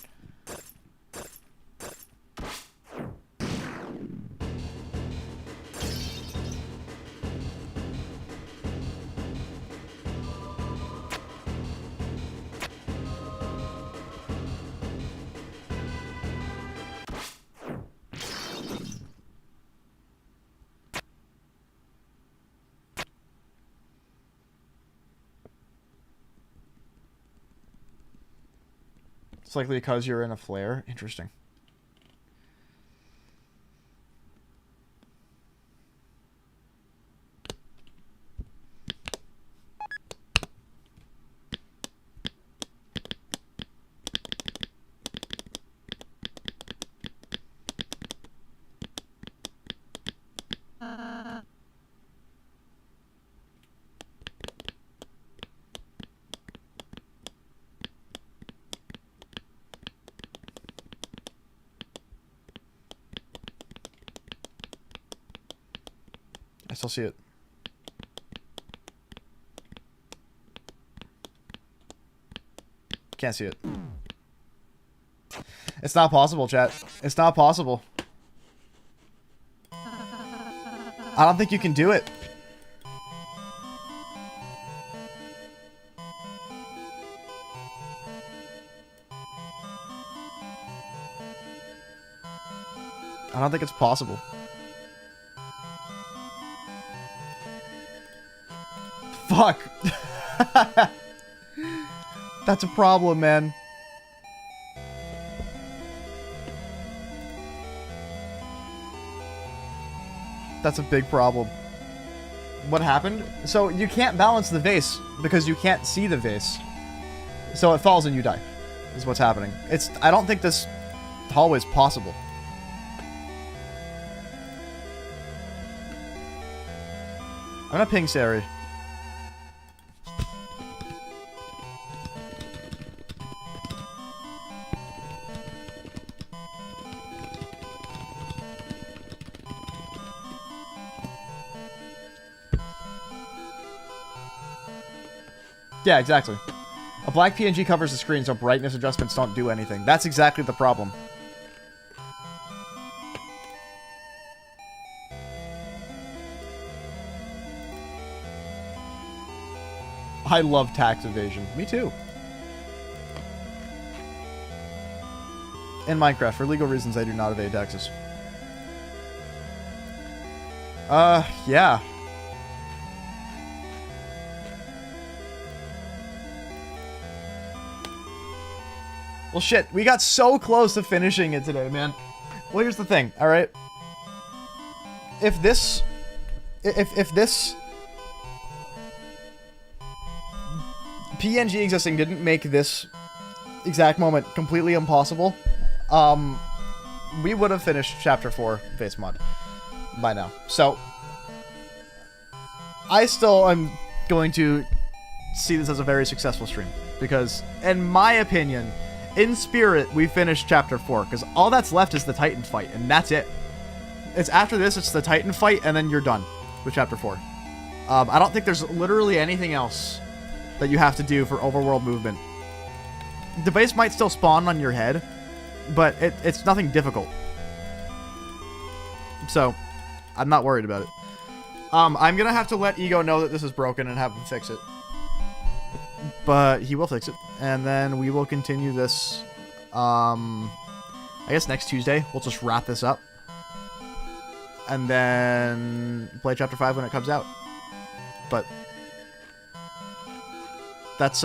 It's likely because you're in a flare. Interesting. I still see it. Can't see it. It's not possible, chat. It's not possible. I don't think you can do it. I don't think it's possible. Fuck. That's a problem, man. That's a big problem. What happened? So you can't balance the vase because you can't see the vase. So it falls and you die. Is what's happening. I don't think this hallway is possible. I'm gonna ping Sari. Yeah, exactly. A black PNG covers the screen, so brightness adjustments don't do anything. That's exactly the problem. I love tax evasion. Me too. In Minecraft, for legal reasons, I do not evade taxes. Yeah. Well, shit, we got so close to finishing it today, man. Well, here's the thing, alright? If this PNG existing didn't make this exact moment completely impossible, we would have finished Chapter 4 Vase Mod by now. So, I still am going to see this as a very successful stream, because, in my opinion, in spirit, we finished Chapter 4, because all that's left is the Titan fight, and that's it. It's after this, it's the Titan fight, and then you're done with Chapter 4. I don't think there's literally anything else that you have to do for overworld movement. The base might still spawn on your head, but it's nothing difficult. So, I'm not worried about it. I'm gonna have to let Ego know that this is broken and have him fix it. But he will fix it, and then we will continue this, I guess next Tuesday. We'll just wrap this up. And then play Chapter 5 when it comes out. But that's,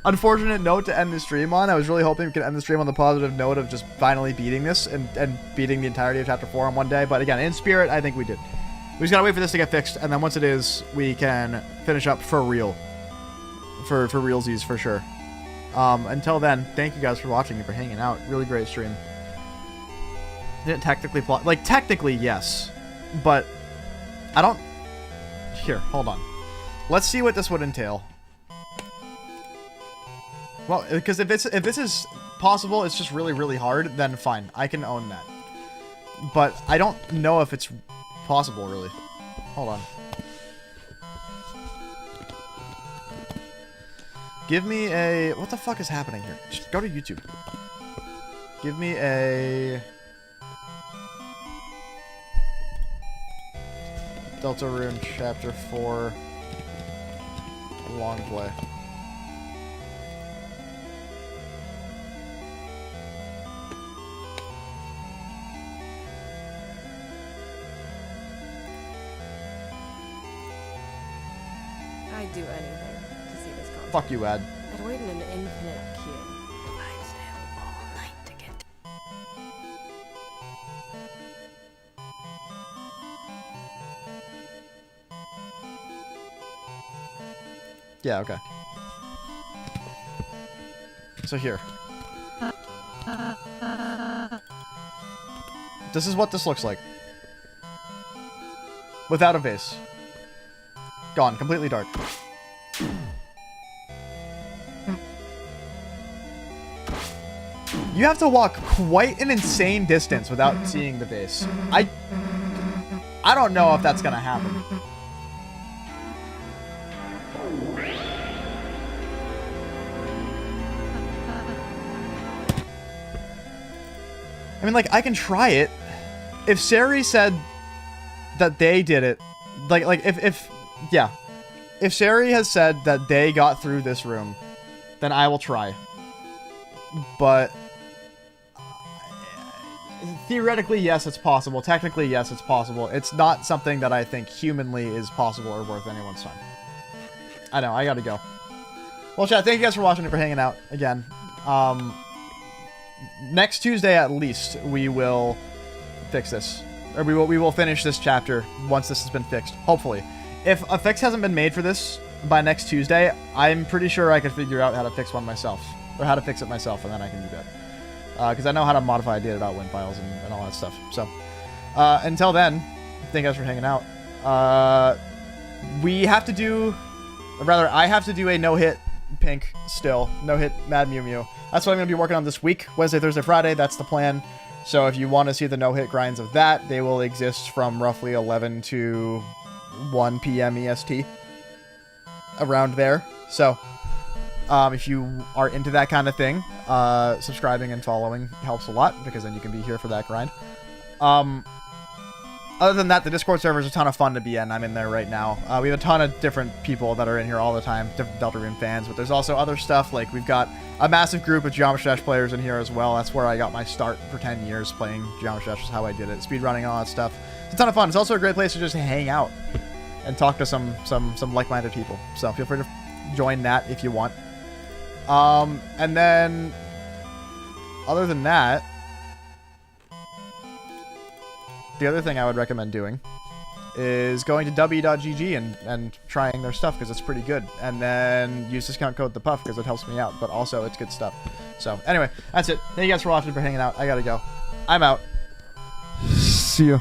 unfortunate note to end the stream on. I was really hoping we could end the stream on the positive note of just finally beating this and beating the entirety of Chapter 4 in one day. But again, in spirit, I think we did. We just gotta wait for this to get fixed, and then once it is, we can finish up for real. For realsies, for sure. Until then, thank you guys for watching and for hanging out. Really great stream. Didn't technically plot... Like, technically, yes. But, I don't... Here, hold on. Let's see what this would entail. Well, because if this is possible, it's just really, really hard, then fine. I can own that. But I don't know if it's possible, really. Hold on. Give me a... What the fuck is happening here? Just go to YouTube. Give me a... Deltarune Chapter 4 long play. I'd do anything to see this content. Fuck you, Ad. I'd wait in an infinite queue. I'd stay up all night to get... Yeah, okay. So here. This is what this looks like. Without a vase. Gone. Completely dark. You have to walk quite an insane distance without seeing the vase. I don't know if that's gonna happen. I mean, like, I can try it. If Sari said that they did it, like, if Sari has said that they got through this room, then I will try. But theoretically, yes, it's possible. Technically, yes, it's possible. It's not something that I think humanly is possible or worth anyone's time. I know, I gotta go. Well, chat, thank you guys for watching and for hanging out again. Next Tuesday, at least, we will fix this. Or we will finish this chapter once this has been fixed. Hopefully. If a fix hasn't been made for this by next Tuesday, I'm pretty sure I could figure out how to fix one myself. Or how to fix it myself, and then I can do that. Because I know how to modify data.win files and all that stuff. So, until then, thank you guys for hanging out. We have to do... Or rather, I have to do a no-hit Pink still. No-hit Mad Mew Mew. That's what I'm going to be working on this week. Wednesday, Thursday, Friday. That's the plan. So if you want to see the no-hit grinds of that, they will exist from roughly 11 to 1 p.m. EST. Around there. So, if you are into that kind of thing, subscribing and following helps a lot, because then you can be here for that grind. Other than that, the Discord server is a ton of fun to be in. I'm in there right now. We have a ton of different people that are in here all the time, different Deltarune fans, but there's also other stuff, like we've got a massive group of Geometry Dash players in here as well. That's where I got my start for 10 years playing Geometry Dash, is how I did it. Speedrunning and all that stuff. It's a ton of fun. It's also a great place to just hang out and talk to some like-minded people. So feel free to join that if you want. And then, other than that, the other thing I would recommend doing is going to w.gg and trying their stuff, because it's pretty good. And then use discount code ThePuff, because it helps me out, but also it's good stuff. So anyway, that's it. Thank you guys for watching, for hanging out. I gotta go. I'm out. See ya.